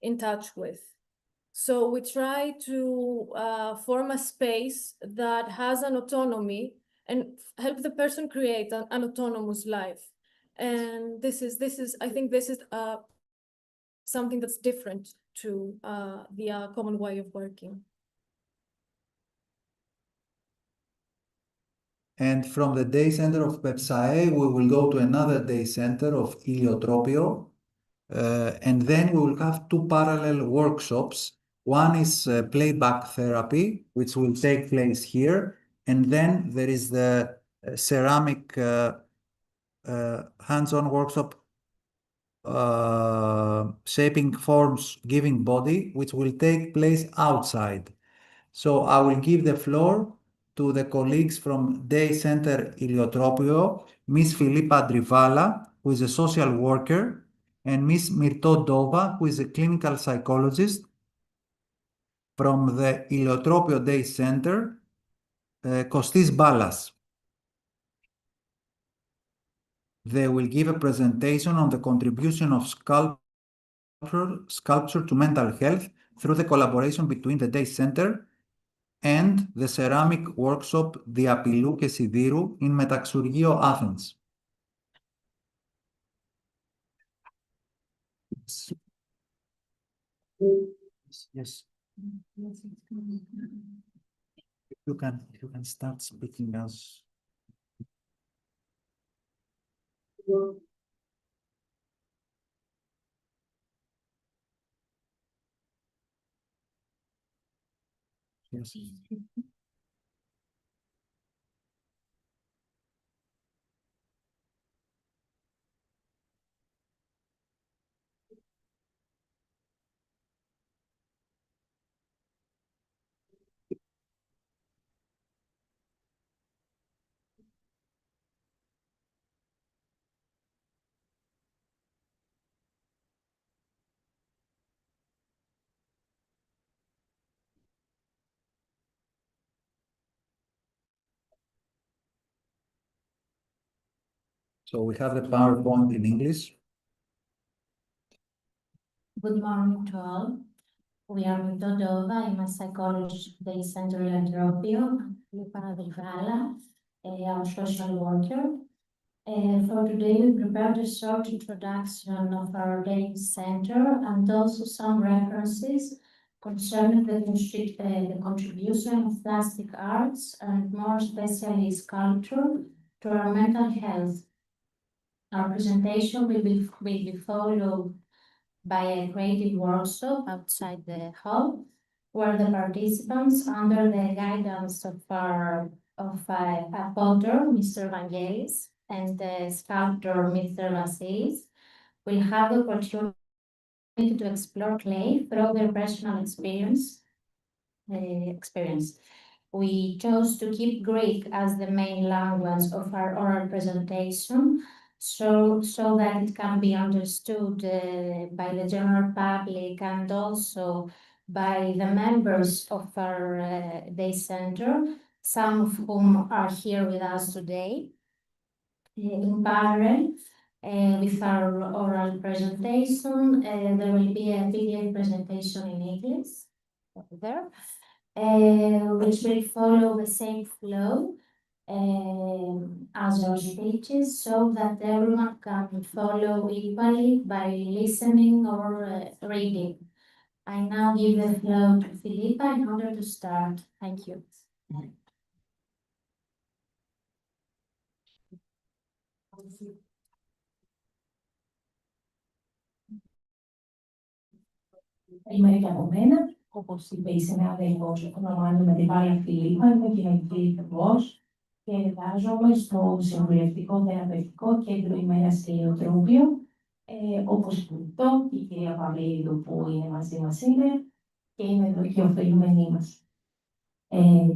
in touch with. So we try to form a space that has an autonomy and help the person create an autonomous life. And I think this is something that's different to the common way of working. And from the day center of Pepsae, we will go to another day center of Iliotropio. And then we will have 2 parallel workshops. One is playback therapy, which will take place here. And then there is the ceramic hands-on workshop, shaping forms, giving body, which will take place outside. So I will give the floor to the colleagues from Day Center Iliotropio, Ms. Filippa Drivala, who is a social worker, and Ms. Mirto Dova, who is a clinical psychologist from the Iliotropio Day Center, Kostis Ballas. They will give a presentation on the contribution of sculpture to mental health through the collaboration between the Day Center and the ceramic workshop Διαπηλού και Σιδήρου in Metaxurgio, Athens. Yes. You can start speaking as. Yes. So we have the PowerPoint in English. Good morning to all. We are with Dodova. I'm a psychologist at the Center in Antropio, Lupa Adrivala, our social worker. For today, we prepared a short introduction of our day center and also some references concerning the contribution of plastic arts and more especially sculpture to our mental health. Our presentation will be followed by a creative workshop outside the hall, where the participants, under the guidance of a potter, Mr. Vangelis, and the sculptor, Mr. Vasilis, will have the opportunity to explore clay through their personal experience. We chose to keep Greek as the main language of our oral presentation, so that it can be understood by the general public and also by the members of our day center, some of whom are here with us today. In parallel with our oral presentation, there will be a video presentation in English there, which will follow the same flow as our speeches, so that everyone can follow equally by listening or reading. I now give the floor to Philippa in order to start. Thank you. Είμαι και από μένα, όπως είπε η συνάδελφος, ονομάζομαι Τιβάλια Φιλίππα, είμαι κοινωνική υπουργός και εργάζομαι στο Συμβουλευτικό Θεραπευτικό Κέντρο ημέρας Ηλιοτρόπιο, όπως το η κυρία Παυλίδου που είναι μαζί μας σήμερα και είναι εδώ και ωφελούμενοι μας.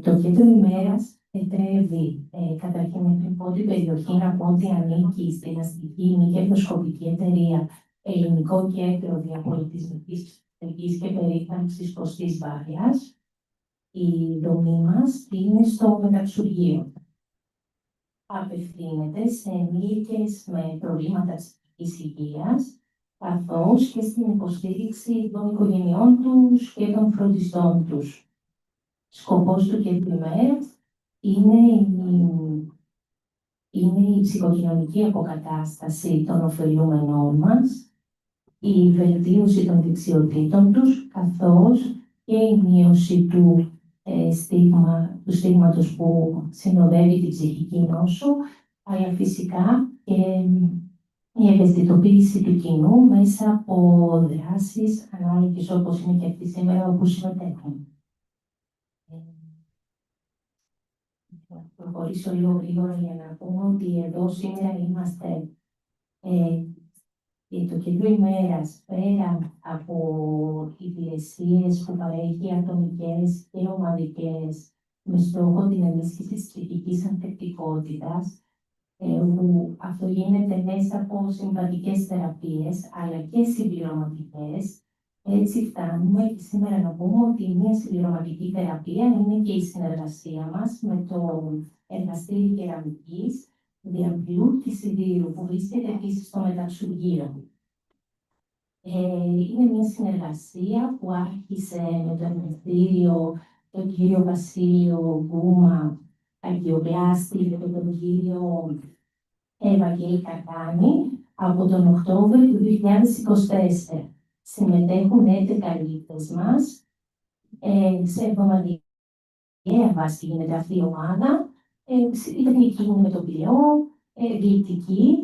Το Κέντρο ημέρας ετρεύει καταρχήν την πρώτη περιοχή να πω ότι ανήκει στην αστική μη κερδοσκοπική εταιρεία Ελληνικό Κέντρο Διαπολιτισμικής και περίθαλψης Κωστής Βάρειας. Η δομή μας είναι στο μεταξουργείο. Απευθύνεται σε ενήλικες με προβλήματα ψυχικής υγείας, καθώς και στην υποστήριξη των οικογενειών τους και των φροντιστών τους. Σκοπός του Κέντρου ημέρας είναι η ψυχοκοινωνική αποκατάσταση των ωφελούμενών μας, η βελτίωση των δεξιοτήτων τους, καθώς και η μείωση του στίγματος που συνοδεύει την ψυχική νόσο, αλλά φυσικά και η ευαισθητοποίηση του κοινού μέσα από δράσεις ανάλογες όπως είναι και αυτή σήμερα όπου συμμετέχουν. Θα προχωρήσω λίγο γρήγορα για να πούμε ότι εδώ σήμερα είμαστε το Κέντρο ημέρας, πέρα από υπηρεσίες που παρέχει ατομικές και ομαδικές με στόχο την ενίσχυση της ψυχικής ανθεκτικότητας, που αυτό γίνεται μέσα από συμβατικές θεραπείες αλλά και συμπληρωματικές. Έτσι φτάνουμε και σήμερα να πούμε ότι μια συμπληρωματική θεραπεία είναι και η συνεργασία μας με το εργαστήριο κεραμικής Διαπλού της Σιδήρου που βρίσκεται επίσης στο μεταξουργείο. Είναι μια συνεργασία που άρχισε με το εργαστήριο τον κύριο Βασίλειο Γκούμα Αγιοπλάστη και τον κύριο Ευαγγέλη Κακάνη από τον Οκτώβριο του 2024. Συμμετέχουν 11 λήπτες μας σε εβδομαδιαία βάση γίνεται αυτή η ομάδα. Η τεχνική είναι με το Πειραιά, διοικητική.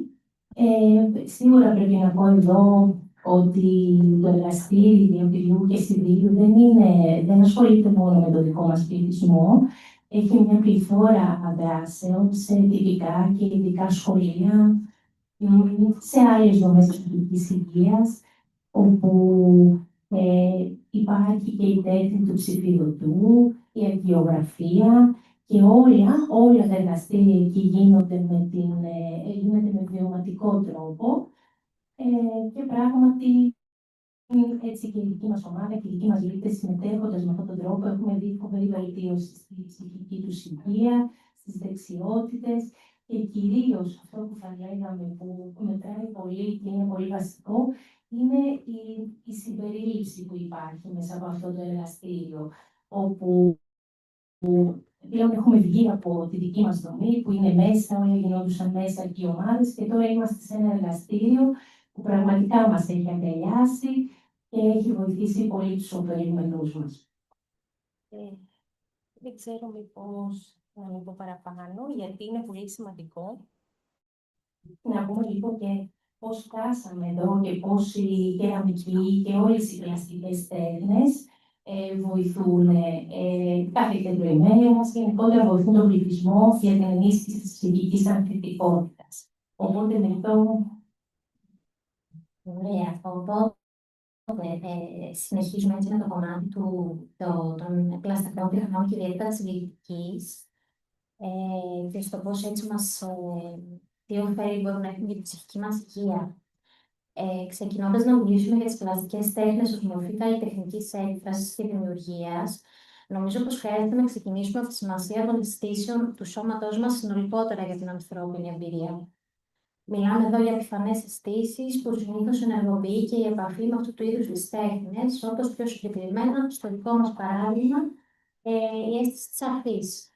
Σίγουρα πρέπει να πω εδώ ότι το εργαστήριο Πειραιά και Σιδήρου δεν ασχολείται μόνο με το δικό μας πληθυσμό. Έχει μια πληθώρα δράσεων σε τυπικά και ειδικά σχολεία, σε άλλες δομές ψυχικής υγείας, όπου υπάρχει και η τέχνη του ψηφιδωτού, η αγγειογραφία και όλα τα εργαστήρια εκεί γίνεται με βιωματικό τρόπο και πράγματι έτσι και η δική μας ομάδα και οι δικοί μας λήπτες συμμετέχοντας με αυτόν τον τρόπο έχουμε δει φοβερή βελτίωση στη ψυχική τους υγεία, στις δεξιότητες και κυρίως αυτό που θα λέγαμε που μετράει πολύ και είναι πολύ βασικό, είναι η συμπερίληψη που υπάρχει μέσα από αυτό το εργαστήριο, όπου πλέον έχουμε βγει από τη δική μας δομή, που είναι μέσα, όλα γινόντουσαν μέσα και οι ομάδες, και τώρα είμαστε σε ένα εργαστήριο που πραγματικά μας έχει αγκαλιάσει και έχει βοηθήσει πολύ τους οπεριγμενούς μας. Δεν ξέρω μήπως να πω παραπάνω, γιατί είναι πολύ σημαντικό. Να πούμε λοιπόν και πώς φτάσαμε εδώ και πώς η κεραμική και όλες οι πλαστικές τέχνες βοηθούν κάθε κεντροημέρια μας, γενικότερα βοηθούν τον πληθυσμό για την ενίσχυση της ψυχικής ανθεκτικότητας. Οπότε με αυτό... Ωραία, οπότε συνεχίζουμε έτσι με το κομμάτι των πλαστικών τεχνών και ιδιαίτερα της γλυπτικής και στο πώς έτσι τι ωφέλη μπορούν να έχουν για την ψυχική μας υγεία. Ξεκινώντας να μιλήσουμε για τις πλαστικές τέχνες ως μορφή καλλιτεχνικής έκφρασης και δημιουργίας, νομίζω πως χρειάζεται να ξεκινήσουμε από τη σημασία των αισθήσεων του σώματός μας συνολικότερα για την ανθρώπινη εμπειρία. Μιλάμε εδώ για πιθανές αισθήσεις που συνήθως ενεργοποιεί και η επαφή με αυτού του είδους τις τέχνες, όπως πιο συγκεκριμένα στο δικό μας παράδειγμα, η αίσθηση της αφής.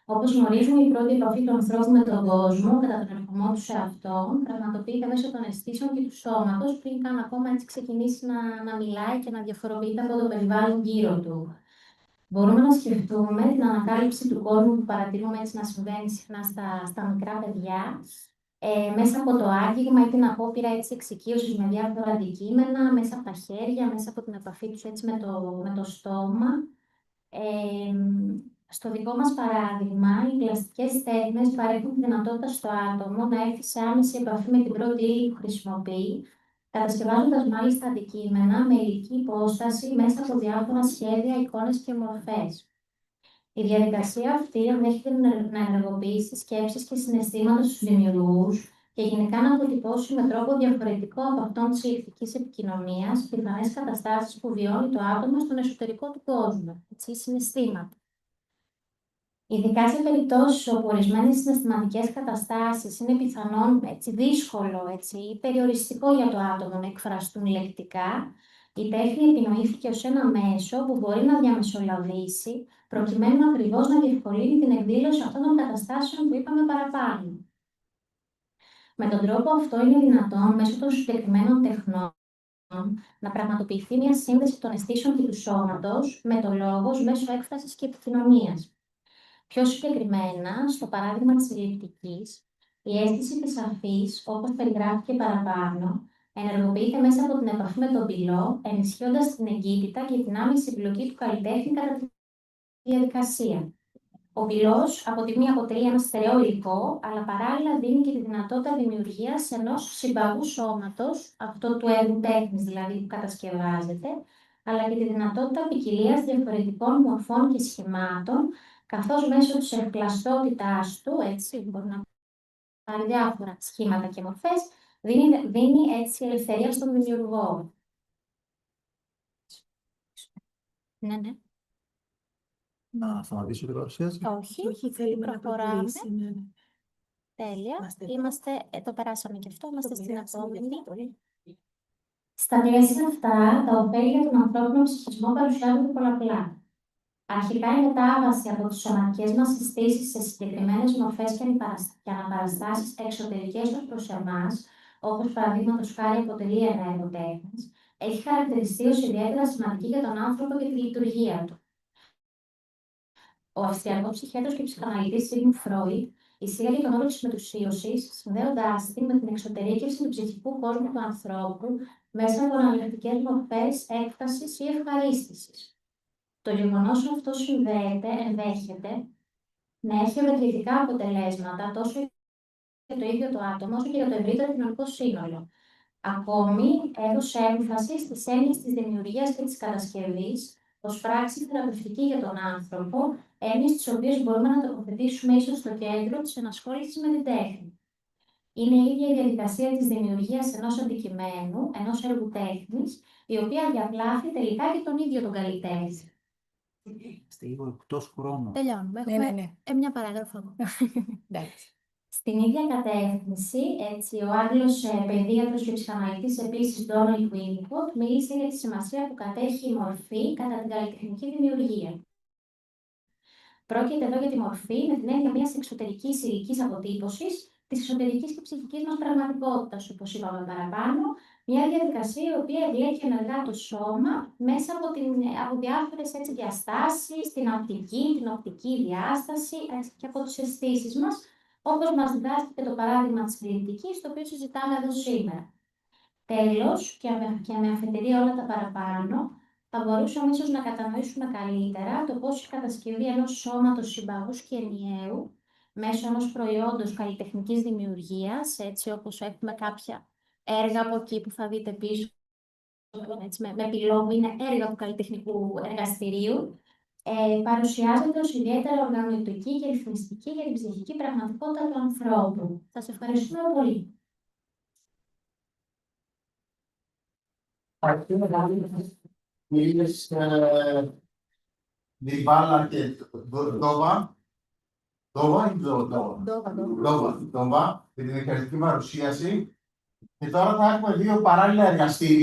Όπως γνωρίζουμε, η πρώτη επαφή του ανθρώπου με τον κόσμο, κατά τον ερχομό του σε αυτόν, πραγματοποιείται μέσω των αισθήσεων και του σώματος, πριν καν ακόμα έτσι ξεκινήσει να μιλάει και να διαφοροποιείται από το περιβάλλον γύρω του. Μπορούμε να σκεφτούμε την ανακάλυψη του κόσμου που παρατηρούμε έτσι να συμβαίνει συχνά στα μικρά παιδιά, μέσα από το άγγιγμα ή την απόπειρα εξοικείωσης με διάφορα αντικείμενα, μέσα από τα χέρια, μέσα από την επαφή τους έτσι με το στόμα. Στο δικό μας παράδειγμα, οι πλαστικές τέχνες παρέχουν τη δυνατότητα στο άτομο να έρθει σε άμεση επαφή με την πρώτη ύλη που χρησιμοποιεί, κατασκευάζοντας μάλιστα αντικείμενα με υλική υπόσταση μέσα από διάφορα σχέδια, εικόνες και μορφές. Η διαδικασία αυτή ενδέχεται να ενεργοποιήσει σκέψεις και συναισθήματα στους δημιουργούς και γενικά να αποτυπώσει με τρόπο διαφορετικό από αυτόν της ηλεκτρικής επικοινωνίας πιθανές καταστάσεις που βιώνει το άτομο στον εσωτερικό του κόσμου, συναισθήματα. Ειδικά σε περιπτώσεις όπου ορισμένες συναισθηματικές καταστάσεις είναι πιθανόν δύσκολο ή περιοριστικό για το άτομο να εκφραστούν λεκτικά, η τέχνη επινοήθηκε ως ένα μέσο που μπορεί να διαμεσολαβήσει, προκειμένου ακριβώς να διευκολύνει την εκδήλωση αυτών των καταστάσεων που είπαμε παραπάνω. Με τον τρόπο αυτό είναι δυνατόν, μέσω των συγκεκριμένων τεχνών, να πραγματοποιηθεί μια σύνδεση των αισθήσεων και του σώματος με το λόγο μέσω έκφρασης και επικοινωνίας. Πιο συγκεκριμένα, στο παράδειγμα της ελλειπτικής, η αίσθηση της αφής, όπως περιγράφηκε παραπάνω, ενεργοποιείται μέσα από την επαφή με τον πυλό, ενισχύοντας την εγκύτητα και την άμεση εμπλοκή του καλλιτέχνη κατά τη διαδικασία. Ο πυλός από τη μία αποτελεί ένα στερεό υλικό, αλλά παράλληλα δίνει και τη δυνατότητα δημιουργίας ενός συμπαγού σώματος, αυτό του έργου τέχνης δηλαδή που κατασκευάζεται, αλλά και τη δυνατότητα ποικιλίας διαφορετικών μορφών και σχημάτων, καθώς μέσω της ευκλαστότητάς του, μπορεί να πάρει διάφορα σχήματα και μορφές, δίνει έτσι ελευθερία στον δημιουργό. Ναι. Να σταματήσω την παρουσίαση. Όχι, θέλουμε να προχωρήσουμε. Τέλεια. Το περάσαμε και αυτό, είμαστε στην επόμενη. Στα πλαίσια αυτά, τα ωφέλη για τον ανθρώπινο ψυχισμό παρουσιάζονται πολλαπλά. Αρχικά, η μετάβαση από τις σωματικές μας αισθήσεις σε συγκεκριμένες μορφές και αναπαραστάσεις εξωτερικές ως προς εμάς, όπως παραδείγματος χάρη αποτελεί ένα έργο τέχνης, έχει χαρακτηριστεί ως ιδιαίτερα σημαντική για τον άνθρωπο και τη λειτουργία του. Ο αυστριακός ψυχίατρος και ψυχαναλυτής Sigmund Freud εισήγαγε τον όρο της μετουσίωσης, συνδέοντάς την με την εξωτερήκευση του ψυχικού κόσμου του ανθρώπου μέσα από αναλυτικές μορφές έκφρασης ή ευχαρίστησης. Το γεγονός αυτό ενδέχεται να έχει οδηγητικά αποτελέσματα τόσο για το ίδιο το άτομο όσο και για το ευρύτερο κοινωνικό σύνολο. Ακόμη, έδωσε έμφαση στις έννοιες της δημιουργίας και της κατασκευής ως πράξη θεραπευτική για τον άνθρωπο, έννοιες τις οποίες μπορούμε να τοποθετήσουμε ίσως στο κέντρο της ενασχόλησης με την τέχνη. Είναι η ίδια η διαδικασία της δημιουργίας ενός αντικειμένου, ενός έργου τέχνης, η οποία διαπλάθει τελικά και τον ίδιο τον καλλιτέχνη. Είστε λίγο εκτός χρόνου. Τελειώνουμε. Ναι, Έχουμε ναι, ναι. μια παράγραφο. Εντάξει. Στην ίδια κατεύθυνση, έτσι, ο Άγγλος παιδίατρος και ψυχαναλυτής επίσης Ντόναλντ Βίνικοτ μίλησε για τη σημασία που κατέχει η μορφή κατά την καλλιτεχνική δημιουργία. Πρόκειται εδώ για τη μορφή με την έννοια μιας εξωτερικής υλικής αποτύπωσης της εσωτερικής και ψυχικής μας πραγματικότητας, όπως είπαμε παραπάνω, μια διαδικασία η οποία εμπλέκει ενεργά το σώμα μέσα από διάφορες διαστάσεις, την οπτική διάσταση και από τις αισθήσεις μας, όπως μας διδάσκει και το παράδειγμα της κριτικής, το οποίο συζητάμε εδώ σήμερα. Τέλος, και με αφετηρία όλα τα παραπάνω, θα μπορούσαμε ίσως να κατανοήσουμε καλύτερα το πώς η κατασκευή ενός σώματος συμπαγούς και ενιαίου, μέσω ενός προϊόντος καλλιτεχνικής δημιουργίας, έτσι όπως έχουμε κάποια έργα από εκεί που θα δείτε πίσω, έτσι, με επιλόγου, είναι έργα του καλλιτεχνικού εργαστηρίου, παρουσιάζεται ως ιδιαίτερα οργανωτική και ρυθμιστική για την ψυχική πραγματικότητα του ανθρώπου. Σας ευχαριστούμε πολύ. Κυρίες Διβάλα και Ντόβα, για την εξαιρετική παρουσίαση. Και τώρα θα έχουμε δύο παράλληλα εργαστήρια.